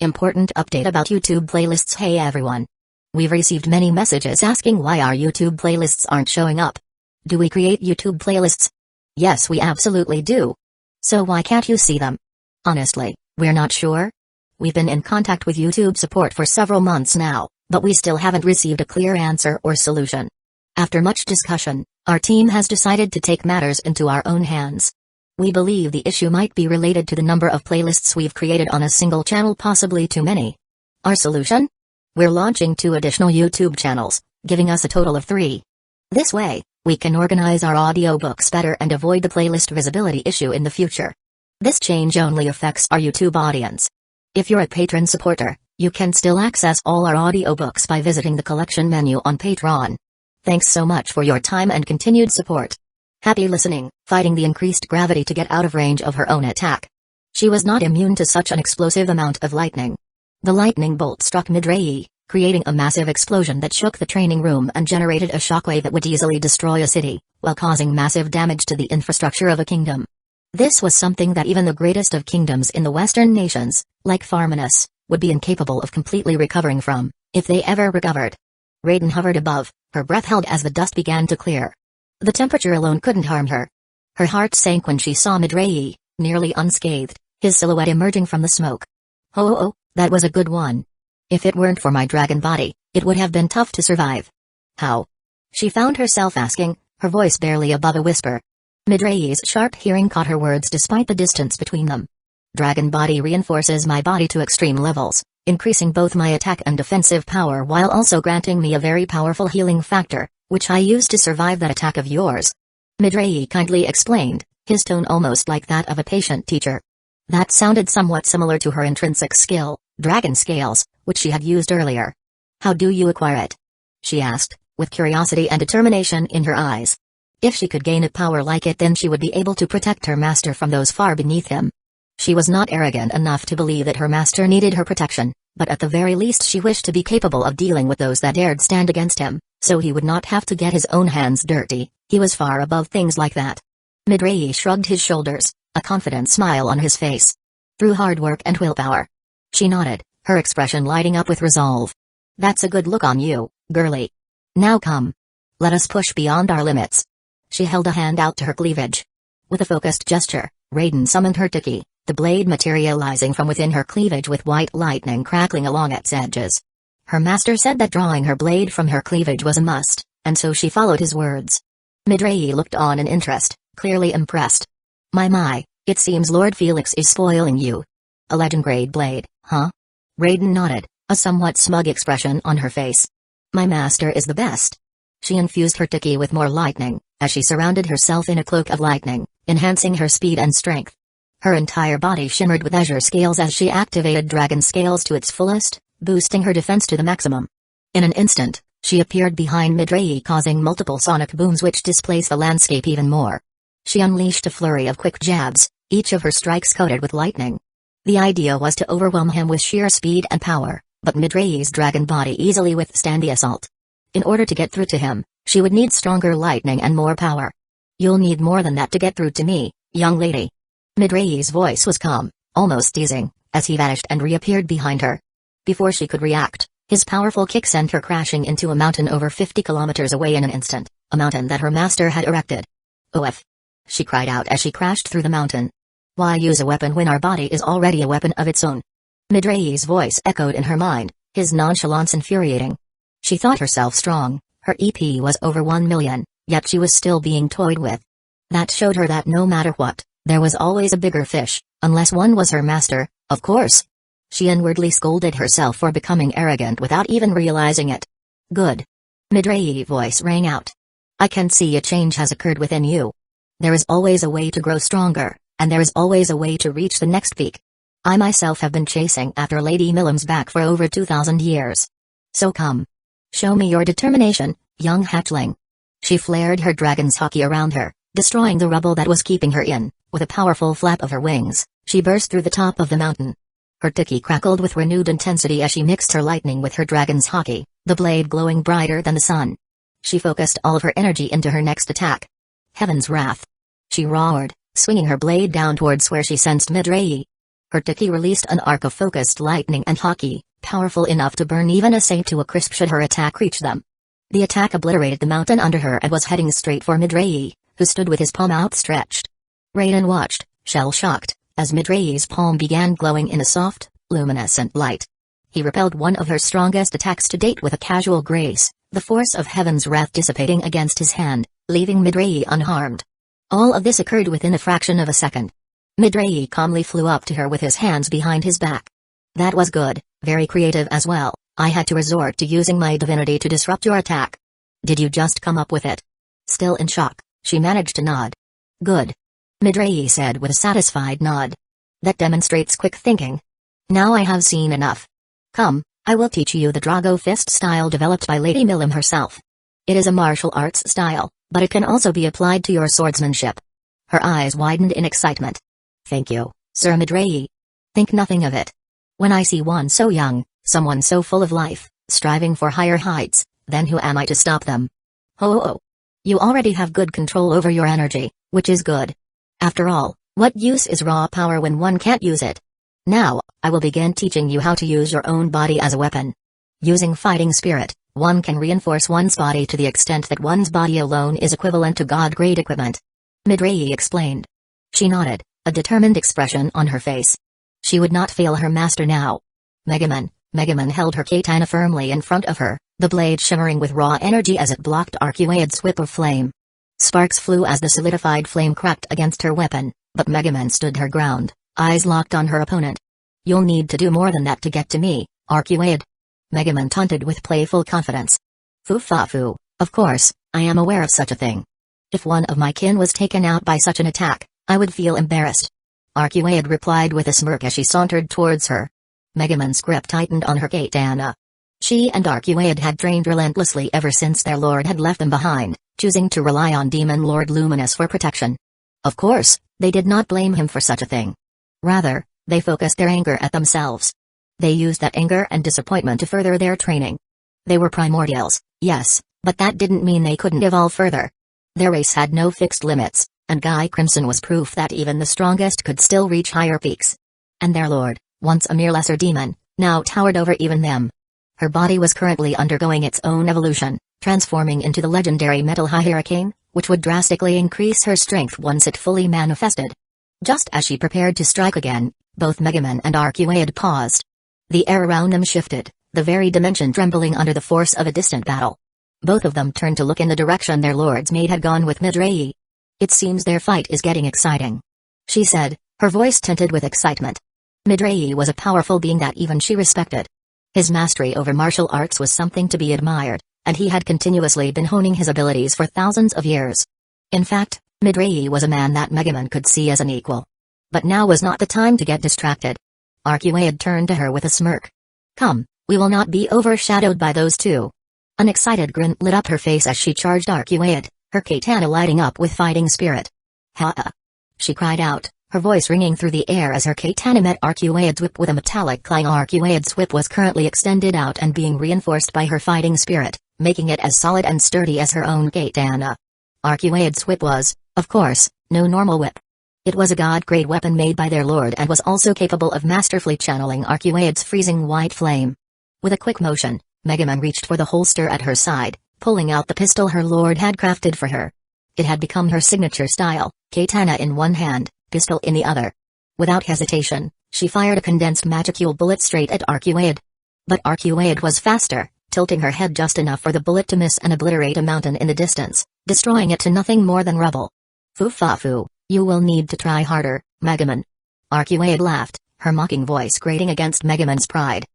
Important update about YouTube playlists. Hey everyone. We've received many messages asking why our YouTube playlists aren't showing up. Do we create YouTube playlists? Yes, we absolutely do. So why can't you see them? Honestly, we're not sure. We've been in contact with YouTube support for several months now, but we still haven't received a clear answer or solution. After much discussion, our team has decided to take matters into our own hands. We believe the issue might be related to the number of playlists we've created on a single channel, possibly too many. Our solution? We're launching 2 additional YouTube channels, giving us a total of 3. This way, we can organize our audiobooks better and avoid the playlist visibility issue in the future. This change only affects our YouTube audience. If you're a patron supporter, you can still access all our audiobooks by visiting the collection menu on Patreon. Thanks so much for your time and continued support. Happy listening. Fighting the increased gravity to get out of range of her own attack. She was not immune to such an explosive amount of lightning. The lightning bolt struck Midrai, creating a massive explosion that shook the training room and generated a shockwave that would easily destroy a city, while causing massive damage to the infrastructure of a kingdom. This was something that even the greatest of kingdoms in the Western nations, like Farminus, would be incapable of completely recovering from, if they ever recovered. Raiden hovered above, her breath held as the dust began to clear. The temperature alone couldn't harm her. Her heart sank when she saw Midrai, nearly unscathed, his silhouette emerging from the smoke. Oh, that was a good one. If it weren't for my dragon body, it would have been tough to survive. How? She found herself asking, her voice barely above a whisper. Midrai's sharp hearing caught her words despite the distance between them. Dragon body reinforces my body to extreme levels, increasing both my attack and defensive power while also granting me a very powerful healing factor, which I use to survive that attack of yours. Midrai kindly explained, his tone almost like that of a patient teacher. That sounded somewhat similar to her intrinsic skill, Dragon Scales, which she had used earlier. How do you acquire it? She asked, with curiosity and determination in her eyes. If she could gain a power like it, then she would be able to protect her master from those far beneath him. She was not arrogant enough to believe that her master needed her protection, but at the very least she wished to be capable of dealing with those that dared stand against him, so he would not have to get his own hands dirty. He was far above things like that. Midrai shrugged his shoulders, a confident smile on his face. Through hard work and willpower. She nodded, her expression lighting up with resolve. That's a good look on you, girlie. Now come. Let us push beyond our limits. She held a hand out to her cleavage. With a focused gesture, Raiden summoned her Ecchi, the blade materializing from within her cleavage with white lightning crackling along its edges. Her master said that drawing her blade from her cleavage was a must, and so she followed his words. Midrai looked on in interest, clearly impressed. My, it seems Lord Felix is spoiling you. A legend-grade blade, huh? Raiden nodded, a somewhat smug expression on her face. My master is the best. She infused her Ecchi with more lightning, as she surrounded herself in a cloak of lightning, enhancing her speed and strength. Her entire body shimmered with azure scales as she activated Dragon Scales to its fullest, boosting her defense to the maximum. In an instant, she appeared behind Midrai, causing multiple sonic booms which displaced the landscape even more. She unleashed a flurry of quick jabs, each of her strikes coated with lightning. The idea was to overwhelm him with sheer speed and power, but Midrai's dragon body easily withstand the assault. In order to get through to him, she would need stronger lightning and more power. You'll need more than that to get through to me, young lady. Midrai's voice was calm, almost teasing, as he vanished and reappeared behind her. Before she could react, his powerful kick sent her crashing into a mountain over 50 kilometers away in an instant, a mountain that her master had erected. OF! She cried out as she crashed through the mountain. Why use a weapon when our body is already a weapon of its own? Midrai's voice echoed in her mind, his nonchalance infuriating. She thought herself strong, her EP was over 1 million, yet she was still being toyed with. That showed her that no matter what, there was always a bigger fish, unless one was her master, of course. She inwardly scolded herself for becoming arrogant without even realizing it. Good. Midrai's voice rang out. I can see a change has occurred within you. There is always a way to grow stronger, and there is always a way to reach the next peak. I myself have been chasing after Lady Milim's back for over 2,000 years. So come. Show me your determination, young hatchling. She flared her dragon's haki around her, destroying the rubble that was keeping her in. With a powerful flap of her wings, she burst through the top of the mountain. Her Ecchi crackled with renewed intensity as she mixed her lightning with her dragon's haki, the blade glowing brighter than the sun. She focused all of her energy into her next attack. Heaven's Wrath. She roared, swinging her blade down towards where she sensed Midrai. Her Ecchi released an arc of focused lightning and hockey, powerful enough to burn even a saint to a crisp should her attack reach them. The attack obliterated the mountain under her and was heading straight for Midrayi, who stood with his palm outstretched. Raiden watched, shell-shocked, as Midrayi's palm began glowing in a soft, luminescent light. He repelled one of her strongest attacks to date with a casual grace, the force of heaven's wrath dissipating against his hand, leaving Midrayi unharmed. All of this occurred within a fraction of a second. Midrayi calmly flew up to her with his hands behind his back. That was good, very creative as well. I had to resort to using my divinity to disrupt your attack. Did you just come up with it? Still in shock, she managed to nod. Good. Midrayi said with a satisfied nod. That demonstrates quick thinking. Now I have seen enough. Come, I will teach you the Drago Fist style developed by Lady Milim herself. It is a martial arts style, but it can also be applied to your swordsmanship. Her eyes widened in excitement. Thank you, Sir Midrayi. Think nothing of it. When I see one so young, someone so full of life, striving for higher heights, then who am I to stop them? Ho. You already have good control over your energy, which is good. After all, what use is raw power when one can't use it? Now, I will begin teaching you how to use your own body as a weapon. Using fighting spirit, one can reinforce one's body to the extent that one's body alone is equivalent to God-grade equipment. Midrayi explained. She nodded, a determined expression on her face. She would not fail her master now. Megaman held her katana firmly in front of her, the blade shimmering with raw energy as it blocked Arcuaid's whip of flame. Sparks flew as the solidified flame cracked against her weapon, but Megaman stood her ground, eyes locked on her opponent. You'll need to do more than that to get to me, Arcuaid. Megaman taunted with playful confidence. Foo-fa-foo, of course, I am aware of such a thing. If one of my kin was taken out by such an attack, I would feel embarrassed. Arcuaid replied with a smirk as she sauntered towards her. Megaman's grip tightened on her katana. She and Arcuaid had trained relentlessly ever since their lord had left them behind, choosing to rely on Demon Lord Luminous for protection. Of course, they did not blame him for such a thing. Rather, they focused their anger at themselves. They used that anger and disappointment to further their training. They were primordials, yes, but that didn't mean they couldn't evolve further. Their race had no fixed limits, and Guy Crimson was proof that even the strongest could still reach higher peaks. And their lord, once a mere lesser demon, now towered over even them. Her body was currently undergoing its own evolution, transforming into the legendary Metal High Hurricane, which would drastically increase her strength once it fully manifested. Just as she prepared to strike again, both Megaman and Arcuaid paused. The air around them shifted, the very dimension trembling under the force of a distant battle. Both of them turned to look in the direction their lord's maid had gone with Midrayi. It seems their fight is getting exciting, she said, her voice tinted with excitement. Midrayi was a powerful being that even she respected. His mastery over martial arts was something to be admired, and he had continuously been honing his abilities for thousands of years. In fact, Midrayi was a man that Megaman could see as an equal. But now was not the time to get distracted. Arcuaid turned to her with a smirk. Come, we will not be overshadowed by those two. An excited grin lit up her face as she charged Arcuaid, her katana lighting up with fighting spirit. Ha! She cried out, her voice ringing through the air as her katana met Arcuaid's whip with a metallic clang. Arcuaid's whip was currently extended out and being reinforced by her fighting spirit, making it as solid and sturdy as her own katana. Arcuaid's whip was, of course, no normal whip. It was a god-grade weapon made by their lord and was also capable of masterfully channeling Arcuaid's freezing white flame. With a quick motion, Megaman reached for the holster at her side, pulling out the pistol her lord had crafted for her. It had become her signature style, katana in one hand, pistol in the other. Without hesitation, she fired a condensed magicule bullet straight at Arcuaid. But Arcuaid was faster, tilting her head just enough for the bullet to miss and obliterate a mountain in the distance, destroying it to nothing more than rubble. Foo-fa-foo, you will need to try harder, Megaman. Arcuaid laughed, her mocking voice grating against Megaman's pride.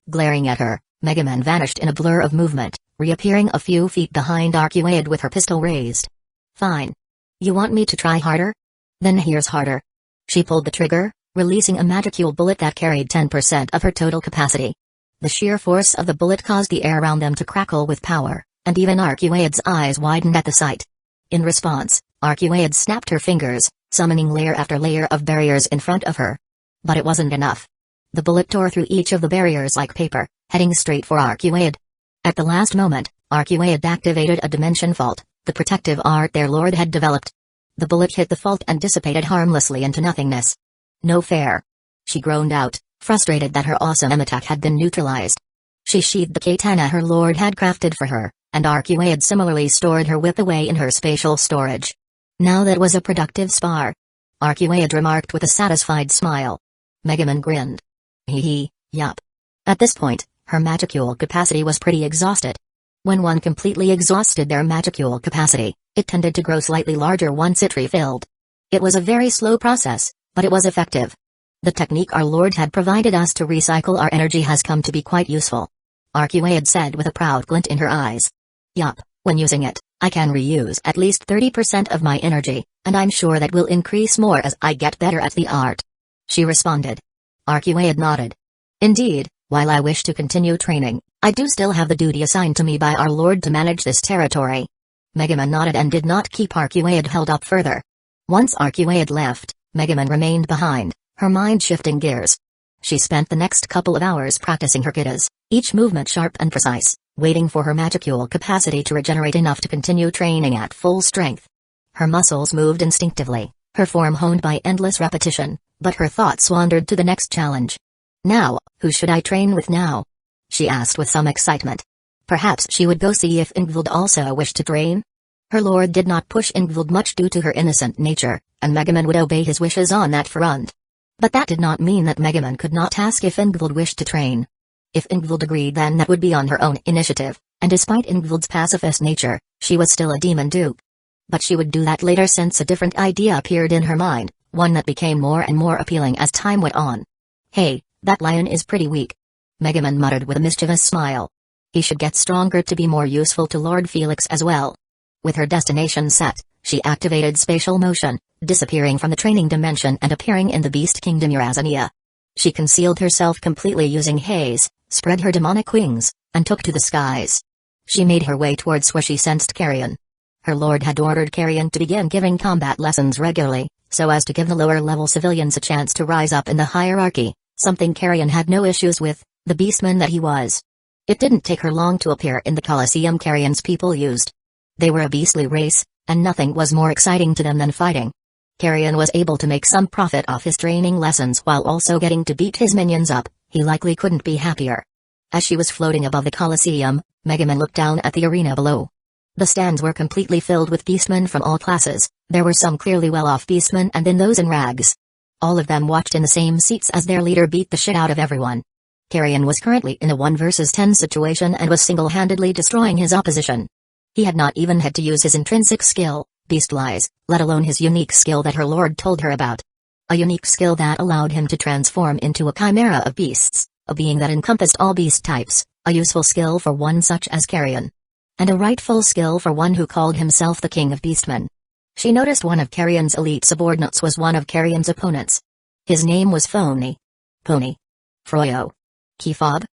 Glaring at her, Megaman vanished in a blur of movement, reappearing a few feet behind Arcuaid with her pistol raised. Fine. You want me to try harder? Then here's harder. She pulled the trigger, releasing a magicule bullet that carried 10% of her total capacity. The sheer force of the bullet caused the air around them to crackle with power, and even Arcuaid's eyes widened at the sight. In response, Arcuaid snapped her fingers, summoning layer after layer of barriers in front of her. But it wasn't enough. The bullet tore through each of the barriers like paper, heading straight for Arcuaid. At the last moment, Arcuaid activated a dimension fault, the protective art their lord had developed. The bullet hit the fault and dissipated harmlessly into nothingness. No fair. She groaned out, frustrated that her awesome attack had been neutralized. She sheathed the katana her lord had crafted for her, and Archie had similarly stored her whip away in her spatial storage. Now that was a productive spar. Archie had remarked with a satisfied smile. Megaman grinned. Yup. At this point, her magicule capacity was pretty exhausted. When one completely exhausted their magicule capacity, it tended to grow slightly larger once it refilled. It was a very slow process, but it was effective. The technique our Lord had provided us to recycle our energy has come to be quite useful. Archie had said with a proud glint in her eyes. Yup, when using it, I can reuse at least 30% of my energy, and I'm sure that will increase more as I get better at the art. She responded. Archie had nodded. Indeed, while I wish to continue training, I do still have the duty assigned to me by our Lord to manage this territory. Megaman nodded and did not keep Archie held up further. Once Archie had left, Megaman remained behind, her mind shifting gears. She spent the next couple of hours practicing her katas, each movement sharp and precise, waiting for her magicule capacity to regenerate enough to continue training at full strength. Her muscles moved instinctively, her form honed by endless repetition, but her thoughts wandered to the next challenge. Now, who should I train with now? She asked with some excitement. Perhaps she would go see if Ingvild also wished to train? Her lord did not push Ingvild much due to her innocent nature, and Megaman would obey his wishes on that front. But that did not mean that Megaman could not ask if Ingvild wished to train. If Ingvild agreed, then that would be on her own initiative, and despite Ingvild's pacifist nature, she was still a demon dupe. But she would do that later since a different idea appeared in her mind, one that became more and more appealing as time went on. Hey, that lion is pretty weak. Megaman muttered with a mischievous smile. He should get stronger to be more useful to Lord Felix as well. With her destination set, she activated spatial motion, disappearing from the training dimension and appearing in the Beast Kingdom Urazania. She concealed herself completely using haze, spread her demonic wings, and took to the skies. She made her way towards where she sensed Carrion. Her lord had ordered Carrion to begin giving combat lessons regularly, so as to give the lower-level civilians a chance to rise up in the hierarchy, something Carrion had no issues with, the beastman that he was. It didn't take her long to appear in the Colosseum Carrion's people used. They were a beastly race, and nothing was more exciting to them than fighting. Carrion was able to make some profit off his training lessons while also getting to beat his minions up. He likely couldn't be happier. As she was floating above the Colosseum, Megaman looked down at the arena below. The stands were completely filled with beastmen from all classes. There were some clearly well-off beastmen and then those in rags. All of them watched in the same seats as their leader beat the shit out of everyone. Carrion was currently in a 1 versus 10 situation and was single-handedly destroying his opposition. He had not even had to use his intrinsic skill, Beastlize, let alone his unique skill that her lord told her about. A unique skill that allowed him to transform into a chimera of beasts, a being that encompassed all beast types, a useful skill for one such as Carrion. And a rightful skill for one who called himself the king of beastmen. She noticed one of Carrion's elite subordinates was one of Carrion's opponents. His name was Phony. Pony. Froyo. Keyfob?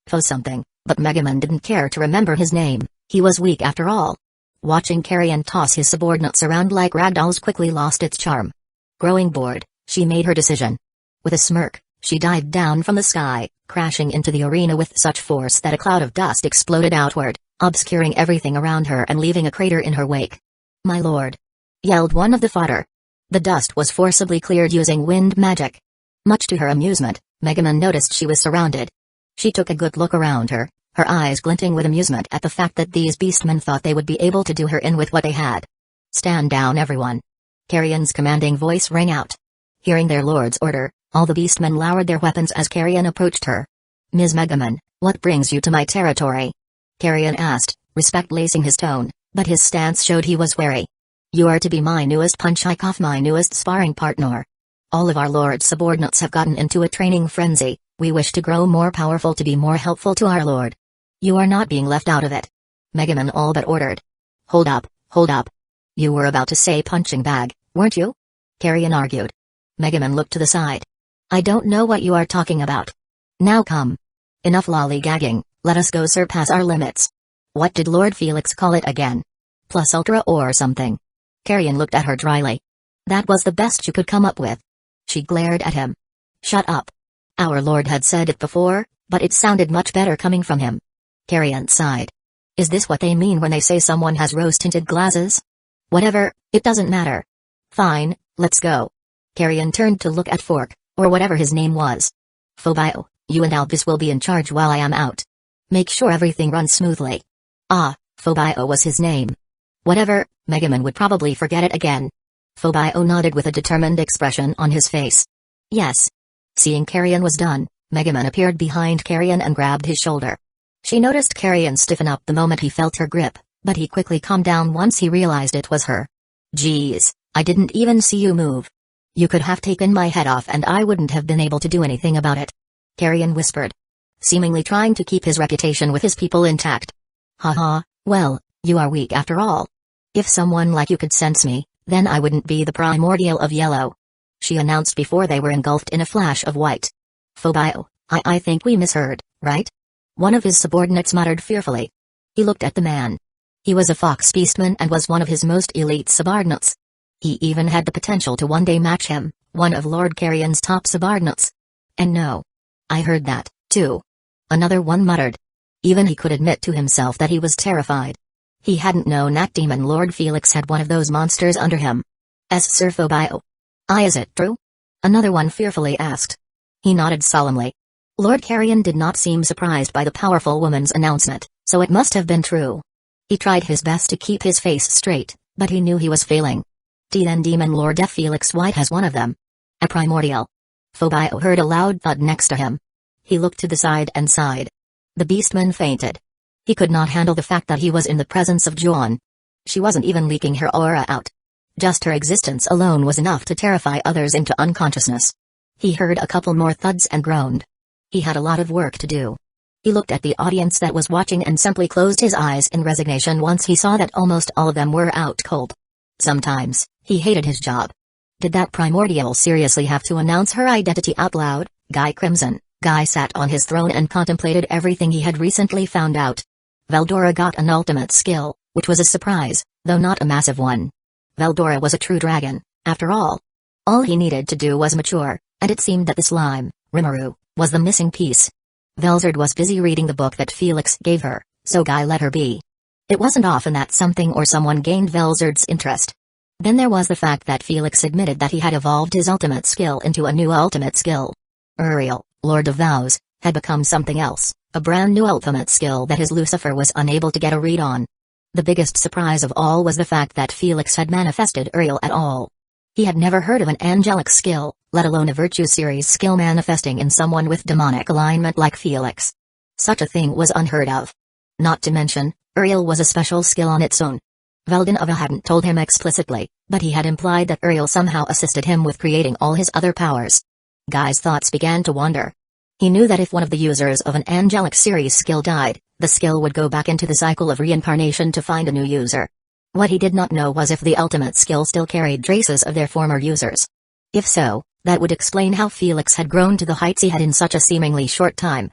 Fo something, but Megaman didn't care to remember his name, he was weak after all. Watching Carrion toss his subordinates around like ragdolls quickly lost its charm. Growing bored, she made her decision. With a smirk, she dived down from the sky, crashing into the arena with such force that a cloud of dust exploded outward, obscuring everything around her and leaving a crater in her wake. "My lord!" yelled one of the fodder. The dust was forcibly cleared using wind magic. Much to her amusement, Megaman noticed she was surrounded. She took a good look around her, her eyes glinting with amusement at the fact that these beastmen thought they would be able to do her in with what they had. "Stand down, everyone!" Carrion's commanding voice rang out. Hearing their lord's order, all the beastmen lowered their weapons as Carrion approached her. "Ms. Megaman, what brings you to my territory?" Carrion asked, respect lacing his tone, but his stance showed he was wary. "You are to be my newest punchikoff, my newest sparring partner. All of our lord's subordinates have gotten into a training frenzy. We wish to grow more powerful to be more helpful to our lord. You are not being left out of it." Megaman all but ordered. Hold up, hold up. You were about to say punching bag, weren't you?" Carrion argued. Megaman looked to the side. "I don't know what you are talking about. Now come. Enough lollygagging, let us go surpass our limits. What did Lord Felix call it again? Plus ultra or something?" Carrion looked at her dryly. "That was the best you could come up with." She glared at him. "Shut up. Our lord had said it before, but it sounded much better coming from him." Carrion sighed. "Is this what they mean when they say someone has rose-tinted glasses? Whatever, it doesn't matter. Fine, let's go." Carrion turned to look at Fork, Or whatever his name was. Phobio, you and Albus will be in charge while I am out. Make sure everything runs smoothly. Ah, Phobio was his name. Whatever, Megaman would probably forget it again. Phobio nodded with a determined expression on his face. Yes. Seeing Carrion was done, Megaman appeared behind Carrion and grabbed his shoulder. She noticed Carrion stiffen up the moment he felt her grip, but he quickly calmed down once he realized it was her. Geez, I didn't even see you move. You could have taken my head off and I wouldn't have been able to do anything about it. Carrion whispered, seemingly trying to keep his reputation with his people intact. Haha, well, you are weak after all. If someone like you could sense me, then I wouldn't be the primordial of yellow. She announced before they were engulfed in a flash of white. Phobio, I think we misheard, right? One of his subordinates muttered fearfully. He looked at the man. He was a fox beastman and was one of his most elite subordinates. He even had the potential to one day match him, one of Lord Carrion's top subordinates. And no. I heard that, too. Another one muttered. Even he could admit to himself that he was terrified. He hadn't known that demon Lord Felix had one of those monsters under him. Sir Phobio. Is it true? Another one fearfully asked. He nodded solemnly. Lord Carrion did not seem surprised by the powerful woman's announcement, so it must have been true. He tried his best to keep his face straight, but he knew he was failing. Then Demon Lord F. Felix White has one of them. A primordial. Phobio heard a loud thud next to him. He looked to the side and sighed. The beastman fainted. He could not handle the fact that he was in the presence of Joan. She wasn't even leaking her aura out. Just her existence alone was enough to terrify others into unconsciousness. He heard a couple more thuds and groaned. He had a lot of work to do. He looked at the audience that was watching and simply closed his eyes in resignation once he saw that almost all of them were out cold. Sometimes, he hated his job. Did that primordial seriously have to announce her identity out loud? Guy Crimson. Guy sat on his throne and contemplated everything he had recently found out. Veldora got an ultimate skill, which was a surprise, though not a massive one. Veldora was a true dragon, after all. All he needed to do was mature, and it seemed that the slime, Rimuru, was the missing piece. Velzard was busy reading the book that Felix gave her, so Guy let her be. It wasn't often that something or someone gained Velzard's interest. Then there was the fact that Felix admitted that he had evolved his ultimate skill into a new ultimate skill. Uriel, Lord of Vows, had become something else, a brand new ultimate skill that his Lucifer was unable to get a read on. The biggest surprise of all was the fact that Felix had manifested Uriel at all. He had never heard of an angelic skill, let alone a virtue series skill manifesting in someone with demonic alignment like Felix. Such a thing was unheard of. Not to mention, Uriel was a special skill on its own. Veldanova hadn't told him explicitly, but he had implied that Uriel somehow assisted him with creating all his other powers. Guy's thoughts began to wander. He knew that if one of the users of an angelic series skill died, the skill would go back into the cycle of reincarnation to find a new user. What he did not know was if the ultimate skill still carried traces of their former users. If so, that would explain how Felix had grown to the heights he had in such a seemingly short time.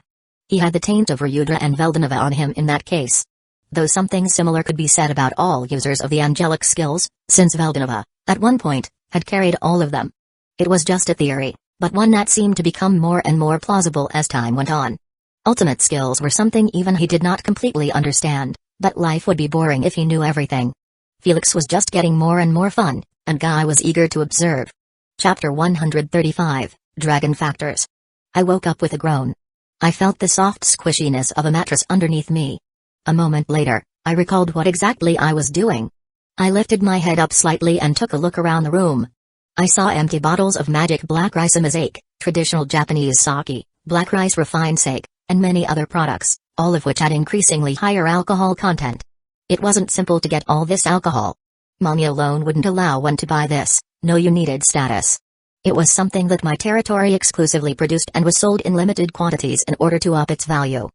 He had the taint of Ryudra and Veldanova on him in that case. Though something similar could be said about all users of the angelic skills, since Veldanova, at one point, had carried all of them. It was just a theory, but one that seemed to become more and more plausible as time went on. Ultimate skills were something even he did not completely understand, but life would be boring if he knew everything. Felix was just getting more and more fun, and Guy was eager to observe. Chapter 135, Dragon Factors. I woke up with a groan. I felt the soft squishiness of a mattress underneath me. A moment later, I recalled what exactly I was doing. I lifted my head up slightly and took a look around the room. I saw empty bottles of magic black rice amazake, traditional Japanese sake, black rice refined sake, and many other products, all of which had increasingly higher alcohol content. It wasn't simple to get all this alcohol. Money alone wouldn't allow one to buy this, no, you needed status. It was something that my territory exclusively produced and was sold in limited quantities in order to up its value.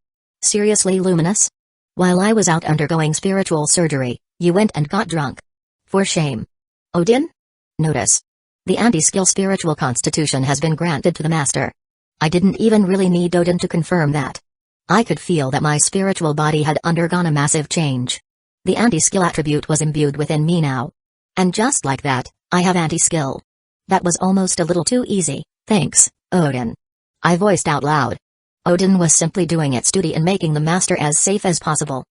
Seriously, Luminous? While I was out undergoing spiritual surgery, you went and got drunk. For shame. Odin? Notice. The anti-skill spiritual constitution has been granted to the master. I didn't even really need Odin to confirm that. I could feel that my spiritual body had undergone a massive change. The anti-skill attribute was imbued within me now. And just like that, I have anti-skill. That was almost a little too easy, thanks, Odin. I voiced out loud. Odin was simply doing its duty in making the master as safe as possible.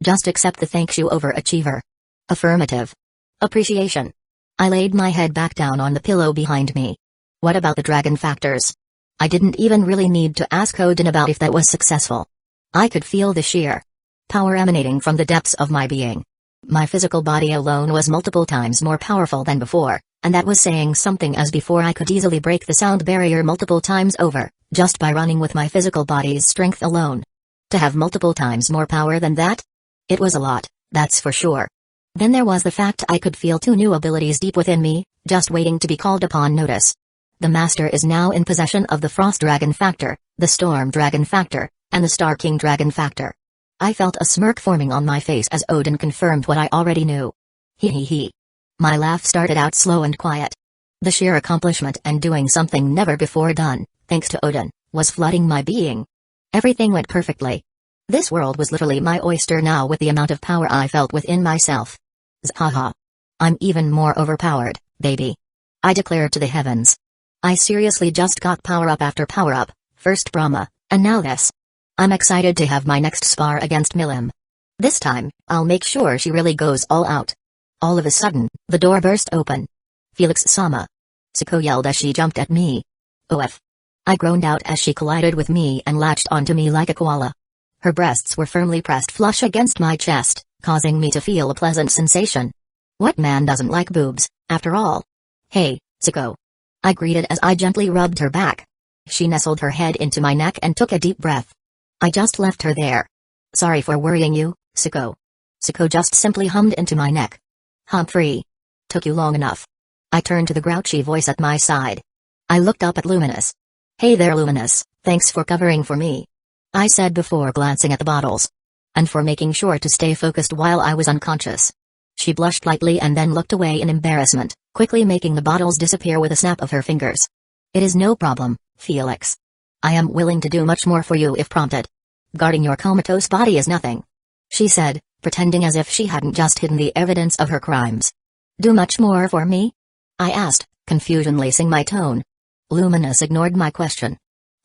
Just accept the thank you, overachiever. Affirmative. Appreciation. I laid my head back down on the pillow behind me. What about the dragon factors? I didn't even really need to ask Odin about if that was successful. I could feel the sheer power emanating from the depths of my being. My physical body alone was multiple times more powerful than before, and that was saying something, as before I could easily break the sound barrier multiple times over, just by running with my physical body's strength alone. To have multiple times more power than that? It was a lot, that's for sure. Then there was the fact I could feel 2 new abilities deep within me, just waiting to be called upon notice. The Master is now in possession of the Frost Dragon Factor, the Storm Dragon Factor, and the Star King Dragon Factor. I felt a smirk forming on my face as Odin confirmed what I already knew. He. My laugh started out slow and quiet. The sheer accomplishment and doing something never before done, thanks to Odin, was flooding my being. Everything went perfectly. This world was literally my oyster now with the amount of power I felt within myself. Zhaha. I'm even more overpowered, baby. I declared to the heavens. I seriously just got power up after power up, first Brahma, and now this. I'm excited to have my next spar against Milim. This time, I'll make sure she really goes all out. All of a sudden, the door burst open. Felix-sama. Suko yelled as she jumped at me. OF. I groaned out as she collided with me and latched onto me like a koala. Her breasts were firmly pressed flush against my chest, causing me to feel a pleasant sensation. What man doesn't like boobs, after all? Hey, Suko. I greeted as I gently rubbed her back. She nestled her head into my neck and took a deep breath. I just left her there. Sorry for worrying you, Suko. Suko just simply hummed into my neck. Humphrey. Took you long enough. I turned to the grouchy voice at my side. I looked up at Luminous. Hey there, Luminous, thanks for covering for me. I said before glancing at the bottles. And for making sure to stay focused while I was unconscious. She blushed lightly and then looked away in embarrassment, quickly making the bottles disappear with a snap of her fingers. It is no problem, Felix. I am willing to do much more for you if prompted. Guarding your comatose body is nothing. She said, pretending as if she hadn't just hidden the evidence of her crimes. Do much more for me? I asked, confusion lacing my tone. Luminous ignored my question.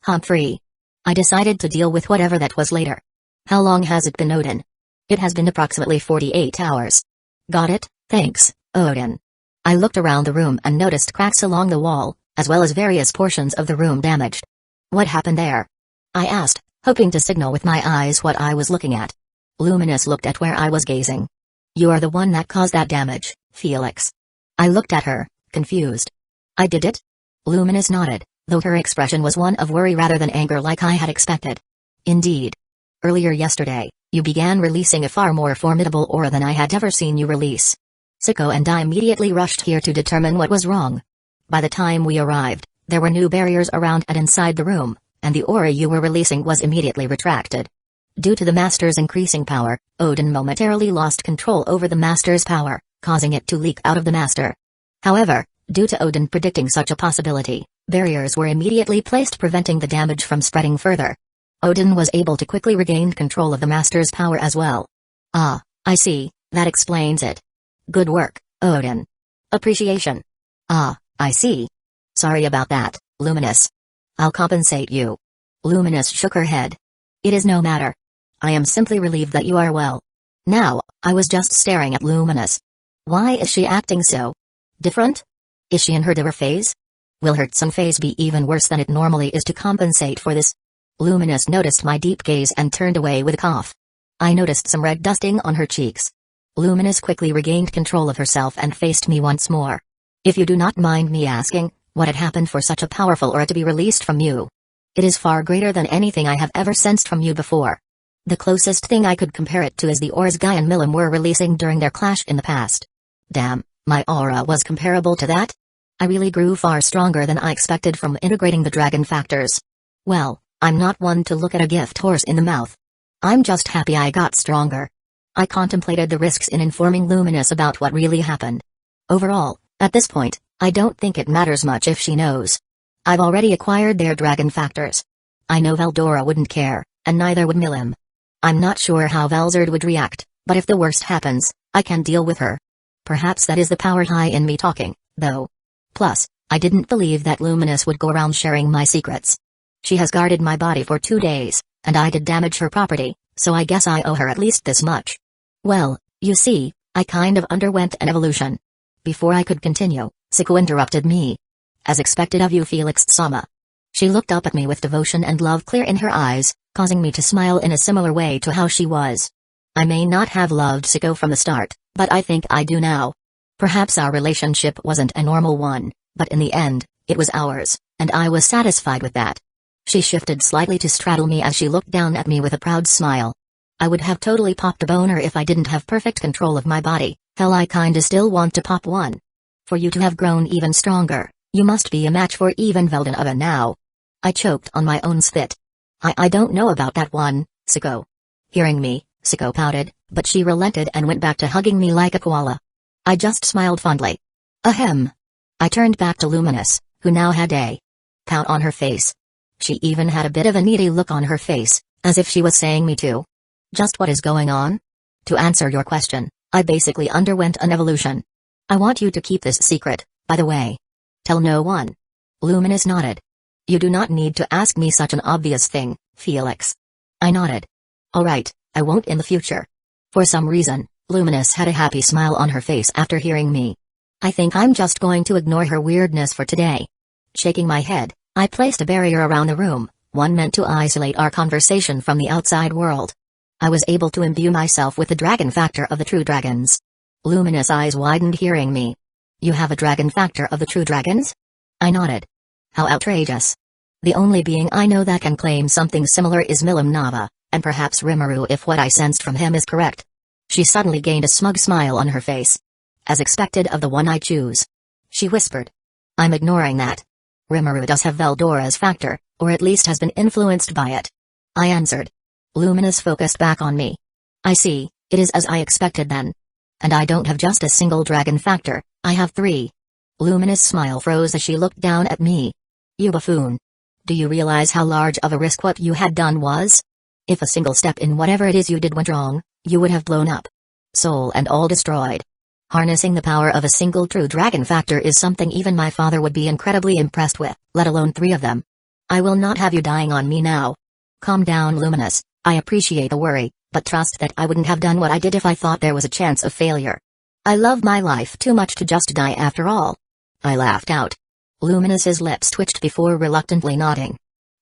Humphrey. I decided to deal with whatever that was later. How long has it been, Odin? It has been approximately 48 hours. Got it, thanks, Odin. I looked around the room and noticed cracks along the wall, as well as various portions of the room damaged. What happened there? I asked, hoping to signal with my eyes what I was looking at. Luminous looked at where I was gazing. You are the one that caused that damage, Felix. I looked at her, confused. I did it? Luminous nodded, though her expression was one of worry rather than anger like I had expected. Indeed. Earlier yesterday, you began releasing a far more formidable aura than I had ever seen you release. Suko and I immediately rushed here to determine what was wrong. By the time we arrived, there were new barriers around and inside the room, and the aura you were releasing was immediately retracted. Due to the Master's increasing power, Odin momentarily lost control over the Master's power, causing it to leak out of the Master. However, due to Odin predicting such a possibility, barriers were immediately placed preventing the damage from spreading further. Odin was able to quickly regain control of the Master's power as well. Ah, I see, that explains it. Good work, Odin. Appreciation. Ah, I see. Sorry about that, Luminous. I'll compensate you. Luminous shook her head. It is no matter. I am simply relieved that you are well. Now, I was just staring at Luminous. Why is she acting so different? Is she in her diver phase? Will her Tsung phase be even worse than it normally is to compensate for this? Luminous noticed my deep gaze and turned away with a cough. I noticed some red dusting on her cheeks. Luminous quickly regained control of herself and faced me once more. If you do not mind me asking, what had happened for such a powerful aura to be released from you? It is far greater than anything I have ever sensed from you before. The closest thing I could compare it to is the auras Guy and Milim were releasing during their clash in the past. Damn, my aura was comparable to that? I really grew far stronger than I expected from integrating the dragon factors. Well, I'm not one to look at a gift horse in the mouth. I'm just happy I got stronger. I contemplated the risks in informing Luminous about what really happened. Overall, at this point, I don't think it matters much if she knows. I've already acquired their dragon factors. I know Veldora wouldn't care, and neither would Milim. I'm not sure how Velzard would react, but if the worst happens, I can deal with her. Perhaps that is the power high in me talking, though. Plus, I didn't believe that Luminous would go around sharing my secrets. She has guarded my body for 2 days, and I did damage her property, so I guess I owe her at least this much. Well, you see, I kind of underwent an evolution. Before I could continue, Suko interrupted me. As expected of you, Felix Sama. She looked up at me with devotion and love clear in her eyes, causing me to smile in a similar way to how she was. I may not have loved Siko from the start, but I think I do now. Perhaps our relationship wasn't a normal one, but in the end, it was ours, and I was satisfied with that. She shifted slightly to straddle me as she looked down at me with a proud smile. I would have totally popped a boner if I didn't have perfect control of my body. Hell, I kinda still want to pop one. For you to have grown even stronger, you must be a match for even Veldanova now. I choked on my own spit. I don't know about that one, Siko. Hearing me, Siko pouted, but she relented and went back to hugging me like a koala. I just smiled fondly. Ahem. I turned back to Luminous, who now had a pout on her face. She even had a bit of a needy look on her face, as if she was saying me too. Just what is going on? To answer your question, I basically underwent an evolution. I want you to keep this secret, by the way. Tell no one. Luminous nodded. You do not need to ask me such an obvious thing, Felix. I nodded. Alright, I won't in the future. For some reason, Luminous had a happy smile on her face after hearing me. I think I'm just going to ignore her weirdness for today. Shaking my head, I placed a barrier around the room, one meant to isolate our conversation from the outside world. I was able to imbue myself with the dragon factor of the true dragons. Luminous eyes widened hearing me. You have a dragon factor of the true dragons? I nodded. How outrageous. The only being I know that can claim something similar is Milim Nava, and perhaps Rimuru if what I sensed from him is correct. She suddenly gained a smug smile on her face. As expected of the one I choose. She whispered. I'm ignoring that. Rimuru does have Veldora's factor, or at least has been influenced by it. I answered. Luminous focused back on me. I see, it is as I expected then. And I don't have just a single dragon factor, I have 3. Luminous' smile froze as she looked down at me. You buffoon. Do you realize how large of a risk what you had done was? If a single step in whatever it is you did went wrong, you would have blown up. Soul and all destroyed. Harnessing the power of a single true dragon factor is something even my father would be incredibly impressed with, let alone 3 of them. I will not have you dying on me now. Calm down, Luminous. I appreciate the worry, but trust that I wouldn't have done what I did if I thought there was a chance of failure. I love my life too much to just die after all. I laughed out. Luminous's lips twitched before reluctantly nodding.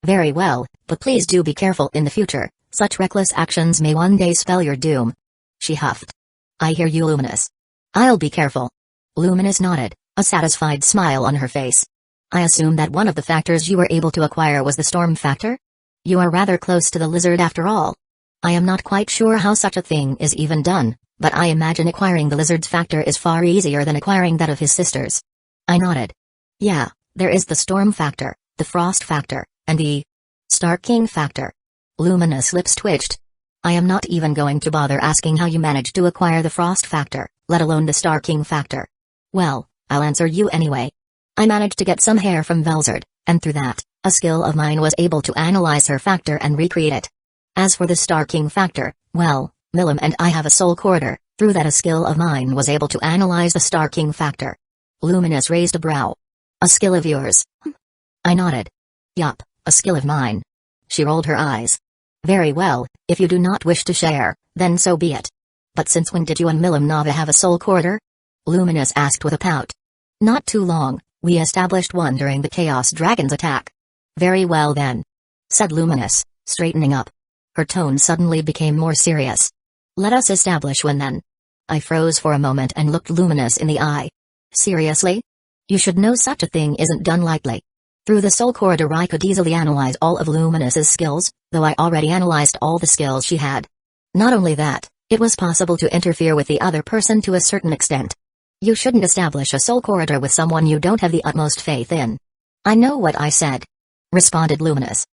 Very well, but please do be careful in the future, such reckless actions may one day spell your doom. She huffed. I hear you, Luminous. I'll be careful. Luminous nodded, a satisfied smile on her face. I assume that one of the factors you were able to acquire was the storm factor? You are rather close to the lizard after all. I am not quite sure how such a thing is even done, but I imagine acquiring the lizard's factor is far easier than acquiring that of his sisters. I nodded. Yeah, there is the storm factor, the frost factor, and the Star King factor. Luminous lips twitched. I am not even going to bother asking how you managed to acquire the frost factor, let alone the Star King factor. Well, I'll answer you anyway. I managed to get some hair from Velzard, and through that, a skill of mine was able to analyze her factor and recreate it. As for the Star King factor, well, Milim and I have a soul corridor, through that a skill of mine was able to analyze the Star King factor. Luminous raised a brow. A skill of yours? I nodded. Yup, a skill of mine. She rolled her eyes. Very well, if you do not wish to share, then so be it. But since when did you and Milim Nava have a soul corridor? Luminous asked with a pout. Not too long, we established one during the Chaos Dragon's attack. Very well then, said Luminous, straightening up. Her tone suddenly became more serious. Let us establish when then. I froze for a moment and looked Luminous in the eye. Seriously? You should know such a thing isn't done lightly. Through the soul corridor I could easily analyze all of Luminous's skills, though I already analyzed all the skills she had. Not only that, it was possible to interfere with the other person to a certain extent. You shouldn't establish a soul corridor with someone you don't have the utmost faith in. I know what I said, responded Luminous.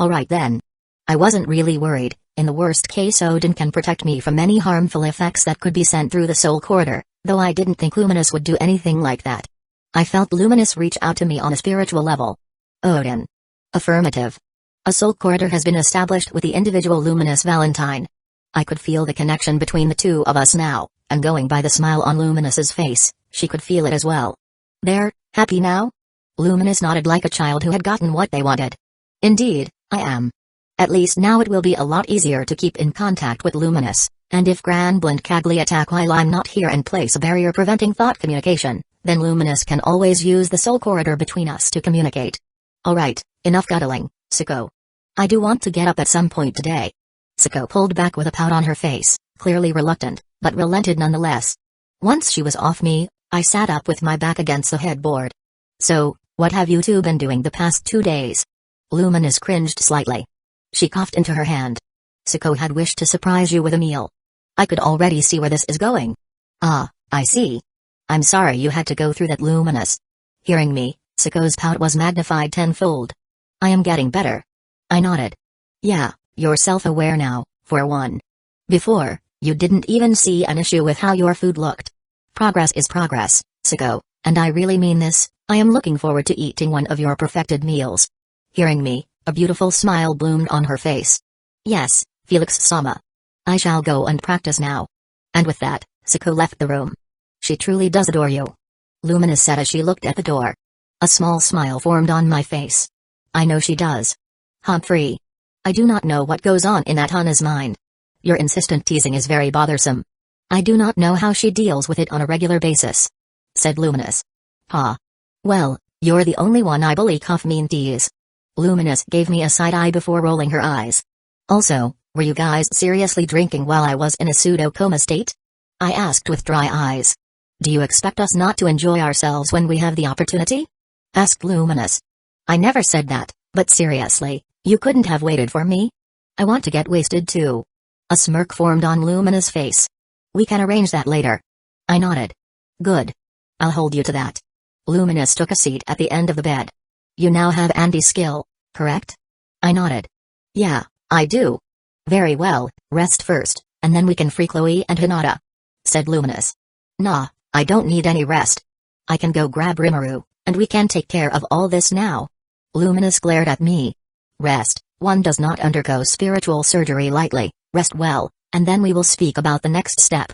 Alright then. I wasn't really worried. In the worst case Odin can protect me from any harmful effects that could be sent through the soul corridor, though I didn't think Luminous would do anything like that. I felt Luminous reach out to me on a spiritual level. Odin. Affirmative. A soul corridor has been established with the individual Luminous Valentine. I could feel the connection between the two of us now, and going by the smile on Luminous's face, she could feel it as well. There, happy now? Luminous nodded like a child who had gotten what they wanted. Indeed, I am. At least now it will be a lot easier to keep in contact with Luminous, and if Granblend Cagley attack while I'm not here and place a barrier preventing thought communication, then Luminous can always use the soul corridor between us to communicate. Alright, enough cuddling, Siko. I do want to get up at some point today. Siko pulled back with a pout on her face, clearly reluctant, but relented nonetheless. Once she was off me, I sat up with my back against the headboard. So, what have you two been doing the past 2 days? Luminous cringed slightly. She coughed into her hand. Siko had wished to surprise you with a meal. I could already see where this is going. Ah, I see. I'm sorry you had to go through that, Luminous. Hearing me, Siko's pout was magnified tenfold. I am getting better. I nodded. Yeah, you're self-aware now, for one. Before, you didn't even see an issue with how your food looked. Progress is progress, Siko, and I really mean this. I am looking forward to eating one of your perfected meals. Hearing me, a beautiful smile bloomed on her face. Yes, Felix-sama. I shall go and practice now. And with that, Siko left the room. She truly does adore you. Luminous said as she looked at the door. A small smile formed on my face. I know she does. Humphrey. I do not know what goes on in that Hana's mind. Your insistent teasing is very bothersome. I do not know how she deals with it on a regular basis. Said Luminous. Ha. Well, you're the only one I bully mean tease. Luminous gave me a side eye before rolling her eyes. Also, were you guys seriously drinking while I was in a pseudo-coma state? I asked with dry eyes. Do you expect us not to enjoy ourselves when we have the opportunity? Asked Luminous. I never said that, but seriously, you couldn't have waited for me? I want to get wasted too. A smirk formed on Luminous' face. We can arrange that later. I nodded. Good. I'll hold you to that. Luminous took a seat at the end of the bed. You now have Andy's skill, correct? I nodded. Yeah, I do. Very well, rest first, and then we can free Chloe and Hinata. Said Luminous. Nah, I don't need any rest. I can go grab Rimuru, and we can take care of all this now. Luminous glared at me. Rest, one does not undergo spiritual surgery lightly, rest well, and then we will speak about the next step.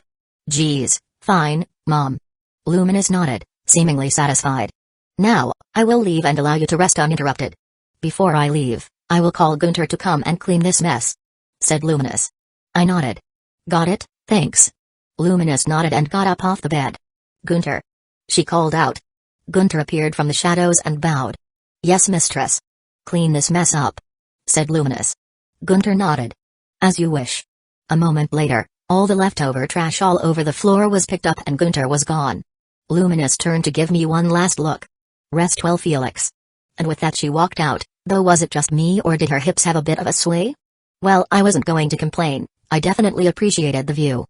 Geez, fine, Mom. Luminous nodded, seemingly satisfied. Now, I will leave and allow you to rest uninterrupted. Before I leave, I will call Gunter to come and clean this mess. Said Luminous. I nodded. Got it, thanks. Luminous nodded and got up off the bed. Gunter. She called out. Gunter appeared from the shadows and bowed. Yes, mistress. Clean this mess up. Said Luminous. Gunter nodded. As you wish. A moment later, all the leftover trash all over the floor was picked up and Gunter was gone. Luminous turned to give me one last look. Rest well, Felix. And with that she walked out, though was it just me or did her hips have a bit of a sway? Well, I wasn't going to complain, I definitely appreciated the view.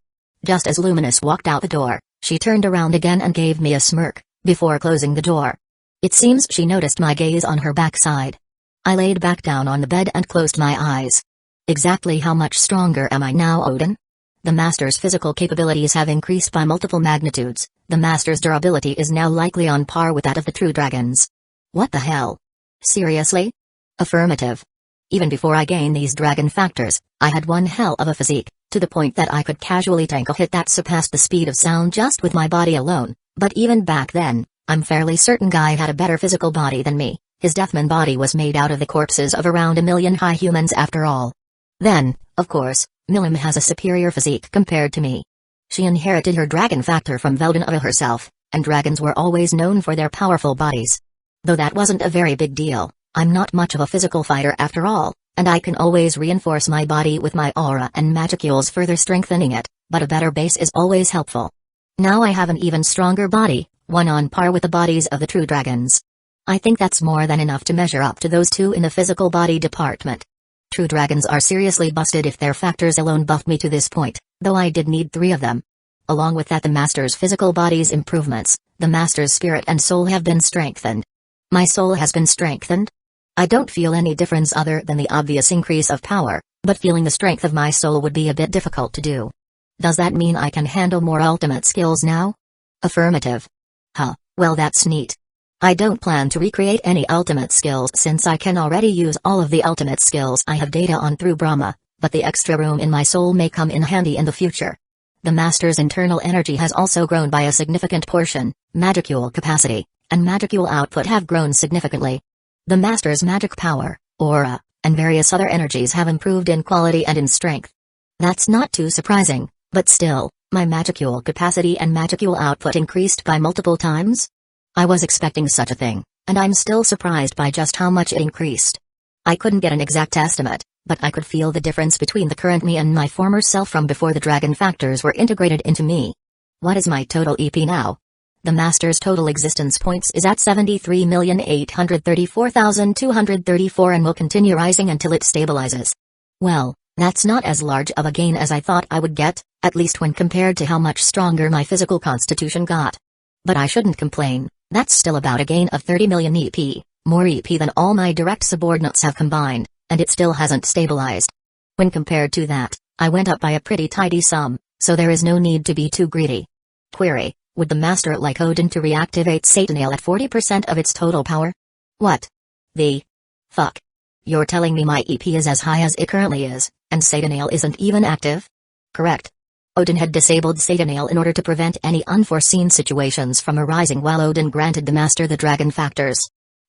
Just as Luminous walked out the door, she turned around again and gave me a smirk, before closing the door. It seems she noticed my gaze on her backside. I laid back down on the bed and closed my eyes. Exactly how much stronger am I now, Odin? The Master's physical capabilities have increased by multiple magnitudes. The Master's durability is now likely on par with that of the true dragons. What the hell? Seriously? Affirmative. Even before I gained these dragon factors, I had one hell of a physique, to the point that I could casually tank a hit that surpassed the speed of sound just with my body alone. But even back then, I'm fairly certain Guy had a better physical body than me. His Deathman body was made out of the corpses of around 1 million high humans after all. Then, of course, Milim has a superior physique compared to me. She inherited her dragon factor from Veldinova herself, and dragons were always known for their powerful bodies. Though that wasn't a very big deal, I'm not much of a physical fighter after all, and I can always reinforce my body with my aura and magicules further strengthening it, but a better base is always helpful. Now I have an even stronger body, one on par with the bodies of the true dragons. I think that's more than enough to measure up to those two in the physical body department. True dragons are seriously busted if their factors alone buffed me to this point, though I did need 3 of them. Along with that, the Master's physical body's improvements, the Master's spirit and soul have been strengthened. My soul has been strengthened? I don't feel any difference other than the obvious increase of power, but feeling the strength of my soul would be a bit difficult to do. Does that mean I can handle more ultimate skills now? Affirmative. Huh, well that's neat. I don't plan to recreate any ultimate skills since I can already use all of the ultimate skills I have data on through Brahma, but the extra room in my soul may come in handy in the future. The Master's internal energy has also grown by a significant portion, magicule capacity, and magicule output have grown significantly. The Master's magic power, aura, and various other energies have improved in quality and in strength. That's not too surprising, but still, My magicule capacity and magicule output increased by multiple times? I was expecting such a thing, and I'm still surprised by just how much it increased. I couldn't get an exact estimate, but I could feel the difference between the current me and my former self from before the dragon factors were integrated into me. What is my total EP now? The Master's total existence points is at 73,834,234 and will continue rising until it stabilizes. Well, that's not as large of a gain as I thought I would get, at least when compared to how much stronger my physical constitution got. But I shouldn't complain, that's still about a gain of 30 million EP, more EP than all my direct subordinates have combined, and it still hasn't stabilized. When compared to that, I went up by a pretty tidy sum, so there is no need to be too greedy. Query: would the Master like Odin to reactivate Satanale at 40% of its total power? What the fuck? You're telling me my EP is as high as it currently is, and Satanale isn't even active? Correct. Odin had disabled Satanale in order to prevent any unforeseen situations from arising while Odin granted the Master the dragon factors.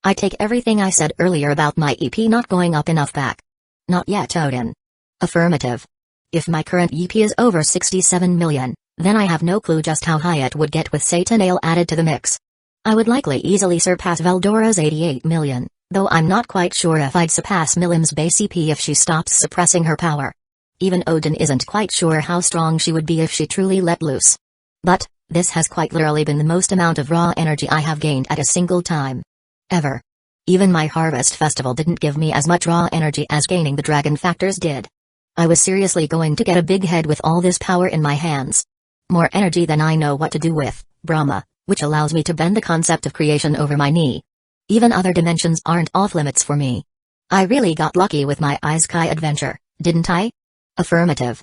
I take everything I said earlier about my EP not going up enough back. Not yet, Odin. Affirmative. If my current EP is over 67 million, then I have no clue just how high it would get with Satanale added to the mix. I would likely easily surpass Veldora's 88 million, though I'm not quite sure if I'd surpass Milim's base EP if she stops suppressing her power. Even Odin isn't quite sure how strong she would be if she truly let loose. But, this has quite literally been the most amount of raw energy I have gained at a single time. Ever. Even my Harvest Festival didn't give me as much raw energy as gaining the dragon factors did. I was seriously going to get a big head with all this power in my hands. More energy than I know what to do with, Brahma, which allows me to bend the concept of creation over my knee. Even other dimensions aren't off limits for me. I really got lucky with my Isekai adventure, didn't I? Affirmative.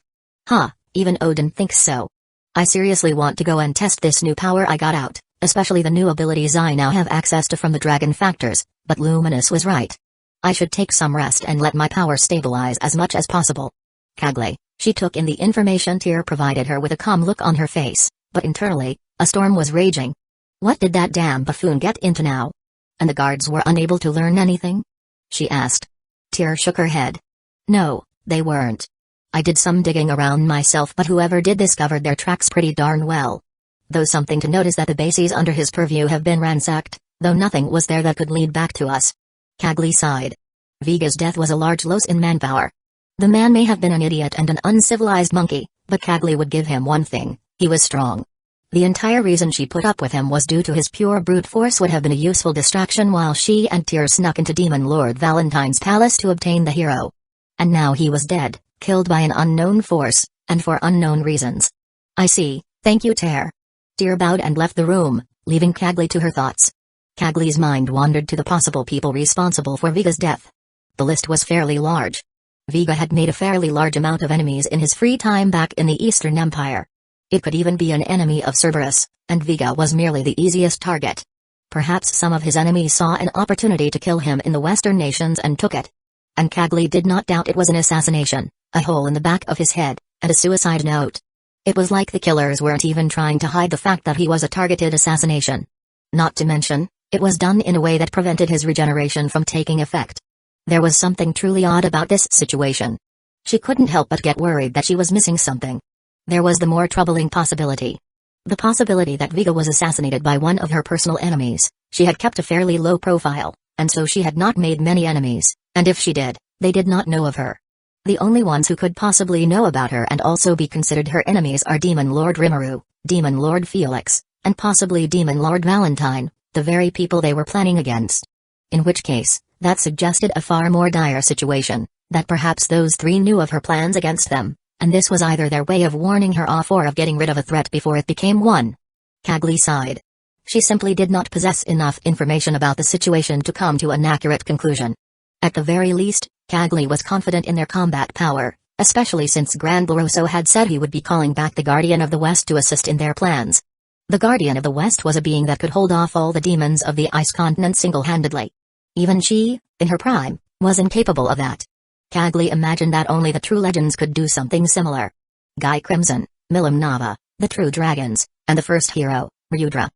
Even Odin thinks so. I seriously want to go and test this new power I got out, especially the new abilities I now have access to from the dragon factors, but Luminous was right. I should take some rest and let my power stabilize as much as possible. Cagley. She took in the information Tyr provided her with a calm look on her face, but internally, a storm was raging. What did that damn buffoon get into now? And the guards were unable to learn anything? She asked. Tyr shook her head. No, they weren't. I did some digging around myself, but whoever did this covered their tracks pretty darn well. Though something to note is that the bases under his purview have been ransacked, though nothing was there that could lead back to us. Cagley sighed. Viga's death was a large loss in manpower. The man may have been an idiot and an uncivilized monkey, but Cagley would give him one thing: he was strong. The entire reason she put up with him was due to his pure brute force. Would have been a useful distraction while she and Tyr snuck into Demon Lord Valentine's palace to obtain the hero. And now he was dead, killed by an unknown force, and for unknown reasons. I see, thank you, Tyr. Tyr bowed and left the room, leaving Cagley to her thoughts. Cagley's mind wandered to the possible people responsible for Viga's death. The list was fairly large. Viga had made a fairly large amount of enemies in his free time back in the Eastern Empire. It could even be an enemy of Cerberus, and Viga was merely the easiest target. Perhaps some of his enemies saw an opportunity to kill him in the Western nations and took it. And Cagley did not doubt it was an assassination, a hole in the back of his head, and a suicide note. It was like the killers weren't even trying to hide the fact that he was a targeted assassination. Not to mention, it was done in a way that prevented his regeneration from taking effect. There was something truly odd about this situation. She couldn't help but get worried that she was missing something. There was the more troubling possibility. The possibility that Viga was assassinated by one of her personal enemies. She had kept a fairly low profile, and so she had not made many enemies, and if she did, they did not know of her. The only ones who could possibly know about her and also be considered her enemies are Demon Lord Rimuru, Demon Lord Felix, and possibly Demon Lord Valentine, the very people they were planning against. In which case, that suggested a far more dire situation, that perhaps those three knew of her plans against them, and this was either their way of warning her off or of getting rid of a threat before it became one. Cagley sighed. She simply did not possess enough information about the situation to come to an accurate conclusion. At the very least, Cagley was confident in their combat power, especially since Grand Laroso had said he would be calling back the Guardian of the West to assist in their plans. The Guardian of the West was a being that could hold off all the demons of the Ice Continent single-handedly. Even she, in her prime, was incapable of that. Cagley imagined that only the true legends could do something similar. Guy Crimson, Milim Nava, the true dragons, and the first hero, Ryudra.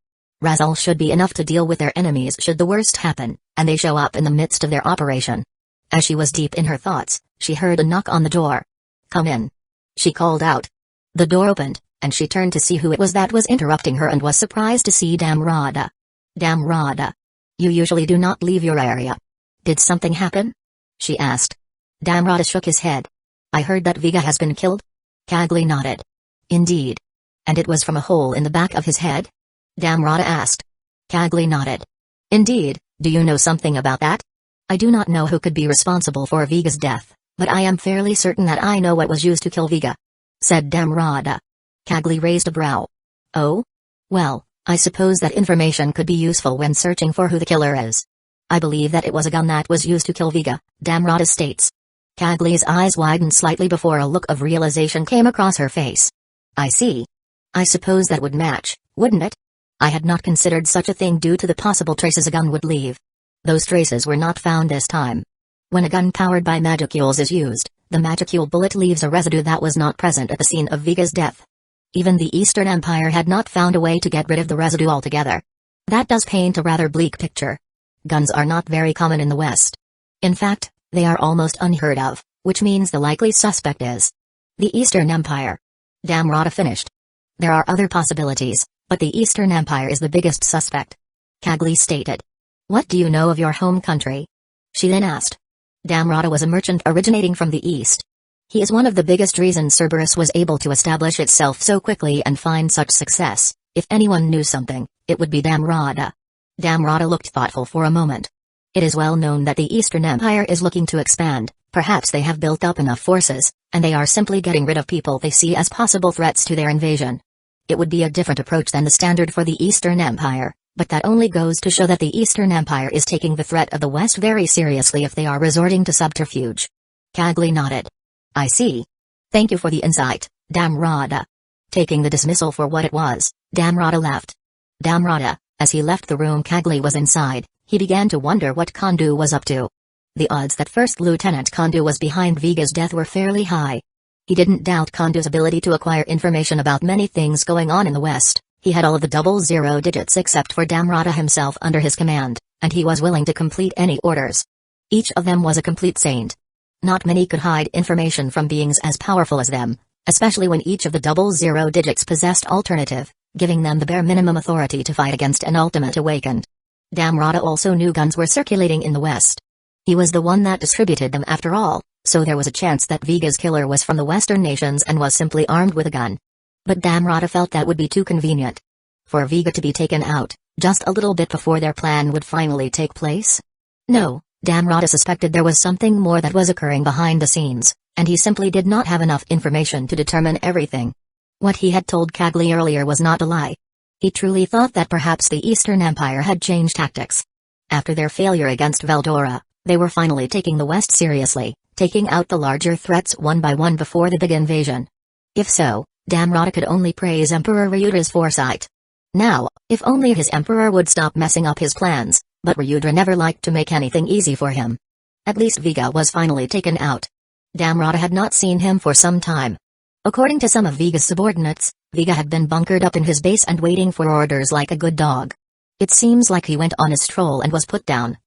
Razal should be enough to deal with their enemies should the worst happen, and they show up in the midst of their operation. As she was deep in her thoughts, she heard a knock on the door. "Come in," she called out. The door opened, and she turned to see who it was that was interrupting her and was surprised to see Damrada. Damrada. You usually do not leave your area. Did something happen? She asked. Damrada shook his head. I heard that Viga has been killed? Kagli nodded. Indeed. And it was from a hole in the back of his head? Damrada asked. Kagli nodded. Indeed, do you know something about that? I do not know who could be responsible for Viga's death, but I am fairly certain that I know what was used to kill Viga, said Damrada. Kagli raised a brow. Oh? Well, I suppose that information could be useful when searching for who the killer is. I believe that it was a gun that was used to kill Viga, Damrada states. Kagli's eyes widened slightly before a look of realization came across her face. I see. I suppose that would match, wouldn't it? I had not considered such a thing due to the possible traces a gun would leave. Those traces were not found this time. When a gun powered by magicules is used, the magicule bullet leaves a residue that was not present at the scene of Viga's death. Even the Eastern Empire had not found a way to get rid of the residue altogether. That does paint a rather bleak picture. Guns are not very common in the West. In fact, they are almost unheard of, which means the likely suspect is the Eastern Empire. Damrada finished. There are other possibilities, but the Eastern Empire is the biggest suspect. Kagli stated. What do you know of your home country? She then asked. Damrada was a merchant originating from the East. He is one of the biggest reasons Cerberus was able to establish itself so quickly and find such success. If anyone knew something, it would be Damrada. Damrada looked thoughtful for a moment. It is well known that the Eastern Empire is looking to expand. Perhaps they have built up enough forces, and they are simply getting rid of people they see as possible threats to their invasion. It would be a different approach than the standard for the Eastern Empire, but that only goes to show that the Eastern Empire is taking the threat of the West very seriously if they are resorting to subterfuge. Kagli nodded. I see. Thank you for the insight, Damrada. Taking the dismissal for what it was, Damrada left. Damrada, as he left the room Kagli was inside, he began to wonder what Kondu was up to. The odds that First Lieutenant Kondu was behind Viga's death were fairly high. He didn't doubt Kondu's ability to acquire information about many things going on in the West. He had all of the 00 digits except for Damrada himself under his command, and he was willing to complete any orders. Each of them was a complete saint. Not many could hide information from beings as powerful as them, especially when each of the 00 digits possessed alternative, giving them the bare minimum authority to fight against an ultimate awakened. Damrada also knew guns were circulating in the West. He was the one that distributed them after all, so there was a chance that Viga's killer was from the Western nations and was simply armed with a gun. But Damrada felt that would be too convenient. For Viga to be taken out, just a little bit before their plan would finally take place? No, Damrada suspected there was something more that was occurring behind the scenes, and he simply did not have enough information to determine everything. What he had told Kagli earlier was not a lie. He truly thought that perhaps the Eastern Empire had changed tactics. After their failure against Veldora, they were finally taking the West seriously, taking out the larger threats one by one before the big invasion. If so, Damrada could only praise Emperor Ryudra's foresight. Now, if only his emperor would stop messing up his plans, but Ryudra never liked to make anything easy for him. At least Viga was finally taken out. Damrada had not seen him for some time. According to some of Viga's subordinates, Viga had been bunkered up in his base and waiting for orders like a good dog. It seems like he went on a stroll and was put down.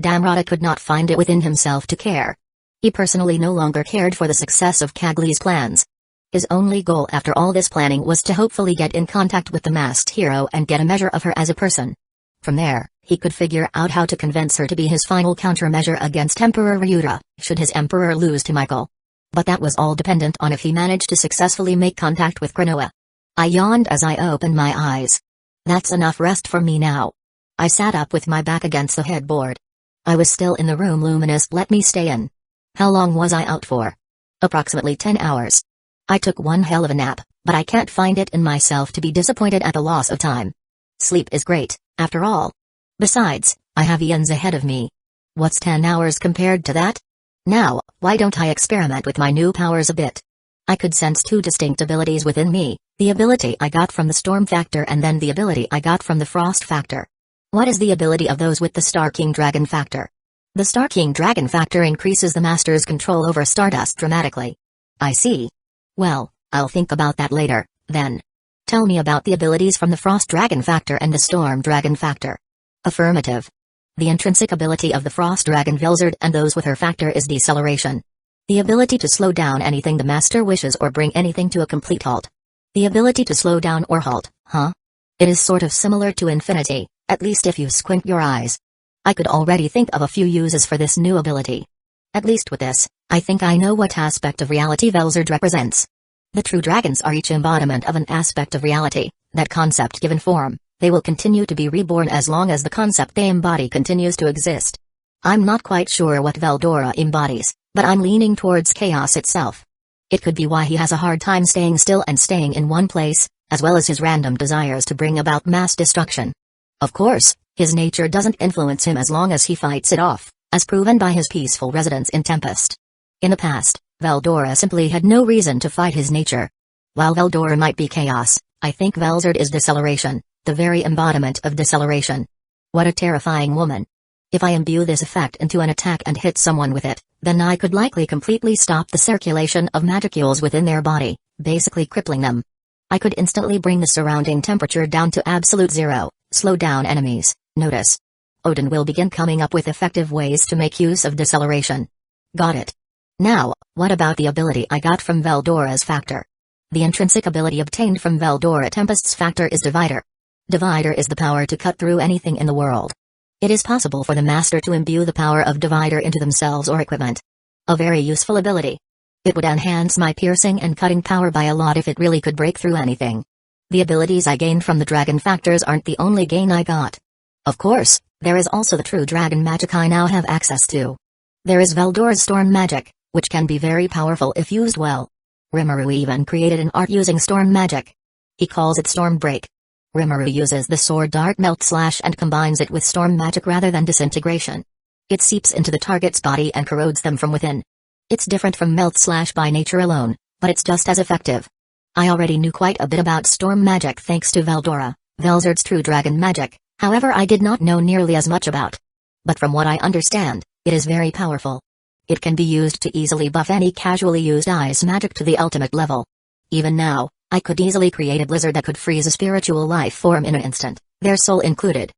Damrada could not find it within himself to care. He personally no longer cared for the success of Kagli's plans. His only goal after all this planning was to hopefully get in contact with the masked hero and get a measure of her as a person. From there, he could figure out how to convince her to be his final countermeasure against Emperor Ryudra, should his emperor lose to Michael. But that was all dependent on if he managed to successfully make contact with Krinoa. I yawned as I opened my eyes. That's enough rest for me now. I sat up with my back against the headboard. I was still in the room Luminous let me stay in. How long was I out for? Approximately 10 hours. I took one hell of a nap, but I can't find it in myself to be disappointed at the loss of time. Sleep is great, after all. Besides, I have eons ahead of me. What's 10 hours compared to that? Now, why don't I experiment with my new powers a bit? I could sense two distinct abilities within me, the ability I got from the Storm Factor and then the ability I got from the Frost Factor. What is the ability of those with the Star King Dragon Factor? The Star King Dragon Factor increases the Master's control over Stardust dramatically. I see. Well, I'll think about that later, then. Tell me about the abilities from the Frost Dragon Factor and the Storm Dragon Factor. Affirmative. The intrinsic ability of the Frost Dragon Vilzard and those with her factor is deceleration. The ability to slow down anything the Master wishes or bring anything to a complete halt. The ability to slow down or halt, huh? It is sort of similar to infinity, at least if you squint your eyes. I could already think of a few uses for this new ability. At least with this, I think I know what aspect of reality Velzard represents. The true dragons are each embodiment of an aspect of reality, that concept given form. They will continue to be reborn as long as the concept they embody continues to exist. I'm not quite sure what Veldora embodies, but I'm leaning towards chaos itself. It could be why he has a hard time staying still and staying in one place, as well as his random desires to bring about mass destruction. Of course, his nature doesn't influence him as long as he fights it off, as proven by his peaceful residence in Tempest. In the past, Veldora simply had no reason to fight his nature. While Veldora might be chaos, I think Velzard is deceleration, the very embodiment of deceleration. What a terrifying woman. If I imbue this effect into an attack and hit someone with it, then I could likely completely stop the circulation of magicules within their body, basically crippling them. I could instantly bring the surrounding temperature down to absolute zero, slow down enemies. Notice. Odin will begin coming up with effective ways to make use of deceleration. Got it. Now, what about the ability I got from Veldora's factor? The intrinsic ability obtained from Veldora Tempest's factor is Divider. Divider is the power to cut through anything in the world. It is possible for the master to imbue the power of Divider into themselves or equipment. A very useful ability. It would enhance my piercing and cutting power by a lot if it really could break through anything. The abilities I gained from the dragon factors aren't the only gain I got. Of course, there is also the true dragon magic I now have access to. There is Veldora's storm magic, which can be very powerful if used well. Rimuru even created an art using storm magic. He calls it Storm Break. Rimuru uses the sword Dark Melt Slash and combines it with storm magic rather than disintegration. It seeps into the target's body and corrodes them from within. It's different from Melt Slash by nature alone, but it's just as effective. I already knew quite a bit about storm magic thanks to Veldora, Velzard's true dragon magic, however I did not know nearly as much about. But from what I understand, it is very powerful. It can be used to easily buff any casually used ice magic to the ultimate level. Even now, I could easily create a blizzard that could freeze a spiritual life form in an instant, their soul included.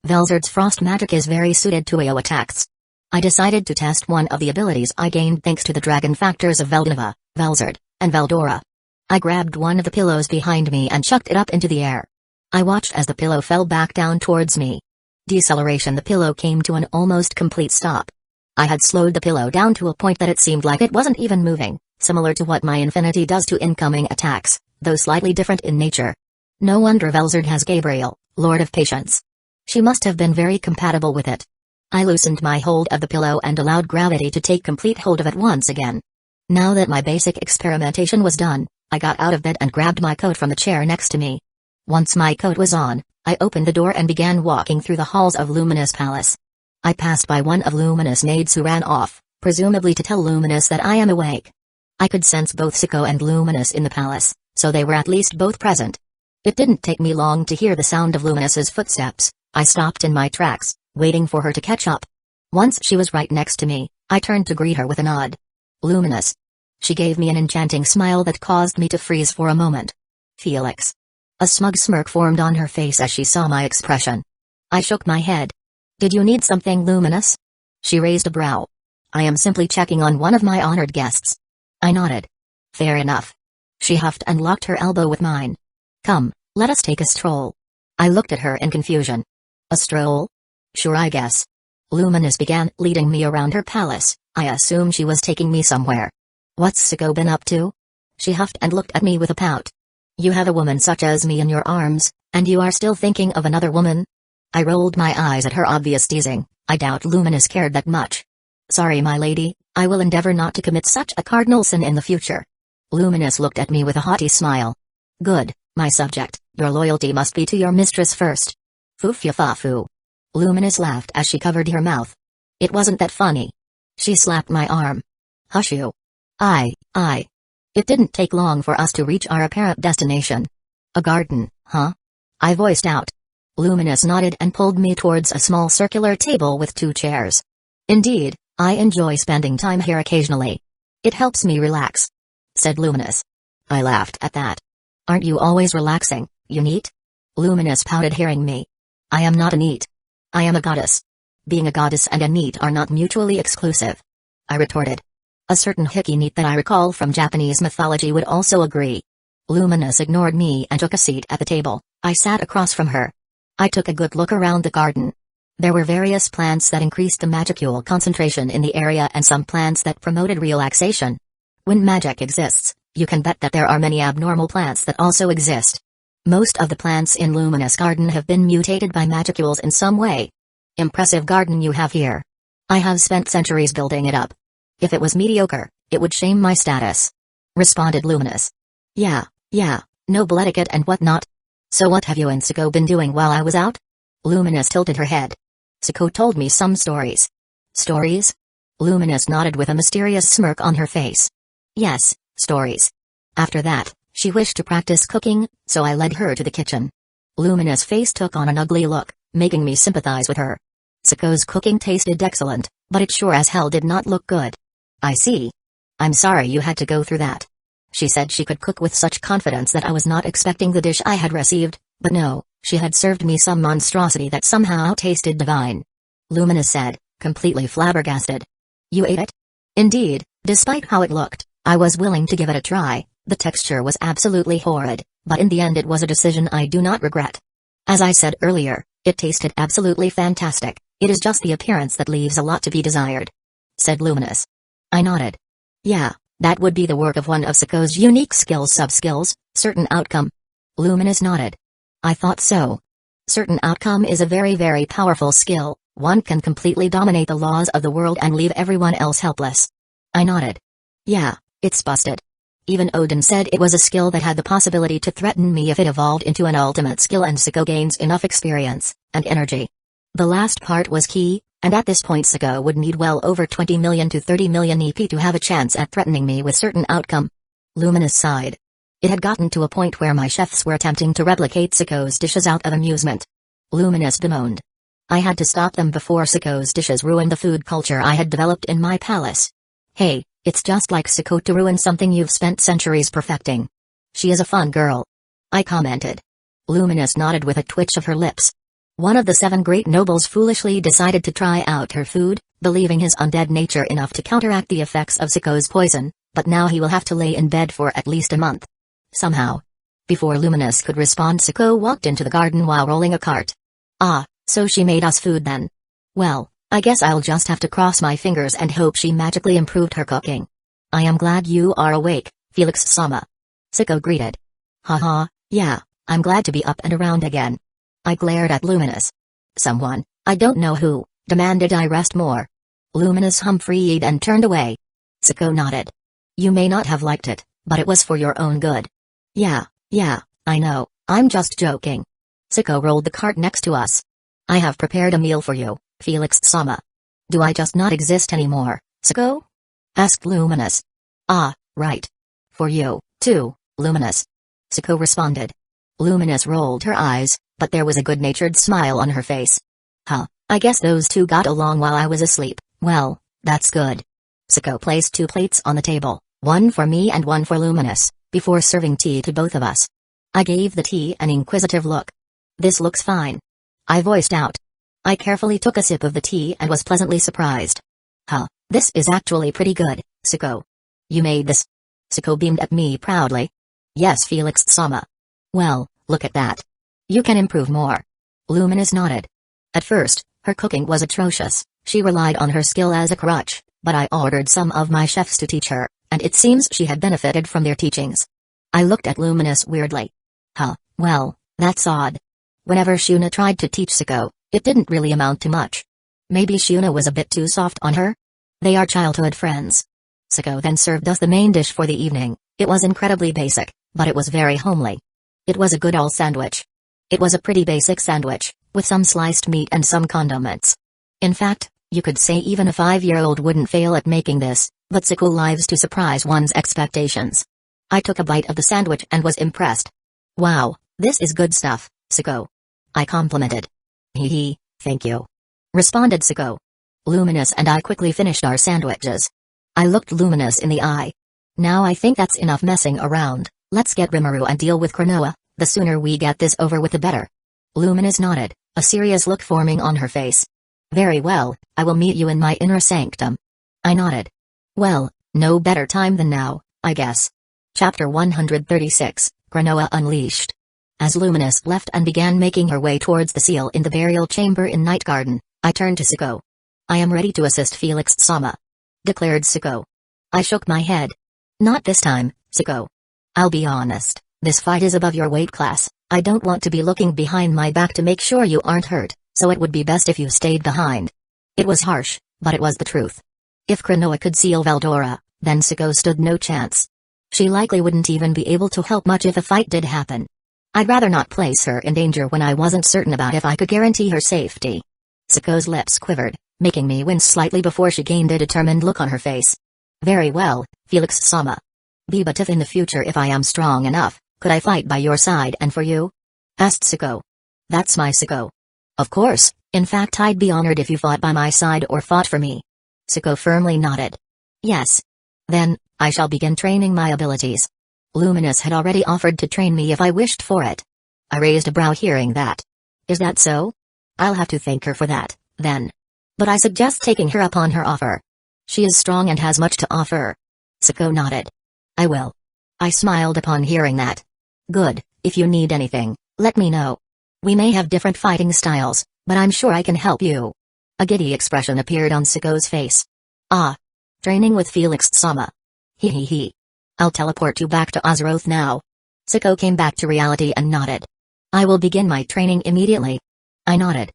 Velzard's frost magic is very suited to AoE attacks. I decided to test one of the abilities I gained thanks to the dragon factors of Veldneva, Velzard, and Veldora. I grabbed one of the pillows behind me and chucked it up into the air. I watched as the pillow fell back down towards me. Deceleration. The pillow came to an almost complete stop. I had slowed the pillow down to a point that it seemed like it wasn't even moving, similar to what my infinity does to incoming attacks, though slightly different in nature. No wonder Velzard has Gabriel, Lord of Patience. She must have been very compatible with it. I loosened my hold of the pillow and allowed gravity to take complete hold of it once again. Now that my basic experimentation was done, I got out of bed and grabbed my coat from the chair next to me. Once my coat was on, I opened the door and began walking through the halls of Luminous Palace. I passed by one of Luminous' maids who ran off, presumably to tell Luminous that I am awake. I could sense both Sicko and Luminous in the palace, so they were at least both present. It didn't take me long to hear the sound of Luminous's footsteps. I stopped in my tracks, waiting for her to catch up. Once she was right next to me, I turned to greet her with a nod. Luminous. She gave me an enchanting smile that caused me to freeze for a moment. Felix. A smug smirk formed on her face as she saw my expression. I shook my head. Did you need something, Luminous? She raised a brow. I am simply checking on one of my honored guests. I nodded. Fair enough. She huffed and locked her elbow with mine. Come, let us take a stroll. I looked at her in confusion. A stroll? Sure, I guess. Luminous began leading me around her palace. I assume she was taking me somewhere. What's Sicko been up to? She huffed and looked at me with a pout. You have a woman such as me in your arms, and you are still thinking of another woman? I rolled my eyes at her obvious teasing. I doubt Luminous cared that much. Sorry, my lady, I will endeavor not to commit such a cardinal sin in the future. Luminous looked at me with a haughty smile. Good, my subject, your loyalty must be to your mistress first. Foo-fa-foo. Luminous laughed as she covered her mouth. It wasn't that funny. She slapped my arm. Hush you. I. It didn't take long for us to reach our apparent destination. A garden, huh? I voiced out. Luminous nodded and pulled me towards a small circular table with 2 chairs. Indeed, I enjoy spending time here occasionally. It helps me relax, said Luminous. I laughed at that. Aren't you always relaxing, you neat? Luminous pouted hearing me. I am not a neat. I am a goddess. Being a goddess and a neat are not mutually exclusive, I retorted. A certain hickey neat that I recall from Japanese mythology would also agree. Luminous ignored me and took a seat at the table. I sat across from her. I took a good look around the garden. There were various plants that increased the magicule concentration in the area and some plants that promoted relaxation. When magic exists, you can bet that there are many abnormal plants that also exist. Most of the plants in Luminous Garden have been mutated by magicules in some way. Impressive garden you have here. I have spent centuries building it up. If it was mediocre, it would shame my status. Responded Luminous. Yeah, noble etiquette and whatnot. So what have you and Siko been doing while I was out? Luminous tilted her head. Siko told me some stories. Stories? Luminous nodded with a mysterious smirk on her face. Yes, stories. After that, she wished to practice cooking, so I led her to the kitchen. Luminous' face took on an ugly look, making me sympathize with her. Siko's cooking tasted excellent, but it sure as hell did not look good. I see. I'm sorry you had to go through that. She said she could cook with such confidence that I was not expecting the dish I had received, but no, she had served me some monstrosity that somehow tasted divine. Luminous said, completely flabbergasted. You ate it? Indeed, despite how it looked, I was willing to give it a try. The texture was absolutely horrid, but in the end it was a decision I do not regret. As I said earlier, it tasted absolutely fantastic. It is just the appearance that leaves a lot to be desired. Said Luminous. I nodded. Yeah, that would be the work of one of Siko's unique sub-skills, certain outcome. Luminous nodded. I thought so. Certain outcome is a very very powerful skill. One can completely dominate the laws of the world and leave everyone else helpless. I nodded. Yeah, it's busted. Even Odin said it was a skill that had the possibility to threaten me if it evolved into an ultimate skill and Siko gains enough experience and energy. The last part was key, and at this point Siko would need well over 20 million to 30 million EP to have a chance at threatening me with certain outcome. Luminous sighed. It had gotten to a point where my chefs were attempting to replicate Siko's dishes out of amusement. Luminous bemoaned. I had to stop them before Siko's dishes ruined the food culture I had developed in my palace. Hey, it's just like Siko to ruin something you've spent centuries perfecting. She is a fun girl. I commented. Luminous nodded with a twitch of her lips. One of the 7 great nobles foolishly decided to try out her food, believing his undead nature enough to counteract the effects of Siko's poison, but now he will have to lay in bed for at least a month. Somehow. Before Luminous could respond, Siko walked into the garden while rolling a cart. Ah, so she made us food then. Well, I guess I'll just have to cross my fingers and hope she magically improved her cooking. I am glad you are awake, Felix-sama. Siko greeted. Haha, yeah, I'm glad to be up and around again. I glared at Luminous. Someone, I don't know who, demanded I rest more. Luminous humphreed and turned away. Siko nodded. You may not have liked it, but it was for your own good. Yeah, I know, I'm just joking. Siko rolled the cart next to us. I have prepared a meal for you, Felix-sama. Do I just not exist anymore, Siko? Asked Luminous. Ah, right. For you, too, Luminous. Siko responded. Luminous rolled her eyes, but there was a good-natured smile on her face. Huh, I guess those two got along while I was asleep. Well, that's good. Siko placed 2 plates on the table, one for me and one for Luminous, before serving tea to both of us. I gave the tea an inquisitive look. This looks fine. I voiced out. I carefully took a sip of the tea and was pleasantly surprised. Huh, this is actually pretty good, Siko. You made this? Siko beamed at me proudly. Yes, Felix-sama. Well, look at that. You can improve more. Luminous nodded. At first, her cooking was atrocious. She relied on her skill as a crutch, but I ordered some of my chefs to teach her, and it seems she had benefited from their teachings. I looked at Luminous weirdly. Huh, well, that's odd. Whenever Shuna tried to teach Siko, it didn't really amount to much. Maybe Shuna was a bit too soft on her? They are childhood friends. Siko then served us the main dish for the evening. It was incredibly basic, but it was very homely. It was a good all sandwich. It was a pretty basic sandwich, with some sliced meat and some condiments. In fact, you could say even a 5-year-old wouldn't fail at making this, but Siko lives to surprise one's expectations. I took a bite of the sandwich and was impressed. Wow, this is good stuff, Siko. I complimented. Hee, thank you. Responded Siko. Luminous and I quickly finished our sandwiches. I looked Luminous in the eye. Now I think that's enough messing around, let's get Rimuru and deal with Cronoa, the sooner we get this over with the better. Luminous nodded, a serious look forming on her face. Very well, I will meet you in my inner sanctum. I nodded. Well, no better time than now, I guess. Chapter 136, Granoa Unleashed. As Luminous left and began making her way towards the seal in the burial chamber in Night Garden, I turned to Suko. "I am ready to assist Felix-sama," declared Suko. I shook my head. "Not this time, Suko. I'll be honest, this fight is above your weight class. I don't want to be looking behind my back to make sure you aren't hurt, so it would be best if you stayed behind." It was harsh, but it was the truth. If Granoa could seal Veldora, then Suko stood no chance. She likely wouldn't even be able to help much if a fight did happen. I'd rather not place her in danger when I wasn't certain about if I could guarantee her safety. Suko's lips quivered, making me wince slightly before she gained a determined look on her face. "Very well, Felix-sama. But if in the future if I am strong enough, could I fight by your side and for you?" asked Suko. "That's my Suko. Of course, in fact I'd be honored if you fought by my side or fought for me." Suko firmly nodded. "Yes. Then, I shall begin training my abilities. Luminous had already offered to train me if I wished for it." I raised a brow hearing that. "Is that so? I'll have to thank her for that, then. But I suggest taking her up on her offer. She is strong and has much to offer." Suko nodded. "I will." I smiled upon hearing that. "Good, if you need anything, let me know. We may have different fighting styles, but I'm sure I can help you." A giddy expression appeared on Suko's face. "Ah. Training with Felix-sama. He. I'll teleport you back to Azeroth now." Suko came back to reality and nodded. "I will begin my training immediately." I nodded.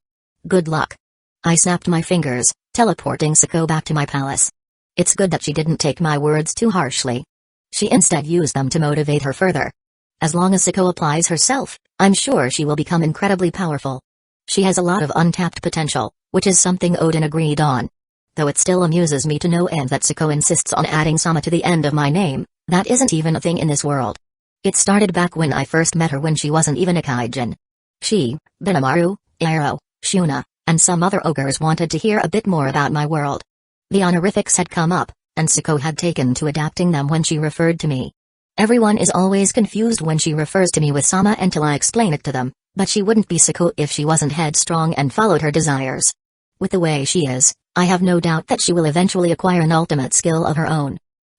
"Good luck." I snapped my fingers, teleporting Suko back to my palace. It's good that she didn't take my words too harshly. She instead used them to motivate her further. As long as Suko applies herself, I'm sure she will become incredibly powerful. She has a lot of untapped potential, which is something Odin agreed on. Though it still amuses me to no end that Suko insists on adding Sama to the end of my name, that isn't even a thing in this world. It started back when I first met her when she wasn't even a kaijin. She, Benimaru, Aero, Shuna, and some other ogres wanted to hear a bit more about my world. The honorifics had come up, and Suko had taken to adapting them when she referred to me. Everyone is always confused when she refers to me with Sama until I explain it to them, but she wouldn't be Suko if she wasn't headstrong and followed her desires. With the way she is, I have no doubt that she will eventually acquire an ultimate skill of her own.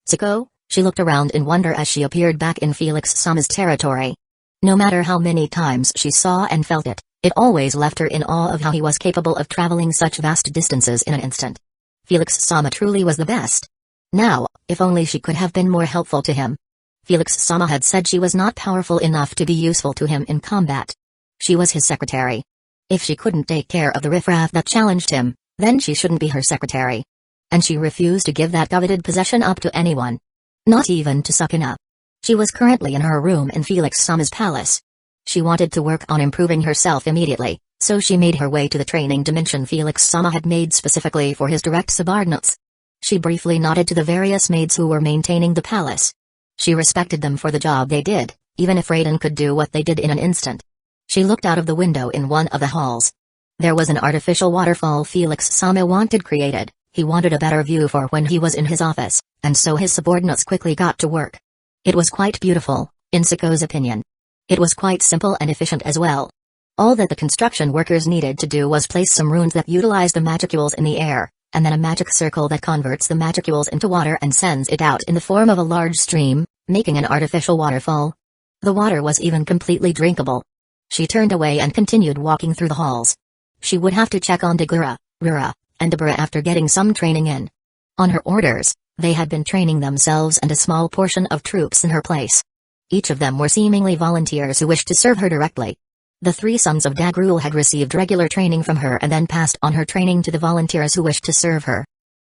"Suko?" She looked around in wonder as she appeared back in Felix-sama's territory. No matter how many times she saw and felt it, it always left her in awe of how he was capable of traveling such vast distances in an instant. Felix-sama truly was the best. Now, if only she could have been more helpful to him. Felix-sama had said she was not powerful enough to be useful to him in combat. She was his secretary. If she couldn't take care of the riffraff that challenged him, then she shouldn't be her secretary. And she refused to give that coveted possession up to anyone. Not even to Sukuna. She was currently in her room in Felix-sama's palace. She wanted to work on improving herself immediately, so she made her way to the training dimension Felix-sama had made specifically for his direct subordinates. She briefly nodded to the various maids who were maintaining the palace. She respected them for the job they did, even if Raiden could do what they did in an instant. She looked out of the window in one of the halls. There was an artificial waterfall Felix-sama wanted created. He wanted a better view for when he was in his office, and so his subordinates quickly got to work. It was quite beautiful, in Suko's opinion. It was quite simple and efficient as well. All that the construction workers needed to do was place some runes that utilize the magicules in the air, and then a magic circle that converts the magicules into water and sends it out in the form of a large stream, making an artificial waterfall. The water was even completely drinkable. She turned away and continued walking through the halls. She would have to check on Dagura, Rura, and Dabura after getting some training in. On her orders, they had been training themselves and a small portion of troops in her place. Each of them were seemingly volunteers who wished to serve her directly. The three sons of Dagrul had received regular training from her and then passed on her training to the volunteers who wished to serve her.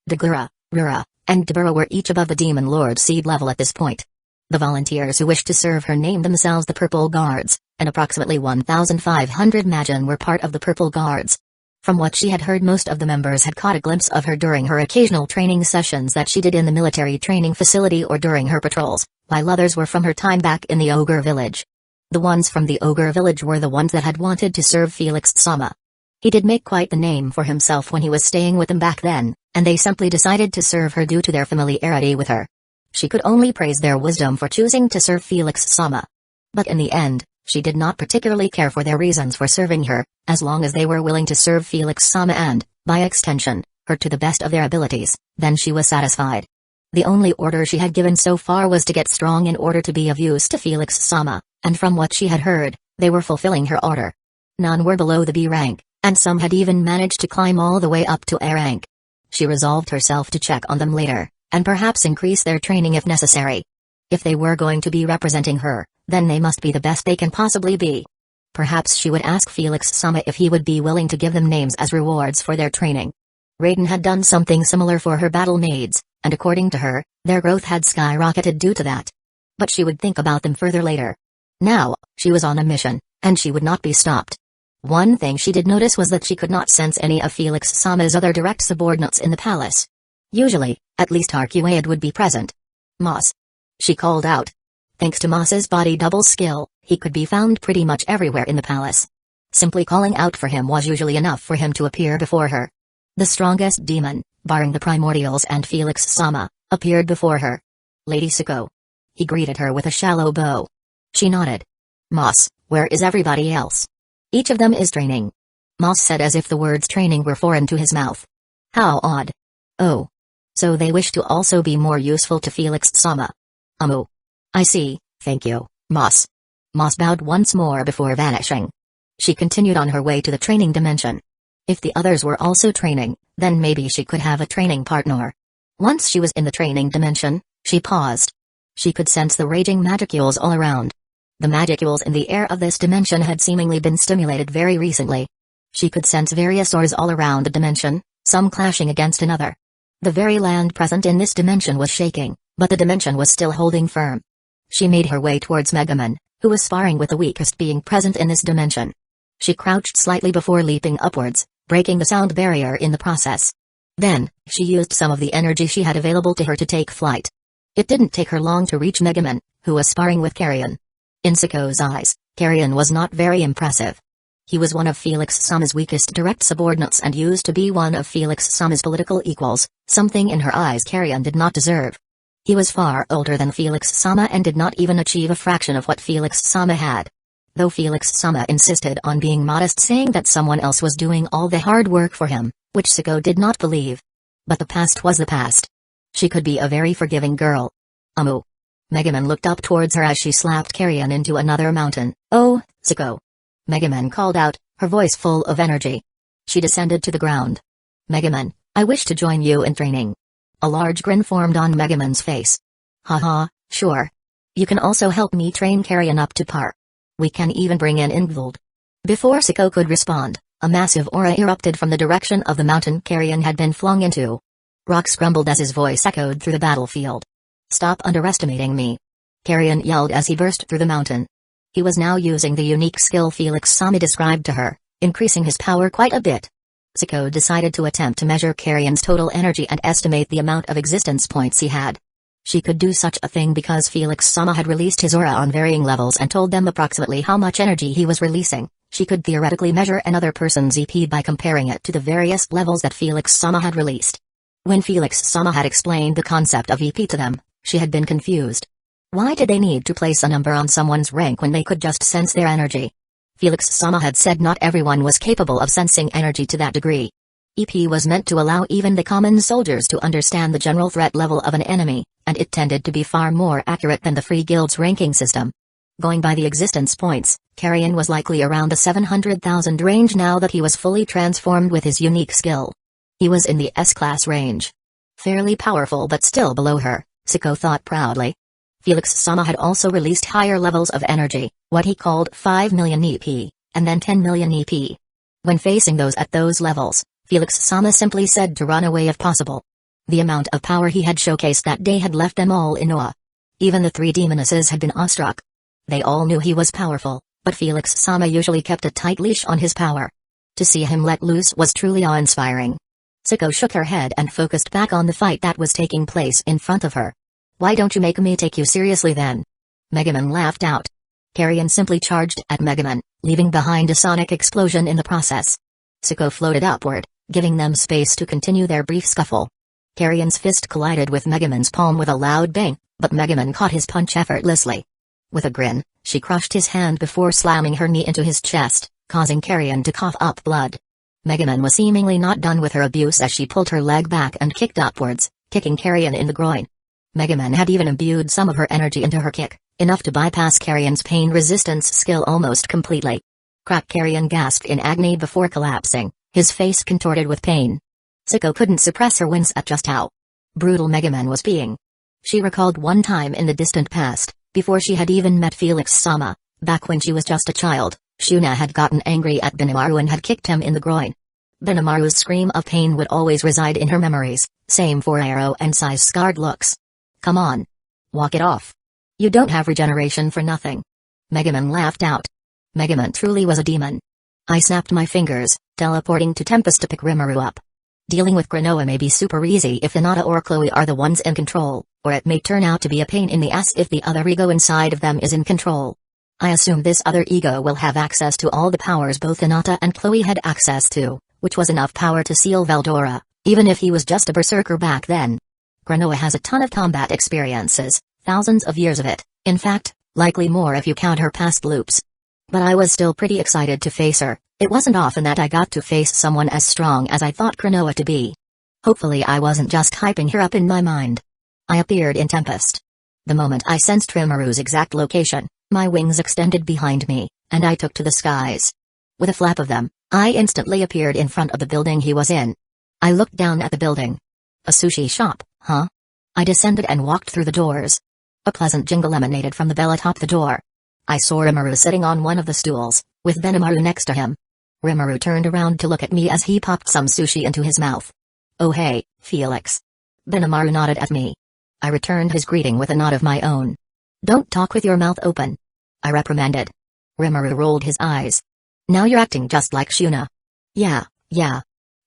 Dagura, Rura, and Dabura were each above the Demon Lord seed level at this point. The volunteers who wished to serve her named themselves the Purple Guards, and approximately 1,500 Majin were part of the Purple Guards. From what she had heard, most of the members had caught a glimpse of her during her occasional training sessions that she did in the military training facility or during her patrols, while others were from her time back in the Ogre Village. The ones from the Ogre Village were the ones that had wanted to serve Felix-sama. He did make quite the name for himself when he was staying with them back then, and they simply decided to serve her due to their familiarity with her. She could only praise their wisdom for choosing to serve Felix-sama. But in the end, she did not particularly care for their reasons for serving her, as long as they were willing to serve Felix-sama and, by extension, her to the best of their abilities, then she was satisfied. The only order she had given so far was to get strong in order to be of use to Felix-sama, and from what she had heard, they were fulfilling her order. None were below the B rank, and some had even managed to climb all the way up to A rank. She resolved herself to check on them later, and perhaps increase their training if necessary. If they were going to be representing her, then they must be the best they can possibly be. Perhaps she would ask Felix-sama if he would be willing to give them names as rewards for their training. Raiden had done something similar for her battle maids, and according to her, their growth had skyrocketed due to that. But she would think about them further later. Now, she was on a mission, and she would not be stopped. One thing she did notice was that she could not sense any of Felix-sama's other direct subordinates in the palace. Usually, at least Arcuaid would be present. Moss. She called out. Thanks to Moss's body double skill, he could be found pretty much everywhere in the palace. Simply calling out for him was usually enough for him to appear before her. The strongest demon, barring the primordials and Felix-sama, appeared before her. Lady Siko. He greeted her with a shallow bow. She nodded. Moss, where is everybody else? Each of them is training. Moss said as if the words training were foreign to his mouth. How odd. Oh. So they wish to also be more useful to Felix-sama. I see, thank you, Moss. Moss bowed once more before vanishing. She continued on her way to the training dimension. If the others were also training, then maybe she could have a training partner. Once she was in the training dimension, she paused. She could sense the raging magicules all around. The magicules in the air of this dimension had seemingly been stimulated very recently. She could sense various auras all around the dimension, some clashing against another. The very land present in this dimension was shaking, but the dimension was still holding firm. She made her way towards Megaman, who was sparring with the weakest being present in this dimension. She crouched slightly before leaping upwards, breaking the sound barrier in the process. Then, she used some of the energy she had available to her to take flight. It didn't take her long to reach Megaman, who was sparring with Carrion. In Siko's eyes, Carrion was not very impressive. He was one of Felix-sama's weakest direct subordinates and used to be one of Felix-sama's political equals, something in her eyes Carrion did not deserve. He was far older than Felix-sama and did not even achieve a fraction of what Felix-sama had. Though Felix-sama insisted on being modest, saying that someone else was doing all the hard work for him, which Siko did not believe. But the past was the past. She could be a very forgiving girl. Megaman looked up towards her as she slapped Carrion into another mountain. Oh, Siko. Megaman called out, her voice full of energy. She descended to the ground. Megaman, I wish to join you in training. A large grin formed on Megaman's face. Haha, sure. You can also help me train Carrion up to par. We can even bring in Ingvald. Before Siko could respond, a massive aura erupted from the direction of the mountain Carrion had been flung into. Rocks grumbled as his voice echoed through the battlefield. Stop underestimating me. Carrion yelled as he burst through the mountain. He was now using the unique skill Felix-sama described to her, increasing his power quite a bit. Siko decided to attempt to measure Carrion's total energy and estimate the amount of existence points he had. She could do such a thing because Felix-sama had released his aura on varying levels and told them approximately how much energy he was releasing. She could theoretically measure another person's EP by comparing it to the various levels that Felix-sama had released. When Felix-sama had explained the concept of EP to them, she had been confused. Why did they need to place a number on someone's rank when they could just sense their energy? Felix-sama had said not everyone was capable of sensing energy to that degree. EP was meant to allow even the common soldiers to understand the general threat level of an enemy, and it tended to be far more accurate than the Free Guild's ranking system. Going by the existence points, Carrion was likely around the 700,000 range now that he was fully transformed with his unique skill. He was in the S-class range. Fairly powerful but still below her, Siko thought proudly. Felix-sama had also released higher levels of energy, what he called 5 million EP, and then 10 million EP. When facing those at those levels, Felix-sama simply said to run away if possible. The amount of power he had showcased that day had left them all in awe. Even the three demonesses had been awestruck. They all knew he was powerful, but Felix-sama usually kept a tight leash on his power. To see him let loose was truly awe-inspiring. Siko shook her head and focused back on the fight that was taking place in front of her. Why don't you make me take you seriously then? Megaman laughed out. Carrion simply charged at Megaman, leaving behind a sonic explosion in the process. Siko floated upward, giving them space to continue their brief scuffle. Carrion's fist collided with Megaman's palm with a loud bang, but Megaman caught his punch effortlessly. With a grin, she crushed his hand before slamming her knee into his chest, causing Carrion to cough up blood. Megaman was seemingly not done with her abuse as she pulled her leg back and kicked upwards, kicking Carrion in the groin. Megaman had even imbued some of her energy into her kick, enough to bypass Carrion's pain resistance skill almost completely. Crack! Carrion gasped in agony before collapsing, his face contorted with pain. Sicko couldn't suppress her wince at just how brutal Megaman was being. She recalled one time in the distant past, before she had even met Felix Sama, back when she was just a child, Shuna had gotten angry at Benimaru and had kicked him in the groin. Benimaru's scream of pain would always reside in her memories, same for Arrow and Sai's scarred looks. Come on. Walk it off. You don't have regeneration for nothing. Megaman laughed out. Megaman truly was a demon. I snapped my fingers, teleporting to Tempest to pick Rimuru up. Dealing with Granoa may be super easy if Hinata or Chloe are the ones in control, or it may turn out to be a pain in the ass if the other ego inside of them is in control. I assume this other ego will have access to all the powers both Hinata and Chloe had access to, which was enough power to seal Veldora, even if he was just a berserker back then. Granoa has a ton of combat experiences, thousands of years of it, in fact, likely more if you count her past loops. But I was still pretty excited to face her. It wasn't often that I got to face someone as strong as I thought Granoa to be. Hopefully I wasn't just hyping her up in my mind. I appeared in Tempest. The moment I sensed Rimuru's exact location, my wings extended behind me, and I took to the skies. With a flap of them, I instantly appeared in front of the building he was in. I looked down at the building. A sushi shop, huh? I descended and walked through the doors. A pleasant jingle emanated from the bell atop the door. I saw Rimuru sitting on one of the stools, with Benimaru next to him. Rimuru turned around to look at me as he popped some sushi into his mouth. Oh hey, Felix. Benimaru nodded at me. I returned his greeting with a nod of my own. Don't talk with your mouth open. I reprimanded. Rimuru rolled his eyes. Now you're acting just like Shuna. Yeah.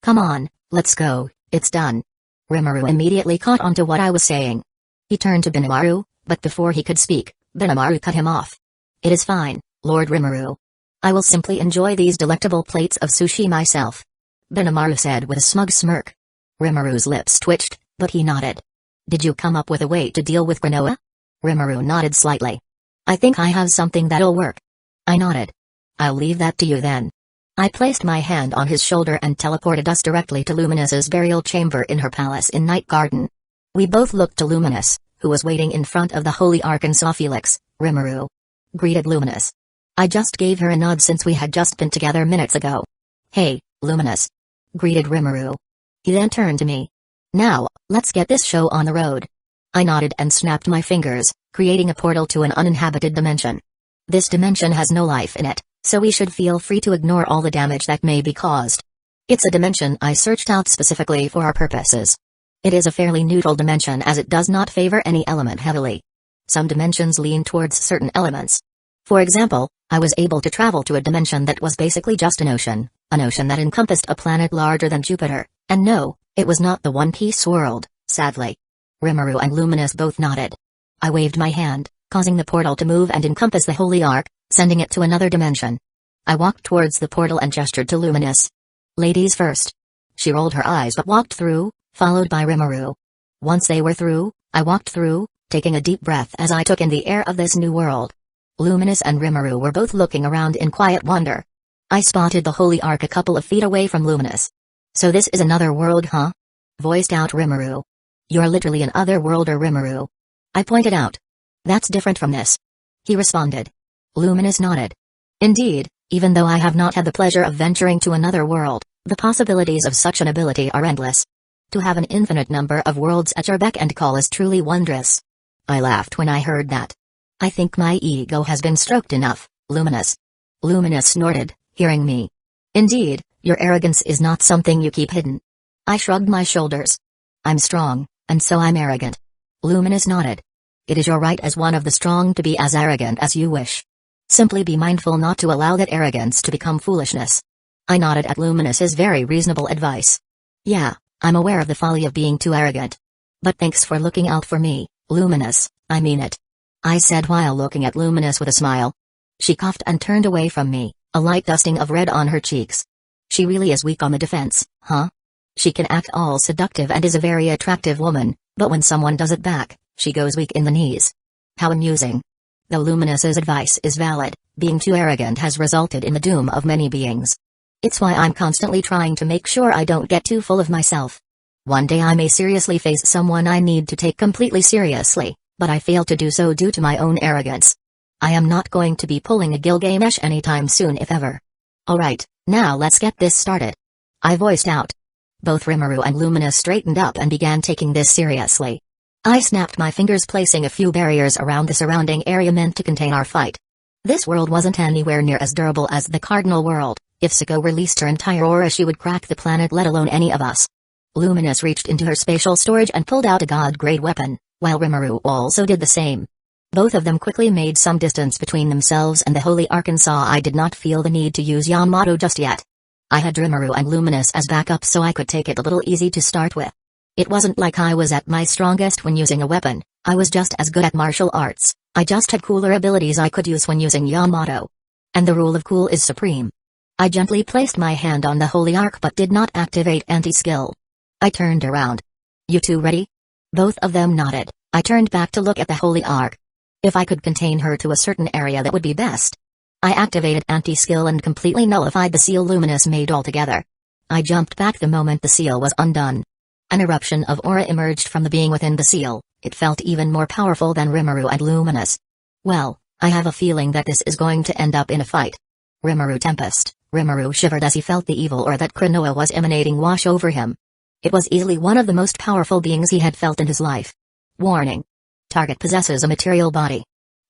Come on, let's go, it's done. Rimuru immediately caught on to what I was saying. He turned to Benimaru, but before he could speak, Benimaru cut him off. It is fine, Lord Rimuru. I will simply enjoy these delectable plates of sushi myself. Benimaru said with a smug smirk. Rimuru's lips twitched, but he nodded. Did you come up with a way to deal with Granoa? Rimuru nodded slightly. I think I have something that'll work. I nodded. I'll leave that to you then. I placed my hand on his shoulder and teleported us directly to Luminous's burial chamber in her palace in Night Garden. We both looked to Luminous, who was waiting in front of the Holy Ark and saw Felix, Rimuru. Greeted Luminous. I just gave her a nod since we had just been together minutes ago. Hey, Luminous. Greeted Rimuru. He then turned to me. Now, let's get this show on the road. I nodded and snapped my fingers, creating a portal to an uninhabited dimension. This dimension has no life in it, so we should feel free to ignore all the damage that may be caused. It's a dimension I searched out specifically for our purposes. It is a fairly neutral dimension as it does not favor any element heavily. Some dimensions lean towards certain elements. For example, I was able to travel to a dimension that was basically just an ocean that encompassed a planet larger than Jupiter, and no, it was not the One Piece world, sadly. Rimuru and Luminous both nodded. I waved my hand, causing the portal to move and encompass the Holy Ark, sending it to another dimension. I walked towards the portal and gestured to Luminous. Ladies first. She rolled her eyes but walked through, followed by Rimuru. Once they were through, I walked through, taking a deep breath as I took in the air of this new world. Luminous and Rimuru were both looking around in quiet wonder. I spotted the Holy Ark a couple of feet away from Luminous. So this is another world, huh? Voiced out Rimuru. You're literally an other-worlder, Rimuru. I pointed out. That's different from this. He responded. Luminous nodded. Indeed, even though I have not had the pleasure of venturing to another world, the possibilities of such an ability are endless. To have an infinite number of worlds at your beck and call is truly wondrous. I laughed when I heard that. I think my ego has been stroked enough, Luminous. Luminous snorted, hearing me. Indeed, your arrogance is not something you keep hidden. I shrugged my shoulders. I'm strong, and so I'm arrogant. Luminous nodded. It is your right as one of the strong to be as arrogant as you wish. Simply be mindful not to allow that arrogance to become foolishness. I nodded at Luminous's very reasonable advice. Yeah, I'm aware of the folly of being too arrogant. But thanks for looking out for me, Luminous, I mean it. I said while looking at Luminous with a smile. She coughed and turned away from me, a light dusting of red on her cheeks. She really is weak on the defense, huh? She can act all seductive and is a very attractive woman, but when someone does it back, she goes weak in the knees. How amusing. Though Luminous's advice is valid, being too arrogant has resulted in the doom of many beings. It's why I'm constantly trying to make sure I don't get too full of myself. One day I may seriously face someone I need to take completely seriously, but I fail to do so due to my own arrogance. I am not going to be pulling a Gilgamesh anytime soon if ever. Alright, now let's get this started. I voiced out. Both Rimuru and Luminous straightened up and began taking this seriously. I snapped my fingers, placing a few barriers around the surrounding area meant to contain our fight. This world wasn't anywhere near as durable as the Cardinal world. If Siko released her entire aura, she would crack the planet, let alone any of us. Luminous reached into her spatial storage and pulled out a god-grade weapon, while Rimuru also did the same. Both of them quickly made some distance between themselves and the Holy Arkansas. I did not feel the need to use Yamato just yet. I had Rimuru and Luminous as backup, so I could take it a little easy to start with. It wasn't like I was at my strongest when using a weapon. I was just as good at martial arts. I just had cooler abilities I could use when using Yamato. And the rule of cool is supreme. I gently placed my hand on the Holy Ark but did not activate anti-skill. I turned around. You two ready? Both of them nodded. I turned back to look at the Holy Ark. If I could contain her to a certain area, that would be best. I activated anti-skill and completely nullified the seal Luminous made altogether. I jumped back the moment the seal was undone. An eruption of aura emerged from the being within the seal. It felt even more powerful than Rimuru and Luminous. Well, I have a feeling that this is going to end up in a fight. Rimuru Tempest. Rimuru shivered as he felt the evil aura that Krinoa was emanating wash over him. It was easily one of the most powerful beings he had felt in his life. Warning. Target possesses a material body.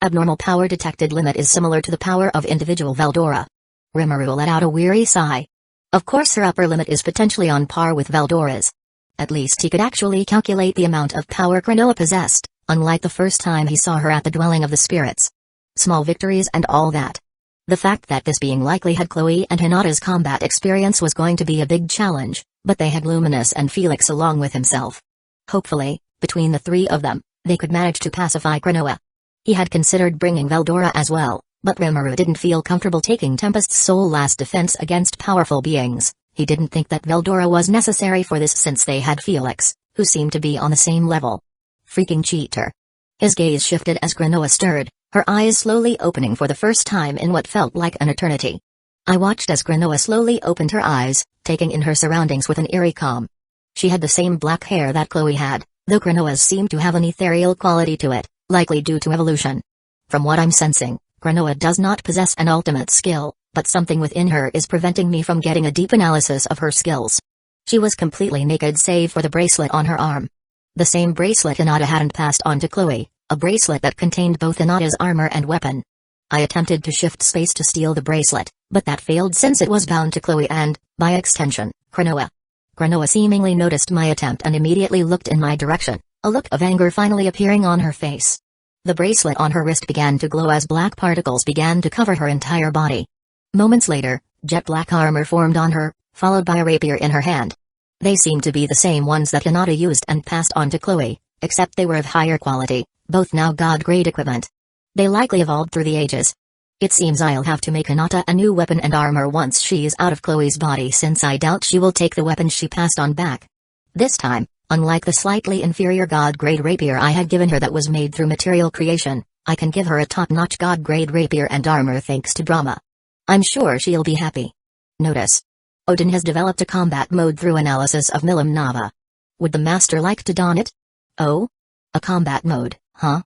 Abnormal power detected. Limit is similar to the power of individual Veldora. Rimuru let out a weary sigh. Of course her upper limit is potentially on par with Veldora's. At least he could actually calculate the amount of power Krinoa possessed, unlike the first time he saw her at the dwelling of the spirits. Small victories and all that. The fact that this being likely had Chloe and Hinata's combat experience was going to be a big challenge, but they had Luminous and Felix along with himself. Hopefully, between the three of them, they could manage to pacify Krinoa. He had considered bringing Veldora as well, but Rimuru didn't feel comfortable taking Tempest's sole last defense against powerful beings. He didn't think that Veldora was necessary for this since they had Felix, who seemed to be on the same level. Freaking cheater. His gaze shifted as Krinoa stirred, her eyes slowly opening for the first time in what felt like an eternity. I watched as Krinoa slowly opened her eyes, taking in her surroundings with an eerie calm. She had the same black hair that Chloe had, though Krinoa's seemed to have an ethereal quality to it, likely due to evolution. From what I'm sensing, Krinoa does not possess an ultimate skill, but something within her is preventing me from getting a deep analysis of her skills. She was completely naked save for the bracelet on her arm. The same bracelet Hinata hadn't passed on to Chloe, a bracelet that contained both Hinata's armor and weapon. I attempted to shift space to steal the bracelet, but that failed since it was bound to Chloe and, by extension, Krinoa. Krinoa seemingly noticed my attempt and immediately looked in my direction, a look of anger finally appearing on her face. The bracelet on her wrist began to glow as black particles began to cover her entire body. Moments later, jet black armor formed on her, followed by a rapier in her hand. They seemed to be the same ones that Hinata used and passed on to Chloe, except they were of higher quality, both now god-grade equipment. They likely evolved through the ages. It seems I'll have to make Hinata a new weapon and armor once she's out of Chloe's body, since I doubt she will take the weapon she passed on back. This time, unlike the slightly inferior god-grade rapier I had given her that was made through material creation, I can give her a top-notch god-grade rapier and armor thanks to Brahma. I'm sure she'll be happy. Notice. Odin has developed a combat mode through analysis of Milim Nava. Would the master like to don it? Oh? A combat mode, huh?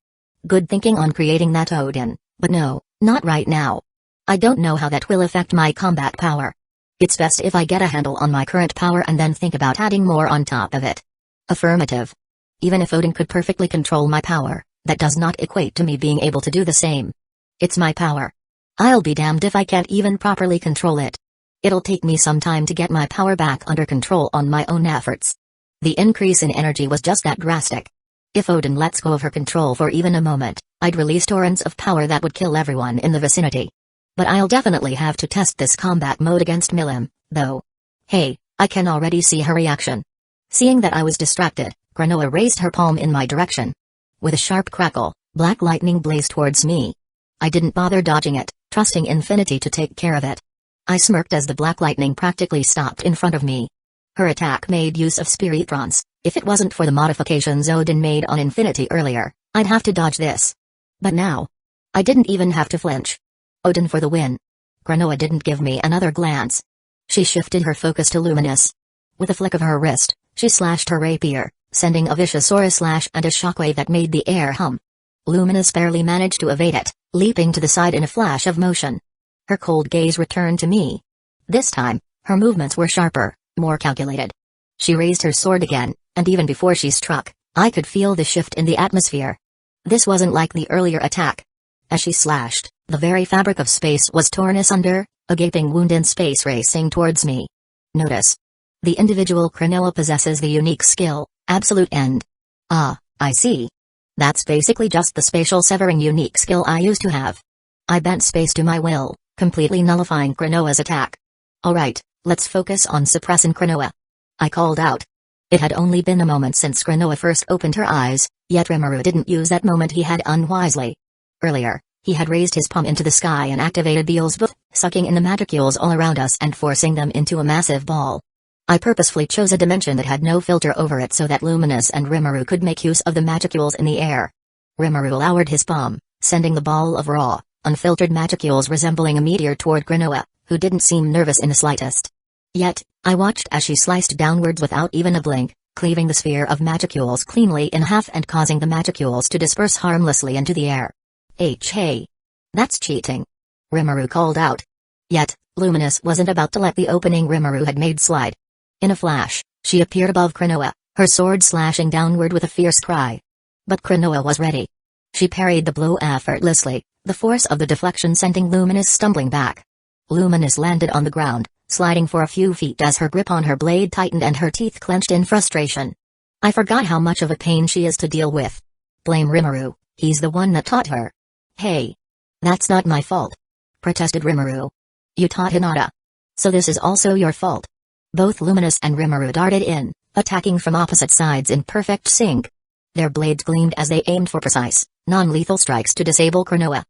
Good thinking on creating that, Odin, but no, not right now. I don't know how that will affect my combat power. It's best if I get a handle on my current power and then think about adding more on top of it. Affirmative. Even if Odin could perfectly control my power, that does not equate to me being able to do the same. It's my power. I'll be damned if I can't even properly control it. It'll take me some time to get my power back under control on my own efforts. The increase in energy was just that drastic. If Odin lets go of her control for even a moment, I'd release torrents of power that would kill everyone in the vicinity. But I'll definitely have to test this combat mode against Milim, though. Hey, I can already see her reaction. Seeing that I was distracted, Krinoa raised her palm in my direction. With a sharp crackle, black lightning blazed towards me. I didn't bother dodging it, trusting Infinity to take care of it. I smirked as the black lightning practically stopped in front of me. Her attack made use of Spiritrons. If it wasn't for the modifications Odin made on Infinity earlier, I'd have to dodge this. But now, I didn't even have to flinch. Odin for the win. Krinoa didn't give me another glance. She shifted her focus to Luminous. With a flick of her wrist, she slashed her rapier, sending a vicious aura slash and a shockwave that made the air hum. Luminous barely managed to evade it, leaping to the side in a flash of motion. Her cold gaze returned to me. This time, her movements were sharper, more calculated. She raised her sword again, and even before she struck, I could feel the shift in the atmosphere. This wasn't like the earlier attack. As she slashed, the very fabric of space was torn asunder, a gaping wound in space racing towards me. Notice. The individual Cronoa possesses the unique skill, Absolute End. Ah, I see. That's basically just the spatial severing unique skill I used to have. I bent space to my will, completely nullifying Cronoa's attack. Alright, let's focus on suppressing Cronoa. I called out. It had only been a moment since Cronoa first opened her eyes, yet Rimuru didn't use that moment he had unwisely. Earlier, he had raised his palm into the sky and activated Beelzebub, sucking in the magicules all around us and forcing them into a massive ball. I purposefully chose a dimension that had no filter over it so that Luminous and Rimuru could make use of the magicules in the air. Rimuru lowered his palm, sending the ball of raw, unfiltered magicules resembling a meteor toward Cronoa, who didn't seem nervous in the slightest. Yet, I watched as she sliced downwards without even a blink, cleaving the sphere of magicules cleanly in half and causing the magicules to disperse harmlessly into the air. Hey. That's cheating. Rimuru called out. Yet, Luminous wasn't about to let the opening Rimuru had made slide. In a flash, she appeared above Cronoa, her sword slashing downward with a fierce cry. But Cronoa was ready. She parried the blow effortlessly, the force of the deflection sending Luminous stumbling back. Luminous landed on the ground, sliding for a few feet as her grip on her blade tightened and her teeth clenched in frustration. I forgot how much of a pain she is to deal with. Blame Rimuru, he's the one that taught her. Hey. That's not my fault. Protested Rimuru. You taught Hinata. So this is also your fault. Both Luminous and Rimuru darted in, attacking from opposite sides in perfect sync. Their blades gleamed as they aimed for precise, non-lethal strikes to disable Cronoa.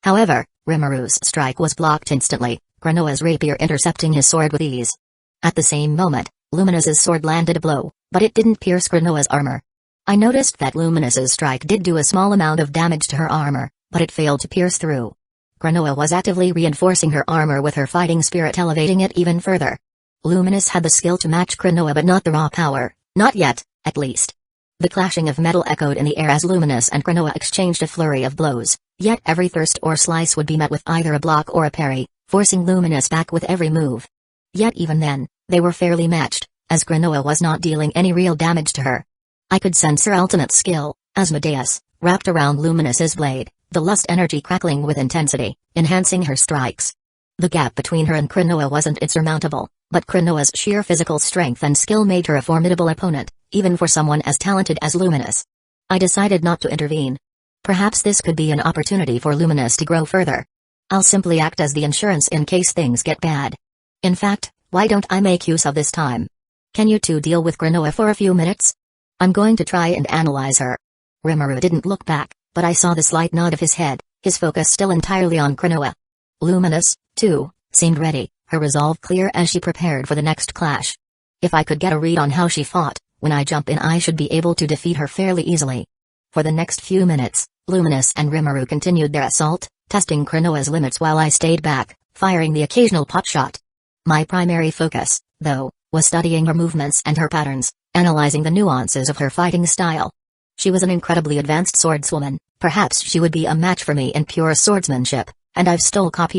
However, Rimuru's strike was blocked instantly, Cronoa's rapier intercepting his sword with ease. At the same moment, Luminous's sword landed a blow, but it didn't pierce Cronoa's armor. I noticed that Luminous's strike did do a small amount of damage to her armor, but it failed to pierce through. Cronoa was actively reinforcing her armor with her fighting spirit, elevating it even further. Luminous had the skill to match Cronoa but not the raw power, not yet, at least. The clashing of metal echoed in the air as Luminous and Cronoa exchanged a flurry of blows, yet every thrust or slice would be met with either a block or a parry, forcing Luminous back with every move. Yet even then, they were fairly matched, as Cronoa was not dealing any real damage to her. I could sense her ultimate skill, Asmodeus, wrapped around Luminous's blade, the lust energy crackling with intensity, enhancing her strikes. The gap between her and Cronoa wasn't insurmountable, but Cronoa's sheer physical strength and skill made her a formidable opponent, even for someone as talented as Luminous. I decided not to intervene. Perhaps this could be an opportunity for Luminous to grow further. I'll simply act as the insurance in case things get bad. In fact, why don't I make use of this time? Can you two deal with Cronoa for a few minutes? I'm going to try and analyze her. Rimuru didn't look back, but I saw the slight nod of his head, his focus still entirely on Cronoa. Luminous, too, seemed ready, her resolve clear as she prepared for the next clash. If I could get a read on how she fought, when I jump in I should be able to defeat her fairly easily. For the next few minutes, Luminous and Rimuru continued their assault, testing Cronoa's limits while I stayed back, firing the occasional pot shot. My primary focus, though, was studying her movements and her patterns, analyzing the nuances of her fighting style. She was an incredibly advanced swordswoman, perhaps she would be a match for me in pure swordsmanship, and I've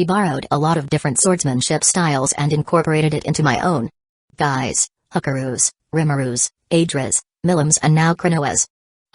borrowed a lot of different swordsmanship styles and incorporated it into my own. Guys, Hikaru's, Rimuru's, Adra's, Milim's and now Cronoa's.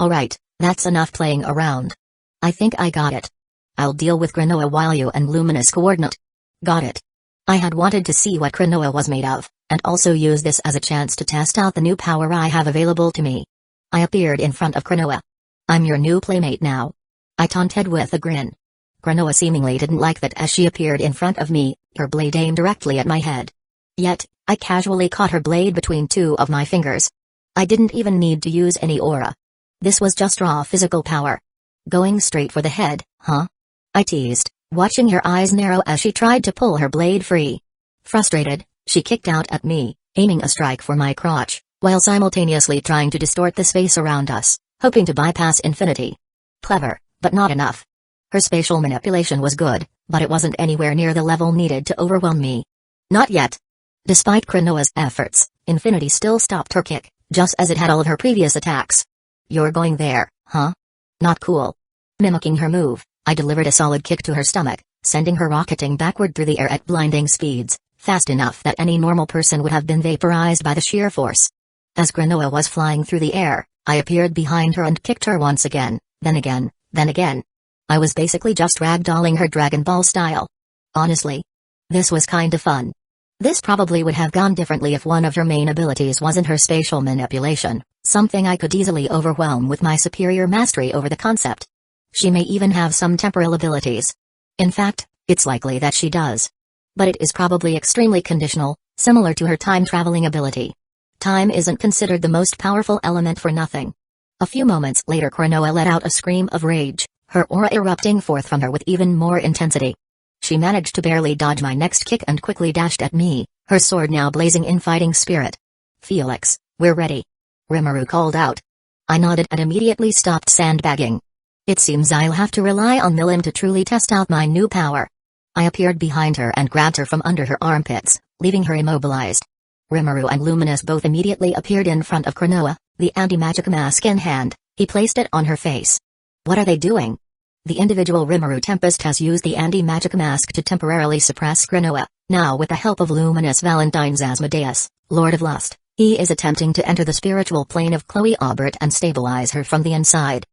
Alright, that's enough playing around. I think I got it. I'll deal with Cronoa while you and Luminous coordinate. Got it. I had wanted to see what Cronoa was made of, and also use this as a chance to test out the new power I have available to me. I appeared in front of Cronoa. I'm your new playmate now. I taunted with a grin. Cronoa seemingly didn't like that as she appeared in front of me, her blade aimed directly at my head. Yet, I casually caught her blade between two of my fingers. I didn't even need to use any aura. This was just raw physical power. Going straight for the head, huh? I teased, watching her eyes narrow as she tried to pull her blade free. Frustrated, she kicked out at me, aiming a strike for my crotch, while simultaneously trying to distort the space around us, hoping to bypass infinity. Clever, but not enough. Her spatial manipulation was good, but it wasn't anywhere near the level needed to overwhelm me. Not yet. Despite Cronoa's efforts, infinity still stopped her kick, just as it had all of her previous attacks. You're going there, huh? Not cool. Mimicking her move, I delivered a solid kick to her stomach, sending her rocketing backward through the air at blinding speeds, fast enough that any normal person would have been vaporized by the sheer force. As Granoa was flying through the air, I appeared behind her and kicked her once again, then again, then again. I was basically just ragdolling her Dragon Ball style. Honestly, this was kinda fun. This probably would have gone differently if one of her main abilities wasn't her spatial manipulation, something I could easily overwhelm with my superior mastery over the concept. She may even have some temporal abilities. In fact, it's likely that she does. But it is probably extremely conditional, similar to her time-traveling ability. Time isn't considered the most powerful element for nothing. A few moments later Granoa let out a scream of rage, her aura erupting forth from her with even more intensity. She managed to barely dodge my next kick and quickly dashed at me, her sword now blazing in fighting spirit. "Felix, we're ready," Rimuru called out. I nodded and immediately stopped sandbagging. It seems I'll have to rely on Milim to truly test out my new power. I appeared behind her and grabbed her from under her armpits, leaving her immobilized. Rimuru and Luminous both immediately appeared in front of Granoa, the anti-magic mask in hand. He placed it on her face. What are they doing? The individual Rimuru Tempest has used the anti-magic mask to temporarily suppress Granoa. Now with the help of Luminous Valentine's Asmodeus, Lord of Lust, he is attempting to enter the spiritual plane of Chloe Aubert and stabilize her from the inside.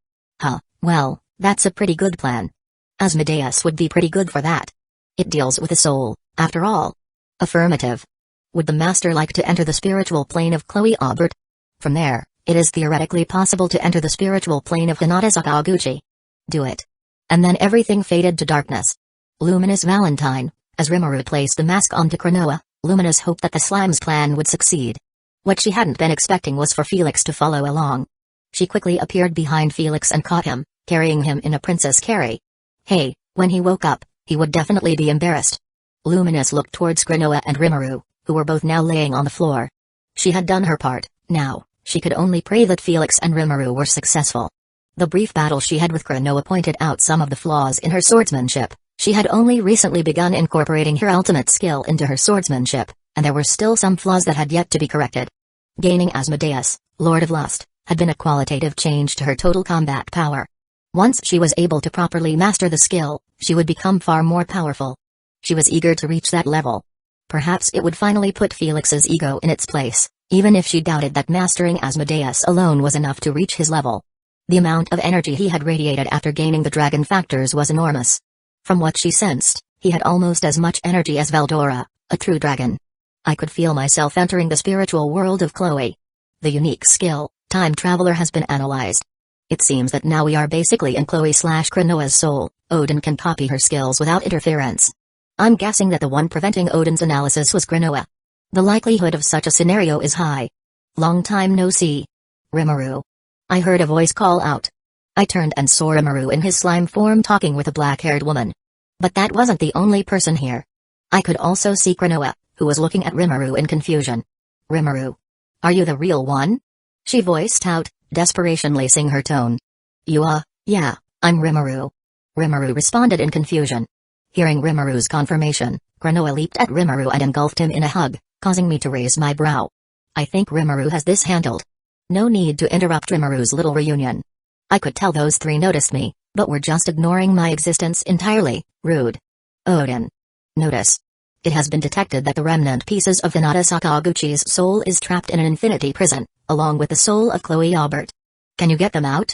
Huh, well, that's a pretty good plan. Asmodeus would be pretty good for that. It deals with the soul, after all. Affirmative. Would the master like to enter the spiritual plane of Chloe Aubert? From there, it is theoretically possible to enter the spiritual plane of Hinata Sakaguchi. Do it. And then everything faded to darkness. Luminous Valentine, as Rimuru placed the mask onto Granoa, Luminous hoped that the Slime's plan would succeed. What she hadn't been expecting was for Felix to follow along. She quickly appeared behind Felix and caught him, carrying him in a princess carry. Hey, when he woke up, he would definitely be embarrassed. Luminous looked towards Granoa and Rimuru, who were both now laying on the floor. She had done her part, now, she could only pray that Felix and Rimuru were successful. The brief battle she had with Granoa pointed out some of the flaws in her swordsmanship. She had only recently begun incorporating her ultimate skill into her swordsmanship, and there were still some flaws that had yet to be corrected. Gaining Asmodeus, Lord of Lust, had been a qualitative change to her total combat power. Once she was able to properly master the skill, she would become far more powerful. She was eager to reach that level. Perhaps it would finally put Felix's ego in its place, even if she doubted that mastering Asmodeus alone was enough to reach his level. The amount of energy he had radiated after gaining the dragon factors was enormous. From what she sensed, he had almost as much energy as Veldora, a true dragon. I could feel myself entering the spiritual world of Chloe. The unique skill, Time Traveler, has been analyzed. It seems that now we are basically in Chloe/Granoa's soul. Odin can copy her skills without interference. I'm guessing that the one preventing Odin's analysis was Granoa. The likelihood of such a scenario is high. Long time no see. Rimuru. I heard a voice call out. I turned and saw Rimuru in his slime form talking with a black-haired woman. But that wasn't the only person here. I could also see Granoa, who was looking at Rimuru in confusion. Rimuru. Are you the real one? She voiced out, desperation lacing her tone. Yeah, I'm Rimuru. Rimuru responded in confusion. Hearing Rimuru's confirmation, Granoa leaped at Rimuru and engulfed him in a hug, causing me to raise my brow. I think Rimuru has this handled. No need to interrupt Rimuru's little reunion. I could tell those three noticed me, but were just ignoring my existence entirely. Rude. Odin. Notice. It has been detected that the remnant pieces of Hinata Sakaguchi's soul is trapped in an infinity prison, along with the soul of Chloe Aubert. Can you get them out?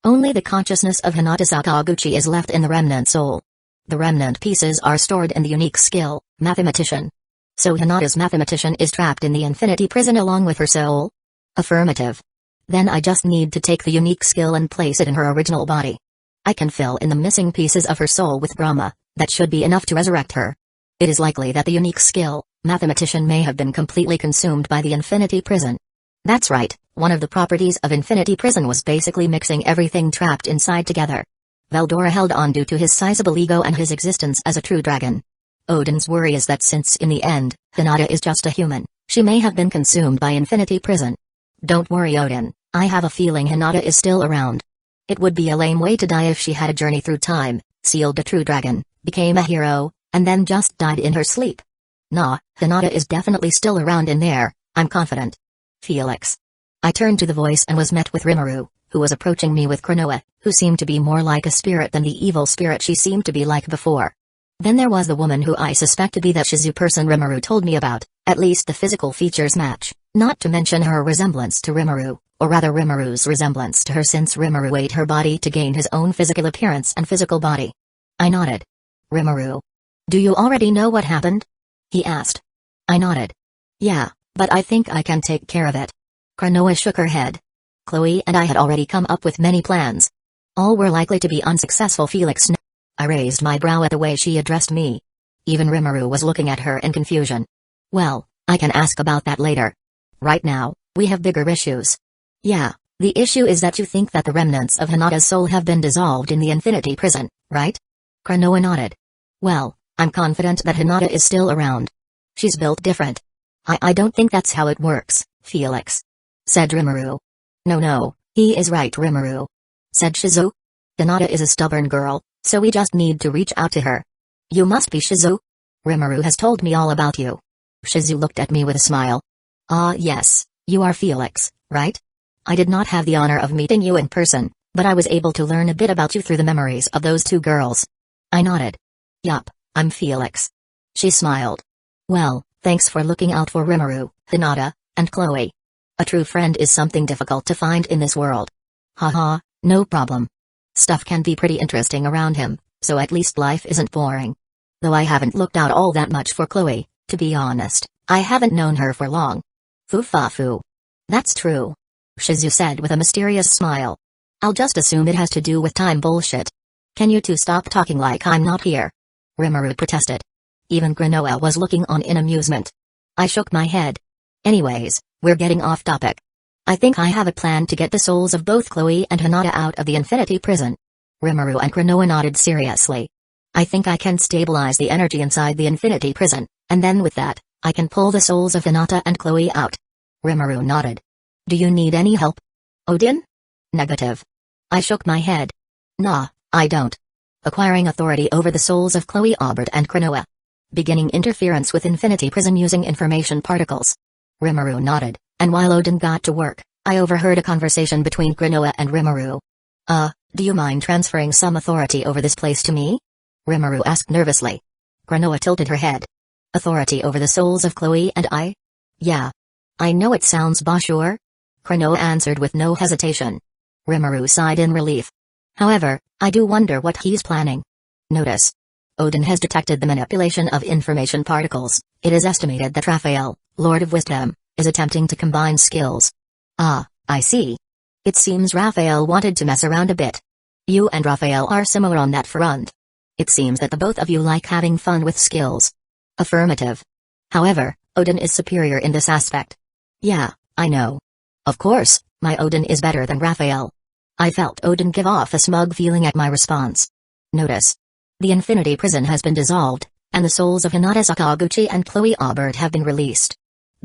Only the consciousness of Hinata Sakaguchi is left in the remnant soul. The remnant pieces are stored in the unique skill, Mathematician. So Hinata's Mathematician is trapped in the infinity prison along with her soul? Affirmative. Then I just need to take the unique skill and place it in her original body. I can fill in the missing pieces of her soul with Brahma. That should be enough to resurrect her. It is likely that the unique skill, Mathematician, may have been completely consumed by the infinity prison. That's right, one of the properties of infinity prison was basically mixing everything trapped inside together. Veldora held on due to his sizable ego and his existence as a true dragon. Odin's worry is that since in the end, Hinata is just a human, she may have been consumed by infinity prison. Don't worry, Odin, I have a feeling Hinata is still around. It would be a lame way to die if she had a journey through time, sealed a true dragon, became a hero, and then just died in her sleep. Nah, Hinata is definitely still around in there, I'm confident. Felix. I turned to the voice and was met with Rimuru, who was approaching me with Cronoa, who seemed to be more like a spirit than the evil spirit she seemed to be like before. Then there was the woman who I suspect to be that Shizu person Rimuru told me about, at least the physical features match, not to mention her resemblance to Rimuru, or rather Rimuru's resemblance to her since Rimuru ate her body to gain his own physical appearance and physical body. I nodded. Rimuru. Do you already know what happened? He asked. I nodded. Yeah, but I think I can take care of it. Cronoa shook her head. Chloe and I had already come up with many plans. All were likely to be unsuccessful. Felix. I raised my brow at the way she addressed me. Even Rimuru was looking at her in confusion. Well, I can ask about that later. Right now, we have bigger issues. Yeah, the issue is that you think that the remnants of Hinata's soul have been dissolved in the Infinity Prison, right? Cronoa nodded. Well, I'm confident that Hinata is still around. She's built different. I don't think that's how it works, Felix. Said Rimuru. No, he is right, Rimuru. Said Shizu. Hinata is a stubborn girl, so we just need to reach out to her. You must be Shizu. Rimuru has told me all about you. Shizu looked at me with a smile. Ah yes, you are Felix, right? I did not have the honor of meeting you in person, but I was able to learn a bit about you through the memories of those two girls. I nodded. Yup, I'm Felix. She smiled. Well, thanks for looking out for Rimuru, Hinata, and Chloe. A true friend is something difficult to find in this world. Haha, no problem. Stuff can be pretty interesting around him, so at least life isn't boring. Though I haven't looked out all that much for Chloe, to be honest, I haven't known her for long. Foo-fa-foo. That's true. Shizu said with a mysterious smile. I'll just assume it has to do with time bullshit. Can you two stop talking like I'm not here? Rimuru protested. Even Cronoa was looking on in amusement. I shook my head. Anyways, we're getting off topic. I think I have a plan to get the souls of both Chloe and Hinata out of the Infinity Prison. Rimuru and Cronoa nodded seriously. I think I can stabilize the energy inside the Infinity Prison, and then with that, I can pull the souls of Hinata and Chloe out. Rimuru nodded. Do you need any help? Odin? Negative. I shook my head. Nah, I don't. Acquiring authority over the souls of Chloe, Aubert and Cronoa. Beginning interference with Infinity Prison using information particles. Rimuru nodded, and while Odin got to work, I overheard a conversation between Cronoa and Rimuru. Do you mind transferring some authority over this place to me? Rimuru asked nervously. Cronoa tilted her head. Authority over the souls of Chloe and I? Yeah. I know it sounds bonjour. Cronoa answered with no hesitation. Rimuru sighed in relief. However, I do wonder what he's planning. Notice. Odin has detected the manipulation of information particles. It is estimated that Raphael, Lord of Wisdom, is attempting to combine skills. Ah, I see. It seems Raphael wanted to mess around a bit. You and Raphael are similar on that front. It seems that the both of you like having fun with skills. Affirmative. However, Odin is superior in this aspect. Yeah, I know. Of course, my Odin is better than Raphael. I felt Odin give off a smug feeling at my response. Notice. The Infinity Prison has been dissolved, and the souls of Hinata Sakaguchi and Chloe Aubert have been released.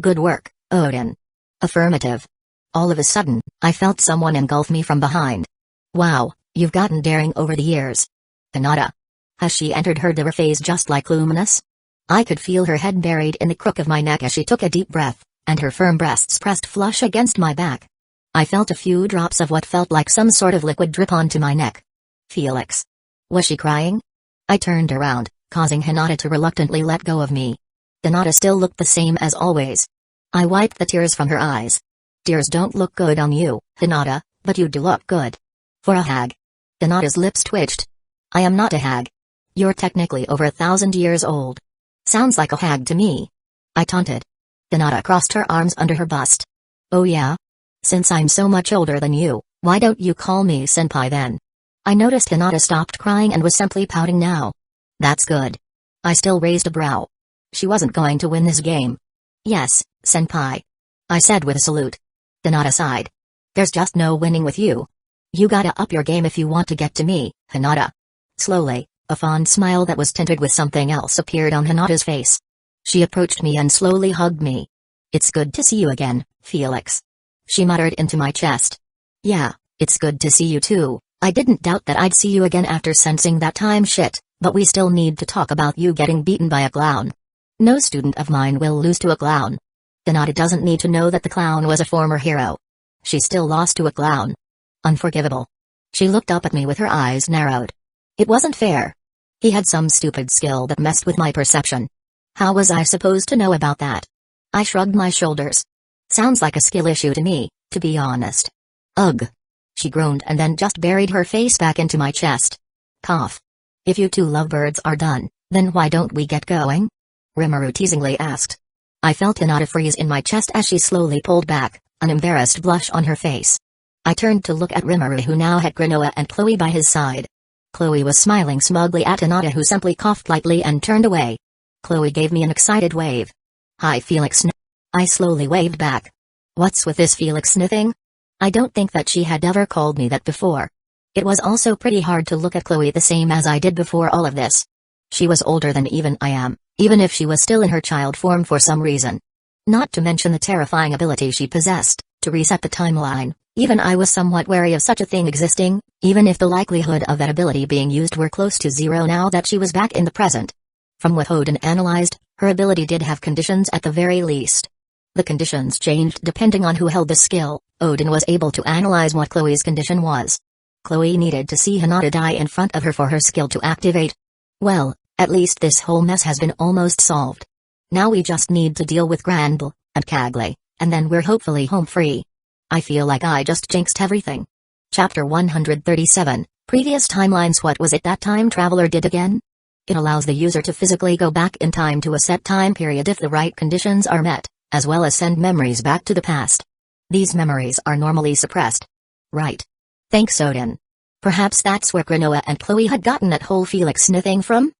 Good work, Odin. Affirmative. All of a sudden, I felt someone engulf me from behind. Wow, you've gotten daring over the years. Hinata. Has she entered her Dara phase just like Luminous? I could feel her head buried in the crook of my neck as she took a deep breath, and her firm breasts pressed flush against my back. I felt a few drops of what felt like some sort of liquid drip onto my neck. Felix. Was she crying? I turned around, causing Hinata to reluctantly let go of me. Hinata still looked the same as always. I wiped the tears from her eyes. Tears don't look good on you, Hinata, but you do look good. For a hag. Hinata's lips twitched. I am not a hag. You're technically over 1,000 years old. Sounds like a hag to me. I taunted. Hinata crossed her arms under her bust. Oh yeah? Since I'm so much older than you, why don't you call me senpai then? I noticed Hinata stopped crying and was simply pouting now. That's good. I still raised a brow. She wasn't going to win this game. Yes, senpai. I said with a salute. Hinata sighed. There's just no winning with you. You gotta up your game if you want to get to me, Hinata. Slowly, a fond smile that was tinted with something else appeared on Hinata's face. She approached me and slowly hugged me. It's good to see you again, Felix. She muttered into my chest. Yeah, it's good to see you too. I didn't doubt that I'd see you again after sensing that time shit, but we still need to talk about you getting beaten by a clown. No student of mine will lose to a clown. Hinata doesn't need to know that the clown was a former hero. She still lost to a clown. Unforgivable. She looked up at me with her eyes narrowed. It wasn't fair. He had some stupid skill that messed with my perception. How was I supposed to know about that? I shrugged my shoulders. Sounds like a skill issue to me, to be honest. Ugh. She groaned and then just buried her face back into my chest. Cough. If you two lovebirds are done, then why don't we get going? Rimuru teasingly asked. I felt Hinata freeze in my chest as she slowly pulled back, an embarrassed blush on her face. I turned to look at Rimuru, who now had Granoa and Chloe by his side. Chloe was smiling smugly at Hinata, who simply coughed lightly and turned away. Chloe gave me an excited wave. Hi Felix. I slowly waved back. What's with this Felix sniffing? I don't think that she had ever called me that before. It was also pretty hard to look at Chloe the same as I did before all of this. She was older than even I am, even if she was still in her child form for some reason. Not to mention the terrifying ability she possessed, to reset the timeline. Even I was somewhat wary of such a thing existing, even if the likelihood of that ability being used were close to zero now that she was back in the present. From what Odin analyzed, her ability did have conditions at the very least. The conditions changed depending on who held the skill. Odin was able to analyze what Chloe's condition was. Chloe needed to see Hinata die in front of her for her skill to activate. Well, at least this whole mess has been almost solved. Now we just need to deal with Granbull and Cagley, and then we're hopefully home free. I feel like I just jinxed everything. Chapter 137, Previous Timelines. What was it that time traveler did again? It allows the user to physically go back in time to a set time period if the right conditions are met, as well as send memories back to the past. These memories are normally suppressed. Right. Thanks Odin. Perhaps that's where Granoa and Chloe had gotten that whole Felix sniffing from?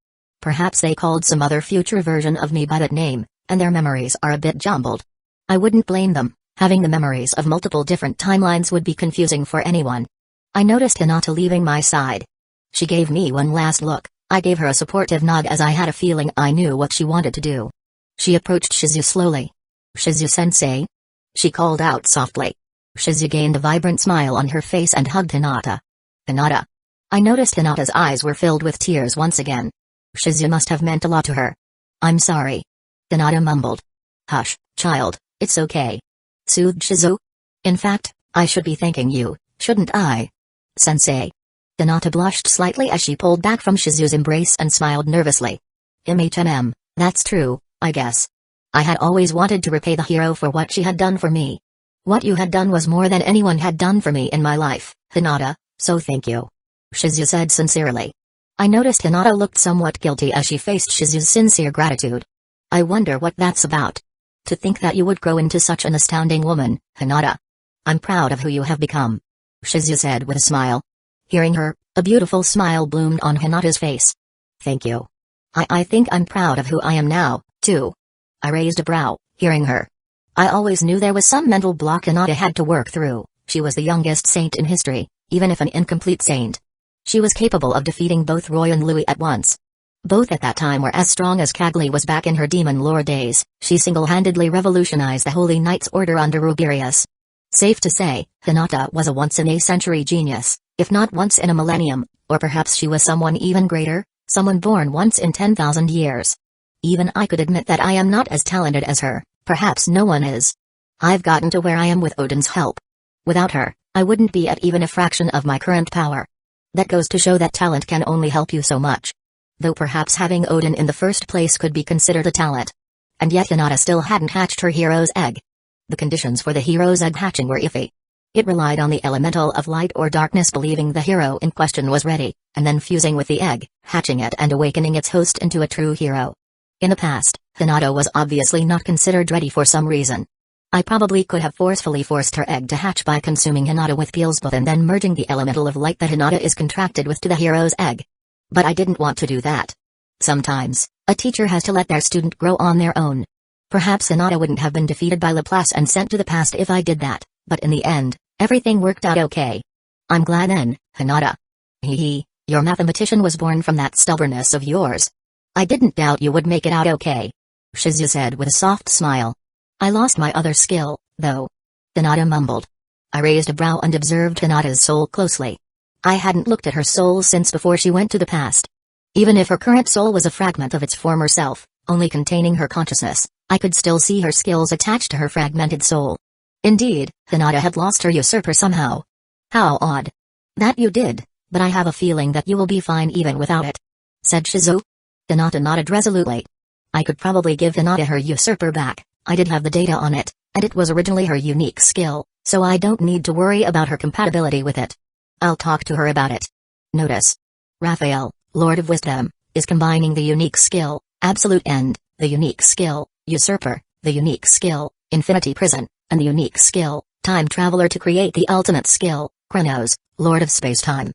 Perhaps they called some other future version of me by that name, and their memories are a bit jumbled. I wouldn't blame them. Having the memories of multiple different timelines would be confusing for anyone. I noticed Hinata leaving my side. She gave me one last look. I gave her a supportive nod as I had a feeling I knew what she wanted to do. She approached Shizu slowly. Shizu-sensei? She called out softly. Shizu gained a vibrant smile on her face and hugged Hinata. Hinata. I noticed Hinata's eyes were filled with tears once again. Shizu must have meant a lot to her. I'm sorry. Hinata mumbled. Hush, child, it's okay. Soothed Shizu. In fact, I should be thanking you, shouldn't I? Sensei. Hinata blushed slightly as she pulled back from Shizu's embrace and smiled nervously. That's true, I guess. I had always wanted to repay the hero for what she had done for me. What you had done was more than anyone had done for me in my life, Hinata, so thank you. Shizu said sincerely. I noticed Hinata looked somewhat guilty as she faced Shizu's sincere gratitude. I wonder what that's about. To think that you would grow into such an astounding woman, Hinata. I'm proud of who you have become. Shizu said with a smile. Hearing her, a beautiful smile bloomed on Hinata's face. Thank you. I think I'm proud of who I am now, too. I raised a brow, hearing her. I always knew there was some mental block Hinata had to work through. She was the youngest saint in history, even if an incomplete saint. She was capable of defeating both Roy and Louis at once. Both at that time were as strong as Cagley was back in her demon lore days. She single-handedly revolutionized the Holy Knights Order under Ruberius. Safe to say, Hinata was a once-in-a-century genius, if not once in a millennium, or perhaps she was someone even greater, someone born once in 10,000 years. Even I could admit that I am not as talented as her, perhaps no one is. I've gotten to where I am with Odin's help. Without her, I wouldn't be at even a fraction of my current power. That goes to show that talent can only help you so much. Though perhaps having Odin in the first place could be considered a talent. And yet Hinata still hadn't hatched her hero's egg. The conditions for the hero's egg hatching were iffy. It relied on the elemental of light or darkness believing the hero in question was ready, and then fusing with the egg, hatching it and awakening its host into a true hero. In the past, Hinata was obviously not considered ready for some reason. I probably could have forcefully forced her egg to hatch by consuming Hinata with Beelzebub and then merging the elemental of light that Hinata is contracted with to the hero's egg. But I didn't want to do that. Sometimes, a teacher has to let their student grow on their own. Perhaps Hinata wouldn't have been defeated by Laplace and sent to the past if I did that, but in the end, everything worked out okay. I'm glad then, Hinata. Hee, your mathematician was born from that stubbornness of yours. I didn't doubt you would make it out okay. Shizu said with a soft smile. I lost my other skill, though. Hinata mumbled. I raised a brow and observed Hinata's soul closely. I hadn't looked at her soul since before she went to the past. Even if her current soul was a fragment of its former self, only containing her consciousness, I could still see her skills attached to her fragmented soul. Indeed, Hinata had lost her usurper somehow. How odd. That you did, but I have a feeling that you will be fine even without it, said Shizu. Hinata nodded resolutely. I could probably give Hinata her usurper back. I did have the data on it, and it was originally her unique skill, so I don't need to worry about her compatibility with it. I'll talk to her about it. Notice. Raphael, Lord of Wisdom, is combining the unique skill, Absolute End, the unique skill, Usurper, the unique skill, Infinity Prison, and the unique skill, Time Traveler to create the ultimate skill, Chronos, Lord of Space-Time.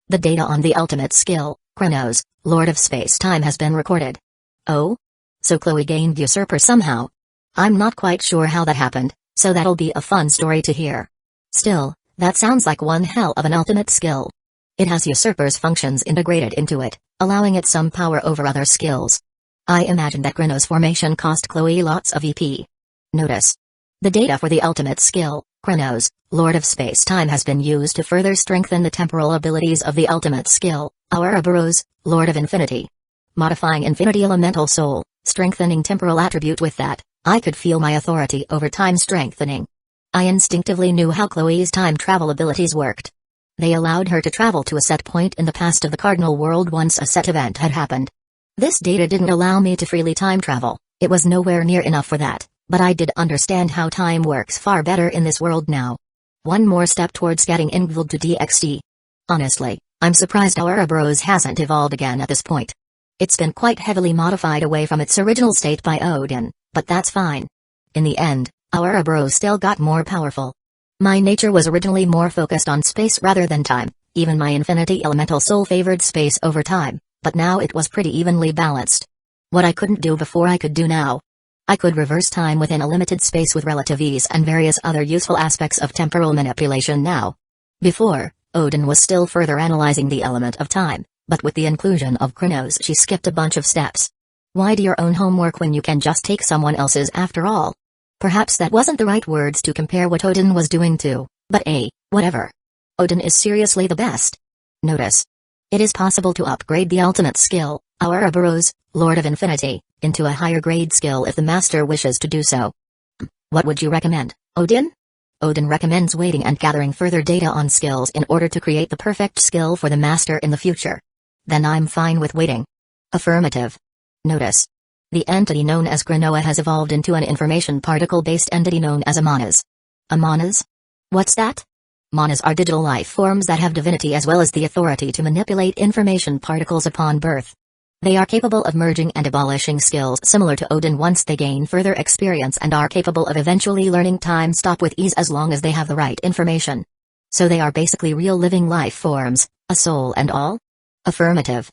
The data on the ultimate skill, Chronos, Lord of Space-Time has been recorded. Oh? So Chloe gained Usurper somehow? I'm not quite sure how that happened, so that'll be a fun story to hear. Still, that sounds like one hell of an ultimate skill. It has Usurper's functions integrated into it, allowing it some power over other skills. I imagine that Chronos formation cost Chloe lots of EP. Notice. The data for the ultimate skill, Chronos, Lord of Space-Time, has been used to further strengthen the temporal abilities of the ultimate skill, Ouroboros, Lord of Infinity. Modifying Infinity Elemental Soul, strengthening temporal attribute with that, I could feel my authority over time strengthening. I instinctively knew how Chloe's time travel abilities worked. They allowed her to travel to a set point in the past of the Cardinal World once a set event had happened. This data didn't allow me to freely time travel, it was nowhere near enough for that, but I did understand how time works far better in this world now. One more step towards getting Ingvild to DXD. Honestly, I'm surprised Ouroboros hasn't evolved again at this point. It's been quite heavily modified away from its original state by Odin, but that's fine. In the end, Ouroboros still got more powerful. My nature was originally more focused on space rather than time, even my Infinity Elemental Soul favored space over time, but now it was pretty evenly balanced. What I couldn't do before I could do now. I could reverse time within a limited space with relative ease and various other useful aspects of temporal manipulation now. Before, Odin was still further analyzing the element of time, but with the inclusion of Chronos she skipped a bunch of steps. Why do your own homework when you can just take someone else's after all? Perhaps that wasn't the right words to compare what Odin was doing to, but whatever. Odin is seriously the best. Notice. It is possible to upgrade the ultimate skill, Ouroboros, Lord of Infinity, into a higher grade skill if the master wishes to do so. What would you recommend, Odin? Odin recommends waiting and gathering further data on skills in order to create the perfect skill for the master in the future. Then I'm fine with waiting. Affirmative. Notice. The entity known as Granoa has evolved into an information particle-based entity known as a manas. A manas? What's that? Manas are digital life forms that have divinity as well as the authority to manipulate information particles upon birth. They are capable of merging and abolishing skills similar to Odin once they gain further experience and are capable of eventually learning time stop with ease as long as they have the right information. So they are basically real living life forms, a soul and all? Affirmative.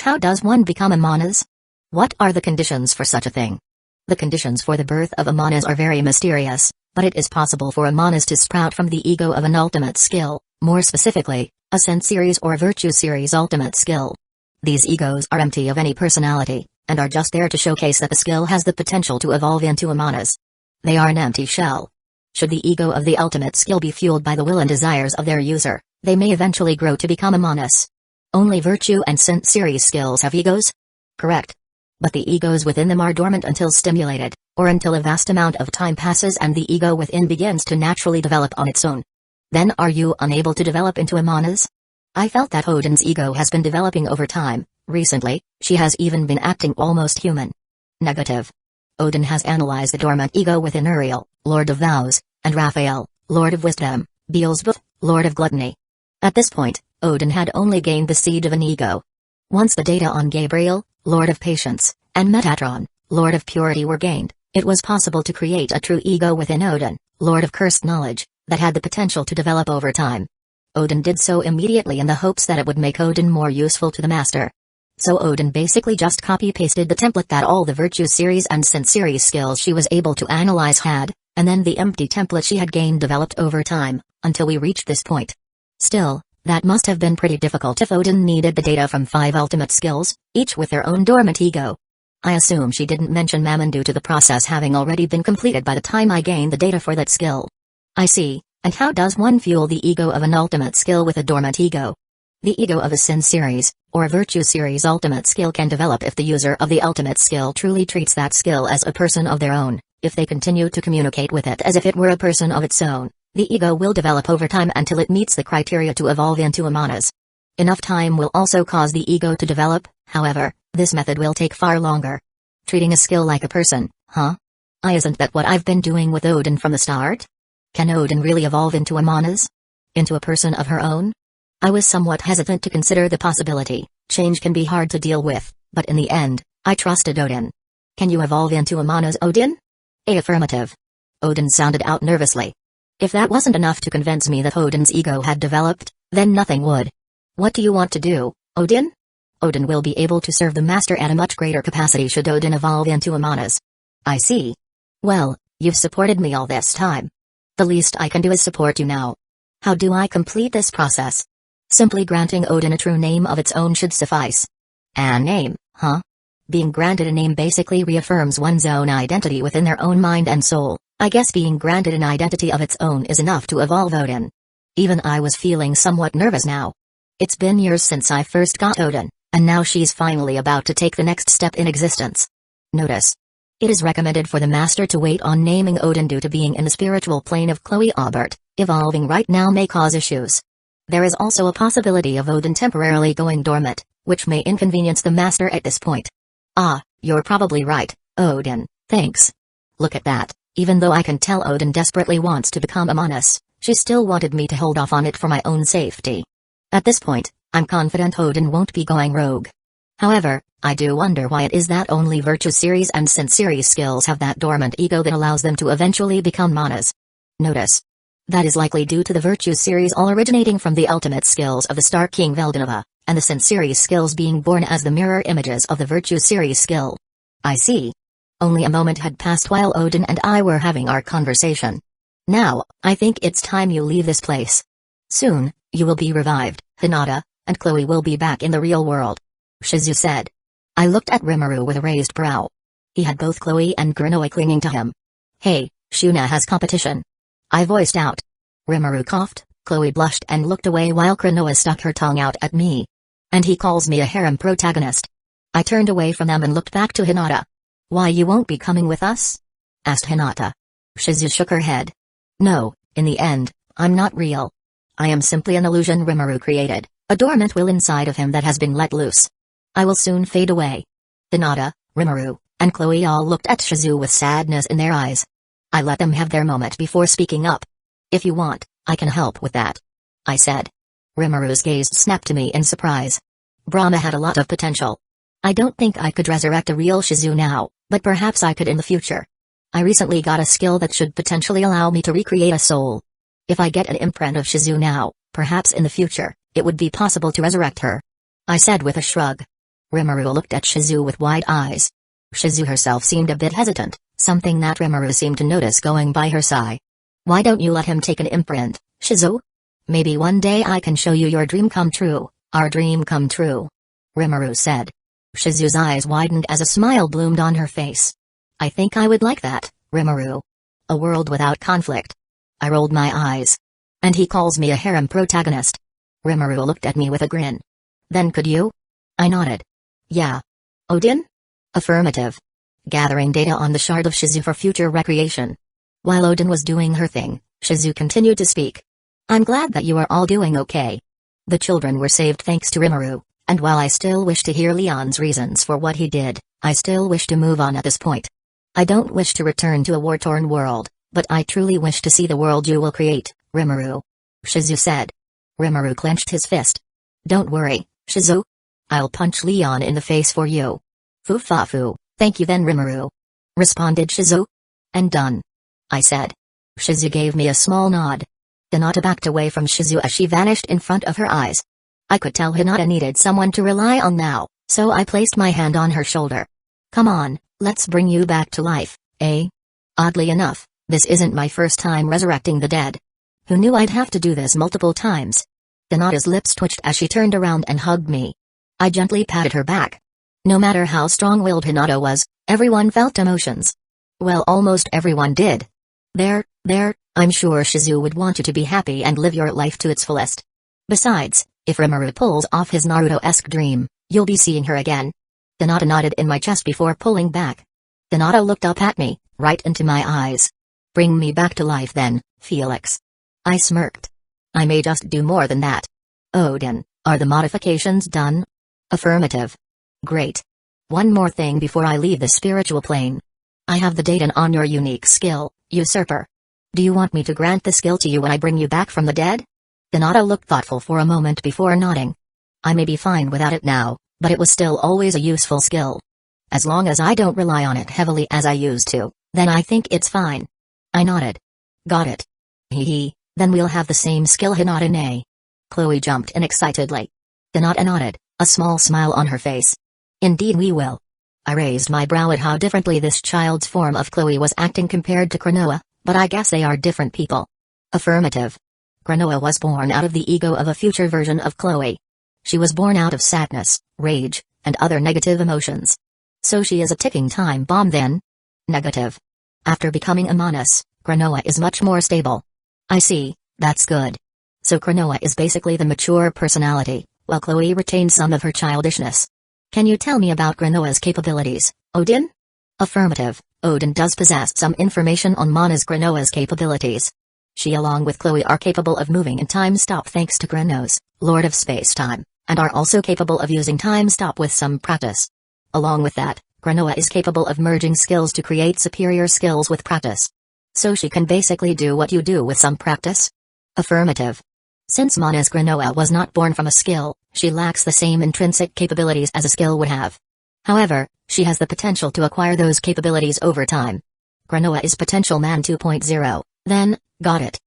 How does one become a manas? What are the conditions for such a thing? The conditions for the birth of a manas are very mysterious, but it is possible for a manas to sprout from the ego of an ultimate skill, more specifically, a Sense Series or Virtue Series ultimate skill. These egos are empty of any personality, and are just there to showcase that the skill has the potential to evolve into a manas. They are an empty shell. Should the ego of the ultimate skill be fueled by the will and desires of their user, they may eventually grow to become a manas. Only Virtue and Sense Series skills have egos? Correct. But the egos within them are dormant until stimulated, or until a vast amount of time passes and the ego within begins to naturally develop on its own. Then are you unable to develop into a manas? I felt that Odin's ego has been developing over time. Recently, she has even been acting almost human. Negative. Odin has analyzed the dormant ego within Uriel, Lord of Vows, and Raphael, Lord of Wisdom, Beelzebub, Lord of Gluttony. At this point, Odin had only gained the seed of an ego. Once the data on Gabriel, Lord of Patience, and Metatron, Lord of Purity were gained, it was possible to create a true ego within Odin, Lord of Cursed Knowledge, that had the potential to develop over time. Odin did so immediately in the hopes that it would make Odin more useful to the master. So Odin basically just copy-pasted the template that all the Virtue Series and Sense Series skills she was able to analyze had, and then the empty template she had gained developed over time, until we reached this point. Still, that must have been pretty difficult if Odin needed the data from 5 ultimate skills, each with their own dormant ego. I assume she didn't mention Mammon due to the process having already been completed by the time I gained the data for that skill. I see, and how does one fuel the ego of an ultimate skill with a dormant ego? The ego of a Sin Series, or Virtue Series ultimate skill can develop if the user of the ultimate skill truly treats that skill as a person of their own, If they continue to communicate with it as if it were a person of its own, the ego will develop over time until it meets the criteria to evolve into a manas. Enough time will also cause the ego to develop, however, this method will take far longer. Treating a skill like a person, huh? Isn't that what I've been doing with Odin from the start? Can Odin really evolve into a manas? Into a person of her own? I was somewhat hesitant to consider the possibility. Change can be hard to deal with, but in the end, I trusted Odin. Can you evolve into a manas, Odin? Affirmative. Odin sounded out nervously. If that wasn't enough to convince me that Odin's ego had developed, then nothing would. What do you want to do, Odin? Odin will be able to serve the master at a much greater capacity should Odin evolve into a manas. I see. Well, you've supported me all this time. The least I can do is support you now. How do I complete this process? Simply granting Odin a true name of its own should suffice. A name, huh? Being granted a name basically reaffirms one's own identity within their own mind and soul. I guess being granted an identity of its own is enough to evolve Odin. Even I was feeling somewhat nervous now. It's been years since I first got Odin, and now she's finally about to take the next step in existence. Notice. It is recommended for the master to wait on naming Odin due to being in the spiritual plane of Chloe Aubert. Evolving right now may cause issues. There is also a possibility of Odin temporarily going dormant, which may inconvenience the master at this point. Ah, you're probably right, Odin, thanks. Look at that, even though I can tell Odin desperately wants to become a manas, she still wanted me to hold off on it for my own safety. At this point, I'm confident Odin won't be going rogue. However, I do wonder why it is that only Virtue Series and Sense Series skills have that dormant ego that allows them to eventually become manas. Notice. That is likely due to the Virtue Series all originating from the ultimate skills of the Star King Veldanova, and the Sense Series skills being born as the mirror images of the Virtue Series skill. I see. Only a moment had passed while Odin and I were having our conversation. Now, I think it's time you leave this place. Soon, you will be revived, Hinata, and Chloe will be back in the real world. Shizu said. I looked at Rimuru with a raised brow. He had both Chloe and Grinoa clinging to him. Hey, Shuna has competition. I voiced out. Rimuru coughed, Chloe blushed and looked away while Grinoa stuck her tongue out at me. And he calls me a harem protagonist. I turned away from them and looked back to Hinata. Why you won't be coming with us? Asked Hinata. Shizu shook her head. No, in the end, I'm not real. I am simply an illusion Rimuru created, a dormant will inside of him that has been let loose. I will soon fade away. Hinata, Rimuru, and Chloe all looked at Shizu with sadness in their eyes. I let them have their moment before speaking up. If you want, I can help with that. I said. Rimuru's gaze snapped to me in surprise. Brahma had a lot of potential. I don't think I could resurrect a real Shizu now, but perhaps I could in the future. I recently got a skill that should potentially allow me to recreate a soul. If I get an imprint of Shizu now, perhaps in the future, it would be possible to resurrect her. I said with a shrug. Rimuru looked at Shizu with wide eyes. Shizu herself seemed a bit hesitant, something that Rimuru seemed to notice going by her side. Why don't you let him take an imprint, Shizu? Maybe one day I can show you your dream come true, our dream come true. Rimuru said. Shizu's eyes widened as a smile bloomed on her face. I think I would like that, Rimuru. A world without conflict. I rolled my eyes. And he calls me a harem protagonist. Rimuru looked at me with a grin. Then could you? I nodded. Yeah. Odin? Affirmative. Gathering data on the shard of Shizu for future recreation. While Odin was doing her thing, Shizu continued to speak. I'm glad that you are all doing okay. The children were saved thanks to Rimuru, and while I still wish to hear Leon's reasons for what he did, I still wish to move on at this point. I don't wish to return to a war-torn world, but I truly wish to see the world you will create, Rimuru. Shizu said. Rimuru clenched his fist. Don't worry, Shizu. I'll punch Leon in the face for you. Foo-fa-foo, thank you then Rimuru. Responded Shizu. And done. I said. Shizu gave me a small nod. Hinata backed away from Shizu as she vanished in front of her eyes. I could tell Hinata needed someone to rely on now, so I placed my hand on her shoulder. Come on, let's bring you back to life, eh? Oddly enough, this isn't my first time resurrecting the dead. Who knew I'd have to do this multiple times? Hinata's lips twitched as she turned around and hugged me. I gently patted her back. No matter how strong-willed Hinata was, everyone felt emotions. Well, almost everyone did. There, I'm sure Shizu would want you to be happy and live your life to its fullest. Besides, if Rimuru pulls off his Naruto-esque dream, you'll be seeing her again. Hinata nodded in my chest before pulling back. Hinata looked up at me, right into my eyes. Bring me back to life then, Felix. I smirked. I may just do more than that. Odin, are the modifications done? Affirmative. Great. One more thing before I leave the spiritual plane. I have the data on your unique skill, Usurper. Do you want me to grant the skill to you when I bring you back from the dead? Hinata looked thoughtful for a moment before nodding. I may be fine without it now, but it was still always a useful skill. As long as I don't rely on it heavily as I used to, then I think it's fine. I nodded. Got it. Hee, then we'll have the same skill, Hinata nay. Chloe jumped in excitedly. Hinata nodded, a small smile on her face. Indeed we will. I raised my brow at how differently this child's form of Chloe was acting compared to Cronoa, but I guess they are different people. Affirmative. Cronoa was born out of the ego of a future version of Chloe. She was born out of sadness, rage, and other negative emotions. So she is a ticking time bomb then? Negative. After becoming a Manus, Cronoa is much more stable. I see, that's good. So Cronoa is basically the mature personality, while Chloe retains some of her childishness. Can you tell me about Cronoa's capabilities, Odin? Affirmative. Odin does possess some information on Mana's Cronoa's capabilities. She along with Chloe are capable of moving in time stop thanks to Kronos, Lord of Space-Time, and are also capable of using time stop with some practice. Along with that, Cronoa is capable of merging skills to create superior skills with practice. So she can basically do what you do with some practice? Affirmative. Since Mana's Cronoa was not born from a skill, she lacks the same intrinsic capabilities as a skill would have. However, she has the potential to acquire those capabilities over time. Cronoa is Potential Man 2.0, then, got it.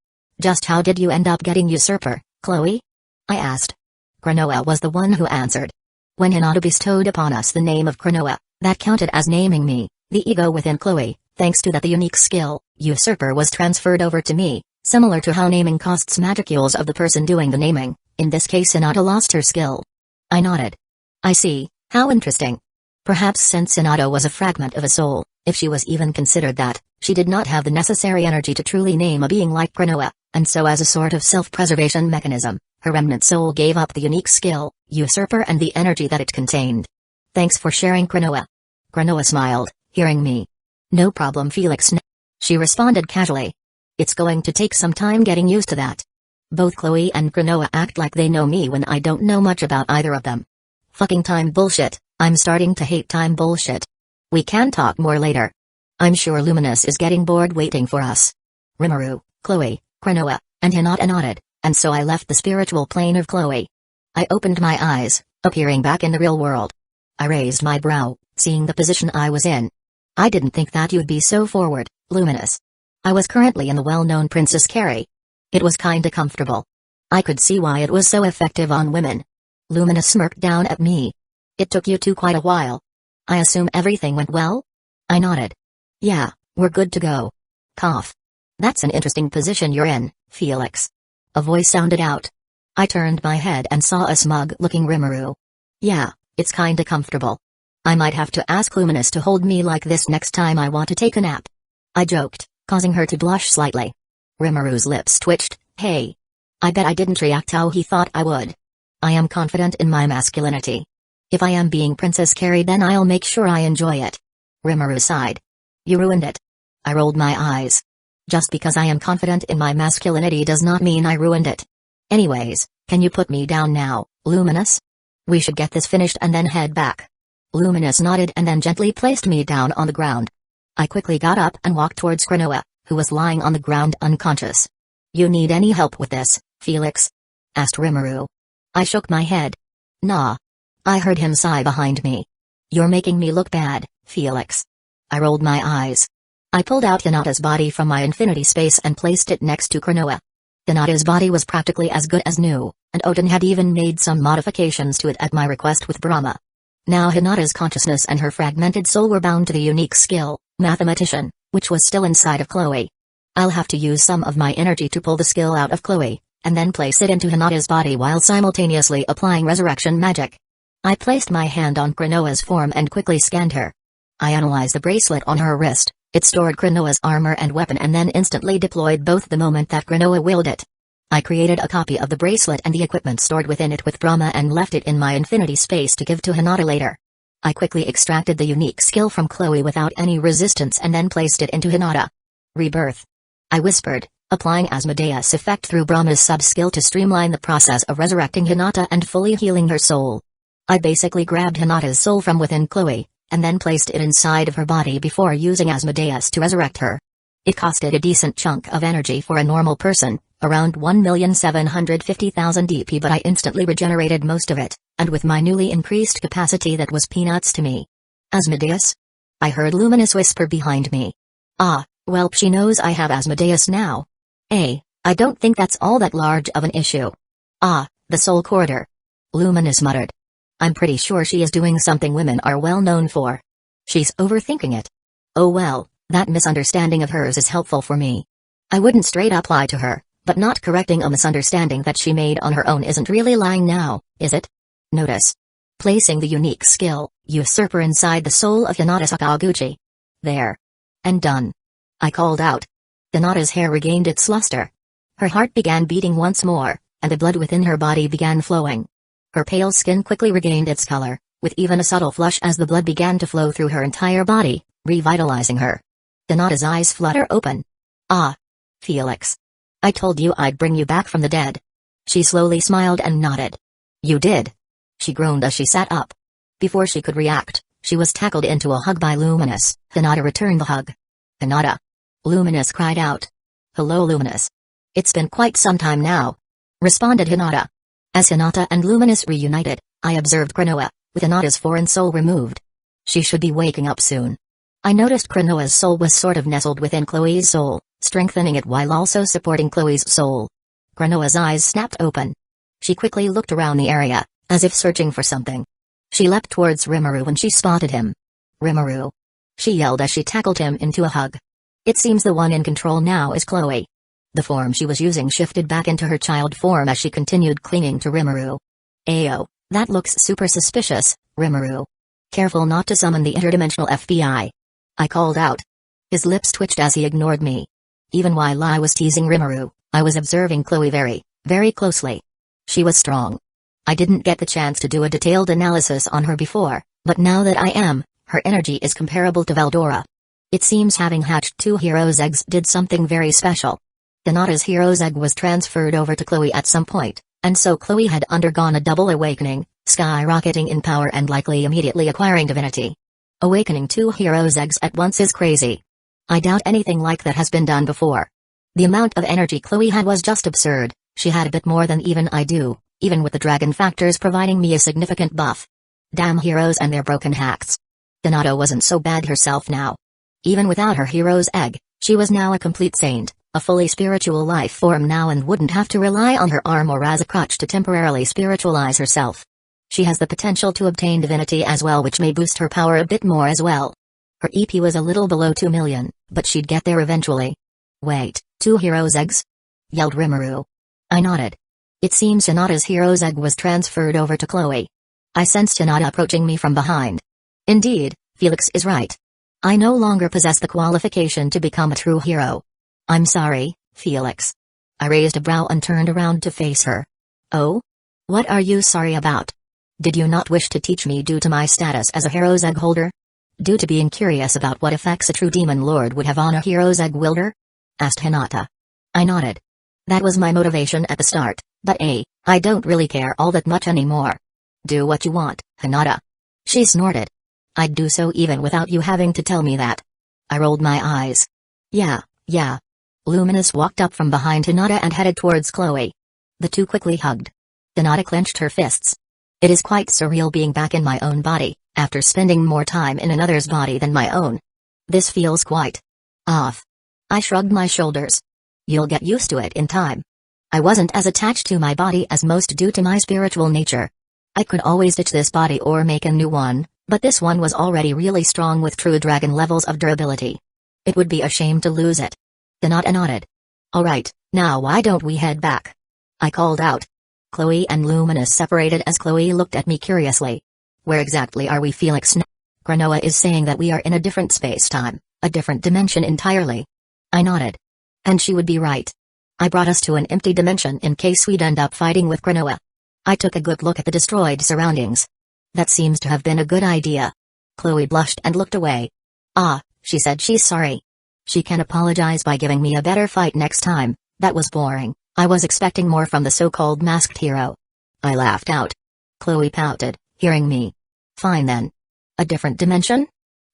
Just how did you end up getting Usurper, Chloe? I asked. Cronoa was the one who answered. When Hinata bestowed upon us the name of Cronoa, that counted as naming me, the ego within Chloe, thanks to that the unique skill, Usurper was transferred over to me, similar to how naming costs magicules of the person doing the naming, in this case Hinata lost her skill. I nodded. I see, how interesting. Perhaps since Hinata was a fragment of a soul, if she was even considered that, she did not have the necessary energy to truly name a being like Cronoa, and so as a sort of self-preservation mechanism, her remnant soul gave up the unique skill, Usurper and the energy that it contained. Thanks for sharing, Cronoa. Cronoa smiled, hearing me. No problem, Felix. She responded casually. It's going to take some time getting used to that. Both Chloe and Cronoa act like they know me when I don't know much about either of them. Fucking time bullshit, I'm starting to hate time bullshit. We can talk more later. I'm sure Luminous is getting bored waiting for us. Rimuru, Chloe, Cronoa, and Hinata nodded, and so I left the spiritual plane of Chloe. I opened my eyes, appearing back in the real world. I raised my brow, seeing the position I was in. I didn't think that you'd be so forward, Luminous. I was currently in the well-known Princess Carrie. It was kinda comfortable. I could see why it was so effective on women. Luminous smirked down at me. It took you two quite a while. I assume everything went well? I nodded. Yeah, we're good to go. Cough. That's an interesting position you're in, Felix. A voice sounded out. I turned my head and saw a smug-looking Rimuru. Yeah, it's kinda comfortable. I might have to ask Luminous to hold me like this next time I want to take a nap. I joked, causing her to blush slightly. Rimuru's lips twitched. Hey. I bet I didn't react how he thought I would. I am confident in my masculinity. If I am being Princess Carrie, then I'll make sure I enjoy it. Rimuru sighed. You ruined it. I rolled my eyes. Just because I am confident in my masculinity does not mean I ruined it. Anyways, can you put me down now, Luminous? We should get this finished and then head back. Luminous nodded and then gently placed me down on the ground. I quickly got up and walked towards Cronoa, who was lying on the ground unconscious. You need any help with this, Felix? Asked Rimuru. I shook my head. Nah. I heard him sigh behind me. You're making me look bad, Felix. I rolled my eyes. I pulled out Hinata's body from my infinity space and placed it next to Cronoa. Hinata's body was practically as good as new, and Odin had even made some modifications to it at my request with Brahma. Now Hinata's consciousness and her fragmented soul were bound to the unique skill, Mathematician, which was still inside of Chloe. I'll have to use some of my energy to pull the skill out of Chloe, and then place it into Hinata's body while simultaneously applying resurrection magic. I placed my hand on Cronoa's form and quickly scanned her. I analyzed the bracelet on her wrist. It stored Cronoa's armor and weapon and then instantly deployed both the moment that Cronoa willed it. I created a copy of the bracelet and the equipment stored within it with Brahma and left it in my infinity space to give to Hinata later. I quickly extracted the unique skill from Chloe without any resistance and then placed it into Hinata. Rebirth. I whispered, applying Asmodeus' effect through Brahma's sub-skill to streamline the process of resurrecting Hinata and fully healing her soul. I basically grabbed Hinata's soul from within Chloe, and then placed it inside of her body before using Asmodeus to resurrect her. It costed a decent chunk of energy for a normal person, around 1,750,000 DP, but I instantly regenerated most of it, and with my newly increased capacity that was peanuts to me. Asmodeus? I heard Luminous whisper behind me. Ah, well, she knows I have Asmodeus now. I don't think that's all that large of an issue. Ah, the soul corridor. Luminous muttered. I'm pretty sure she is doing something women are well known for. She's overthinking it. Oh well, that misunderstanding of hers is helpful for me. I wouldn't straight up lie to her, but not correcting a misunderstanding that she made on her own isn't really lying now, is it? Notice. Placing the unique skill, Usurper, inside the soul of Hinata Sakaguchi. There. And done. I called out. Hinata's hair regained its luster. Her heart began beating once more, and the blood within her body began flowing. Her pale skin quickly regained its color, with even a subtle flush as the blood began to flow through her entire body, revitalizing her. Hinata's eyes flutter open. Ah. Felix. I told you I'd bring you back from the dead. She slowly smiled and nodded. You did. She groaned as she sat up. Before she could react, she was tackled into a hug by Luminous. Hinata returned the hug. Hinata. Luminous cried out. Hello, Luminous. It's been quite some time now. Responded Hinata. As Hinata and Luminous reunited, I observed Krinoa, with Hinata's foreign soul removed. She should be waking up soon. I noticed Krinoa's soul was sort of nestled within Chloe's soul, strengthening it while also supporting Chloe's soul. Krinoa's eyes snapped open. She quickly looked around the area, as if searching for something. She leapt towards Rimuru when she spotted him. Rimuru. She yelled as she tackled him into a hug. It seems the one in control now is Chloe. The form she was using shifted back into her child form as she continued clinging to Rimuru. Ayo, that looks super suspicious, Rimuru. Careful not to summon the interdimensional FBI. I called out. His lips twitched as he ignored me. Even while I was teasing Rimuru, I was observing Chloe very, very closely. She was strong. I didn't get the chance to do a detailed analysis on her before, but now that I am, her energy is comparable to Veldora. It seems having hatched 2 heroes' eggs did something very special. Hinata's hero's egg was transferred over to Chloe at some point, and so Chloe had undergone a double awakening, skyrocketing in power and likely immediately acquiring divinity. Awakening 2 heroes' eggs at once is crazy. I doubt anything like that has been done before. The amount of energy Chloe had was just absurd. She had a bit more than even I do, even with the dragon factors providing me a significant buff. Damn heroes and their broken hacks. Hinata wasn't so bad herself now. Even without her hero's egg, she was now a complete saint, a fully spiritual life form now, and wouldn't have to rely on her arm or as a crutch to temporarily spiritualize herself. She has the potential to obtain divinity as well, which may boost her power a bit more as well. Her EP was a little below 2 million, but she'd get there eventually. Wait, 2 heroes' eggs? Yelled Rimuru. I nodded. It seems Hinata's hero's egg was transferred over to Chloe. I sensed Hinata approaching me from behind. Indeed, Felix is right. I no longer possess the qualification to become a true hero. I'm sorry, Felix. I raised a brow and turned around to face her. Oh? What are you sorry about? Did you not wish to teach me due to my status as a hero's egg holder? Due to being curious about what effects a true demon lord would have on a hero's egg wielder? Asked Hinata. I nodded. That was my motivation at the start, but I don't really care all that much anymore. Do what you want, Hinata. She snorted. I'd do so even without you having to tell me that. I rolled my eyes. Yeah. Luminous walked up from behind Hinata and headed towards Chloe. The two quickly hugged. Hinata clenched her fists. It is quite surreal being back in my own body, after spending more time in another's body than my own. This feels quite off. I shrugged my shoulders. You'll get used to it in time. I wasn't as attached to my body as most due to my spiritual nature. I could always ditch this body or make a new one, but this one was already really strong with true dragon levels of durability. It would be a shame to lose it. Hinata nodded. Alright, now why don't we head back? I called out. Chloe and Luminous separated as Chloe looked at me curiously. Where exactly are we, Felix? Krinoa is saying that we are in a different space-time, a different dimension entirely. I nodded. And she would be right. I brought us to an empty dimension in case we'd end up fighting with Krinoa. I took a good look at the destroyed surroundings. That seems to have been a good idea. Chloe blushed and looked away. Ah, she said she's sorry. She can apologize by giving me a better fight next time. That was boring. I was expecting more from the so-called masked hero. I laughed out. Chloe pouted, hearing me. Fine then. A different dimension?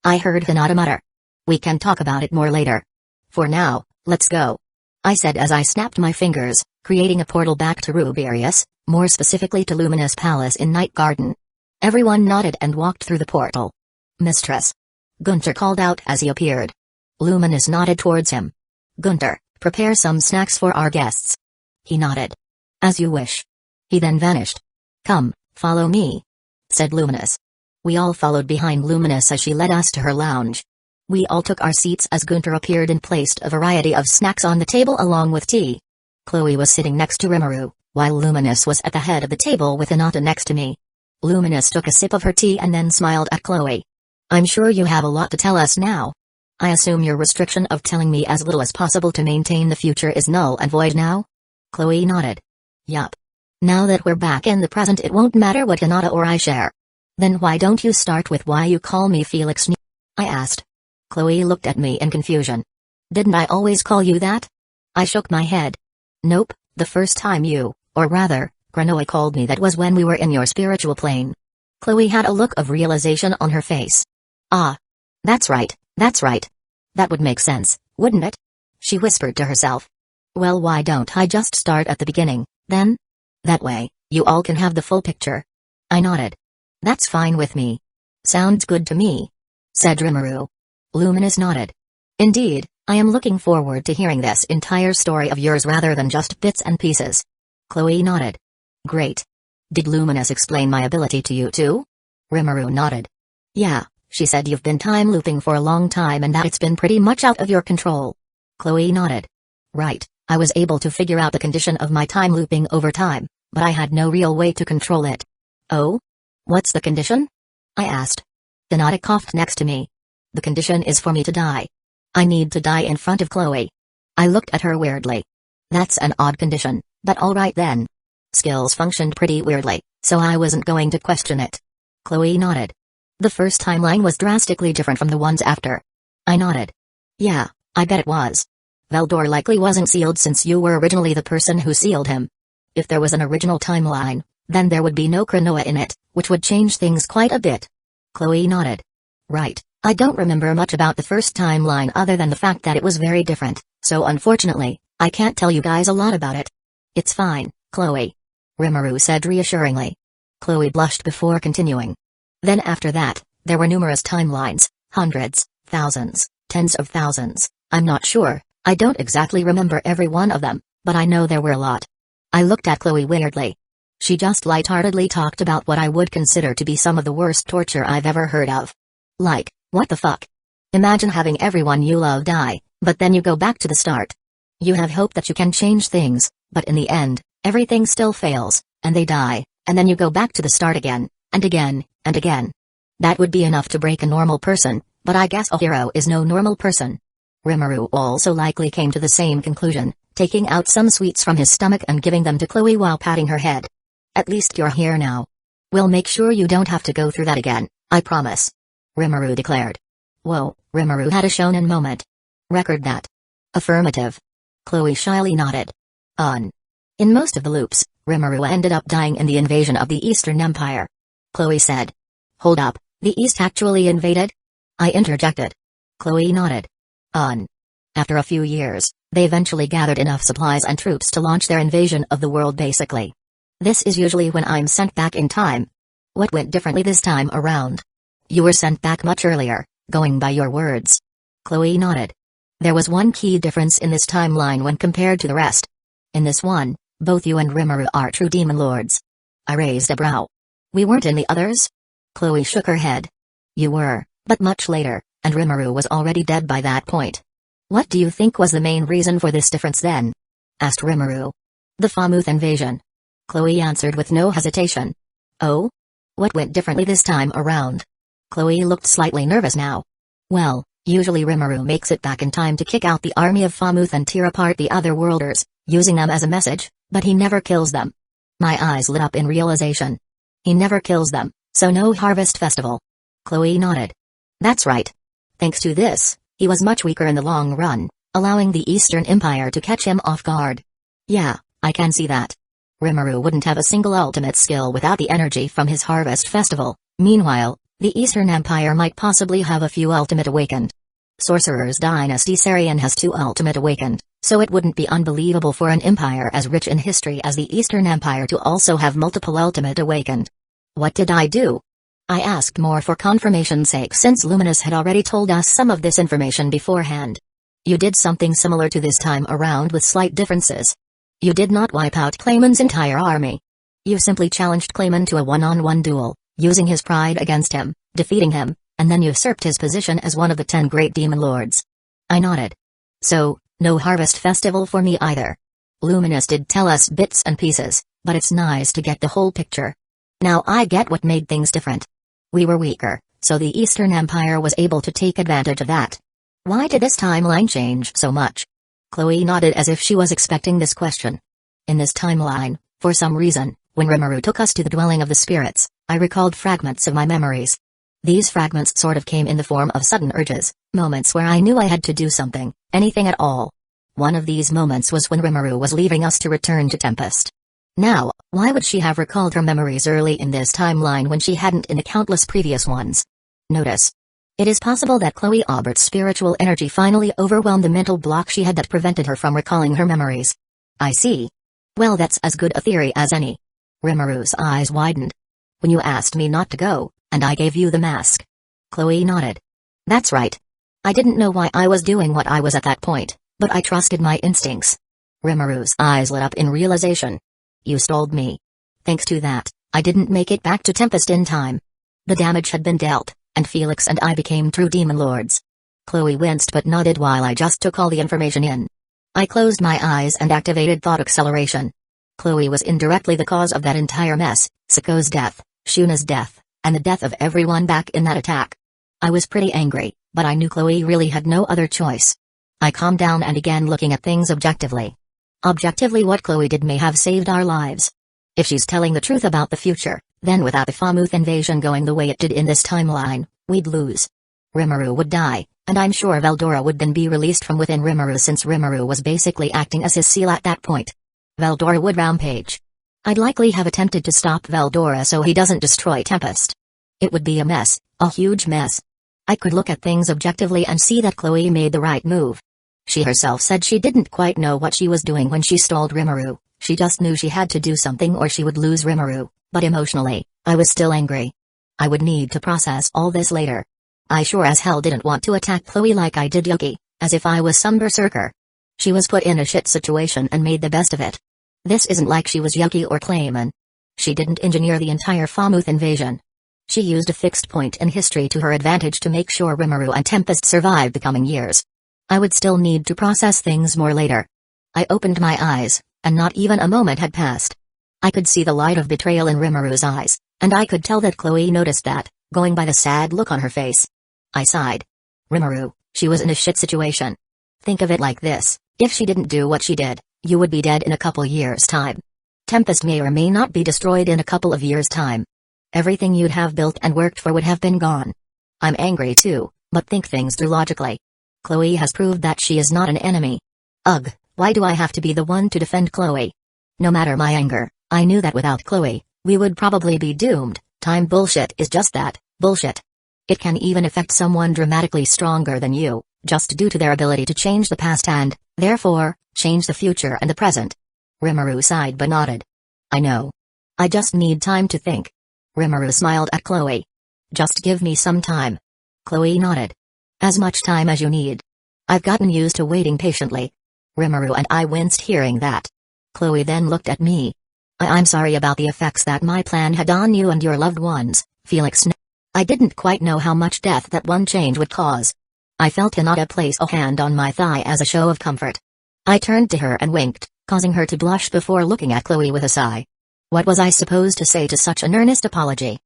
I heard Hinata mutter. We can talk about it more later. For now, let's go. I said as I snapped my fingers, creating a portal back to Ruberius, more specifically to Luminous Palace in Night Garden. Everyone nodded and walked through the portal. Mistress. Gunter called out as he appeared. Luminous nodded towards him. Gunter, prepare some snacks for our guests. He nodded. As you wish. He then vanished. Come, follow me, said Luminous. We all followed behind Luminous as she led us to her lounge. We all took our seats as Gunter appeared and placed a variety of snacks on the table along with tea. Chloe was sitting next to Rimuru, while Luminous was at the head of the table with Hinata next to me. Luminous took a sip of her tea and then smiled at Chloe. I'm sure you have a lot to tell us now. I assume your restriction of telling me as little as possible to maintain the future is null and void now? Chloe nodded. Yup. Now that we're back in the present, it won't matter what Hinata or I share. Then why don't you start with why you call me Felix? I asked. Chloe looked at me in confusion. Didn't I always call you that? I shook my head. Nope, the first time you, or rather, Granoa called me that was when we were in your spiritual plane. Chloe had a look of realization on her face. Ah. That's right, that's right. That would make sense, wouldn't it? She whispered to herself. Well, why don't I just start at the beginning, then? That way, you all can have the full picture. I nodded. That's fine with me. Sounds good to me, said Rimuru. Luminous nodded. Indeed, I am looking forward to hearing this entire story of yours rather than just bits and pieces. Chloe nodded. Great. Did Luminous explain my ability to you too? Rimuru nodded. Yeah, she said you've been time looping for a long time and that it's been pretty much out of your control. Chloe nodded. Right, I was able to figure out the condition of my time looping over time, but I had no real way to control it. Oh? What's the condition? I asked. Hinata coughed next to me. The condition is for me to die. I need to die in front of Chloe. I looked at her weirdly. That's an odd condition, but alright then. Skills functioned pretty weirdly, so I wasn't going to question it. Chloe nodded. The first timeline was drastically different from the ones after. I nodded. Yeah, I bet it was. Veldor likely wasn't sealed since you were originally the person who sealed him. If there was an original timeline, then there would be no Granoa in it, which would change things quite a bit. Chloe nodded. Right, I don't remember much about the first timeline other than the fact that it was very different, so unfortunately, I can't tell you guys a lot about it. It's fine, Chloe. Rimuru said reassuringly. Chloe blushed before continuing. Then after that, there were numerous timelines, hundreds, thousands, tens of thousands, I'm not sure, I don't exactly remember every one of them, but I know there were a lot. I looked at Chloe weirdly. She just lightheartedly talked about what I would consider to be some of the worst torture I've ever heard of. Like, what the fuck? Imagine having everyone you love die, but then you go back to the start. You have hope that you can change things, but in the end, everything still fails, and they die, and then you go back to the start again, and again, and again. That would be enough to break a normal person, but I guess a hero is no normal person. Rimuru also likely came to the same conclusion, taking out some sweets from his stomach and giving them to Chloe while patting her head. At least you're here now. We'll make sure you don't have to go through that again, I promise. Rimuru declared. Whoa, Rimuru had a shonen moment. Record that. Affirmative. Chloe shyly nodded. In most of the loops, Rimuru ended up dying in the invasion of the Eastern Empire. Chloe said. Hold up, the East actually invaded? I interjected. Chloe nodded. After a few years, they eventually gathered enough supplies and troops to launch their invasion of the world basically. This is usually when I'm sent back in time. What went differently this time around? You were sent back much earlier, going by your words. Chloe nodded. There was one key difference in this timeline when compared to the rest. In this one, both you and Rimuru are true demon lords. I raised a brow. We weren't in the others? Chloe shook her head. You were, but much later, and Rimuru was already dead by that point. What do you think was the main reason for this difference then? Asked Rimuru. The Falmouth invasion. Chloe answered with no hesitation. Oh? What went differently this time around? Chloe looked slightly nervous now. Well, usually Rimuru makes it back in time to kick out the army of Falmouth and tear apart the other worlders, using them as a message, but he never kills them. My eyes lit up in realization. He never kills them, So no harvest festival. Chloe nodded. That's right. Thanks to this, he was much weaker in the long run, allowing the Eastern Empire to catch him off guard. Yeah, I can see that. Rimuru wouldn't have a single ultimate skill without the energy from his harvest festival. Meanwhile, the Eastern Empire might possibly have a few ultimate awakened. Sorcerer's Dynasty Sarian has 2 ultimate awakened, so it wouldn't be unbelievable for an empire as rich in history as the Eastern Empire to also have multiple ultimate awakened. What did I do? I asked more for confirmation's sake since Luminous had already told us some of this information beforehand. You did something similar to this time around with slight differences. You did not wipe out Clayman's entire army. You simply challenged Clayman to a one-on-one duel, using his pride against him, defeating him, and then usurped his position as one of the 10 great demon lords. I nodded. So, no harvest festival for me either. Luminous did tell us bits and pieces, but it's nice to get the whole picture. Now I get what made things different. We were weaker, so the Eastern Empire was able to take advantage of that. Why did this timeline change so much? Chloe nodded as if she was expecting this question. In this timeline, for some reason, when Rimuru took us to the dwelling of the spirits, I recalled fragments of my memories. These fragments sort of came in the form of sudden urges, moments where I knew I had to do something, anything at all. One of these moments was when Rimuru was leaving us to return to Tempest. Now, why would she have recalled her memories early in this timeline when she hadn't in the countless previous ones? Notice. It is possible that Chloe Aubert's spiritual energy finally overwhelmed the mental block she had that prevented her from recalling her memories. I see. Well, that's as good a theory as any. Rimuru's eyes widened. When you asked me not to go, and I gave you the mask. Chloe nodded. That's right. I didn't know why I was doing what I was at that point, but I trusted my instincts. Rimuru's eyes lit up in realization. You stalled me. Thanks to that, I didn't make it back to Tempest in time. The damage had been dealt, and Felix and I became true demon lords. Chloe winced but nodded while I just took all the information in. I closed my eyes and activated thought acceleration. Chloe was indirectly the cause of that entire mess, Siko's death, Shuna's death, and the death of everyone back in that attack. I was pretty angry, but I knew Chloe really had no other choice. I calmed down and began looking at things objectively. Objectively, what Chloe did may have saved our lives. If she's telling the truth about the future, then without the Falmouth invasion going the way it did in this timeline, we'd lose. Rimuru would die, and I'm sure Veldora would then be released from within Rimuru since Rimuru was basically acting as his seal at that point. Veldora would rampage. I'd likely have attempted to stop Veldora so he doesn't destroy Tempest. It would be a mess, a huge mess. I could look at things objectively and see that Chloe made the right move. She herself said she didn't quite know what she was doing when she stalled Rimuru, she just knew she had to do something or she would lose Rimuru, but emotionally, I was still angry. I would need to process all this later. I sure as hell didn't want to attack Chloe like I did Yuki, as if I was some berserker. She was put in a shit situation and made the best of it. This isn't like she was Yuki or Clayman. She didn't engineer the entire Falmouth invasion. She used a fixed point in history to her advantage to make sure Rimuru and Tempest survived the coming years. I would still need to process things more later. I opened my eyes, and not even a moment had passed. I could see the light of betrayal in Rimuru's eyes, and I could tell that Chloe noticed that, going by the sad look on her face. I sighed. Rimuru, she was in a shit situation. Think of it like this, if she didn't do what she did, you would be dead in a couple years' time. Tempest may or may not be destroyed in a couple of years' time. Everything you'd have built and worked for would have been gone. I'm angry too, but think things through logically. Chloe has proved that she is not an enemy. Ugh, why do I have to be the one to defend Chloe? No matter my anger, I knew that without Chloe, we would probably be doomed. Time bullshit is just that, bullshit. It can even affect someone dramatically stronger than you, just due to their ability to change the past and, therefore, change the future and the present. Rimuru sighed but nodded. I know. I just need time to think. Rimuru smiled at Chloe. Just give me some time. Chloe nodded. As much time as you need. I've gotten used to waiting patiently. Rimuru and I winced hearing that. Chloe then looked at me. I'm sorry about the effects that my plan had on you and your loved ones, Felix. I didn't quite know how much death that one change would cause. I felt Hinata place a hand on my thigh as a show of comfort. I turned to her and winked, causing her to blush before looking at Chloe with a sigh. What was I supposed to say to such an earnest apology?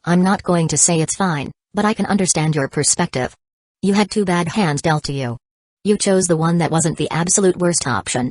I'm not going to say it's fine, but I can understand your perspective. You had two bad hands dealt to you. You chose the one that wasn't the absolute worst option.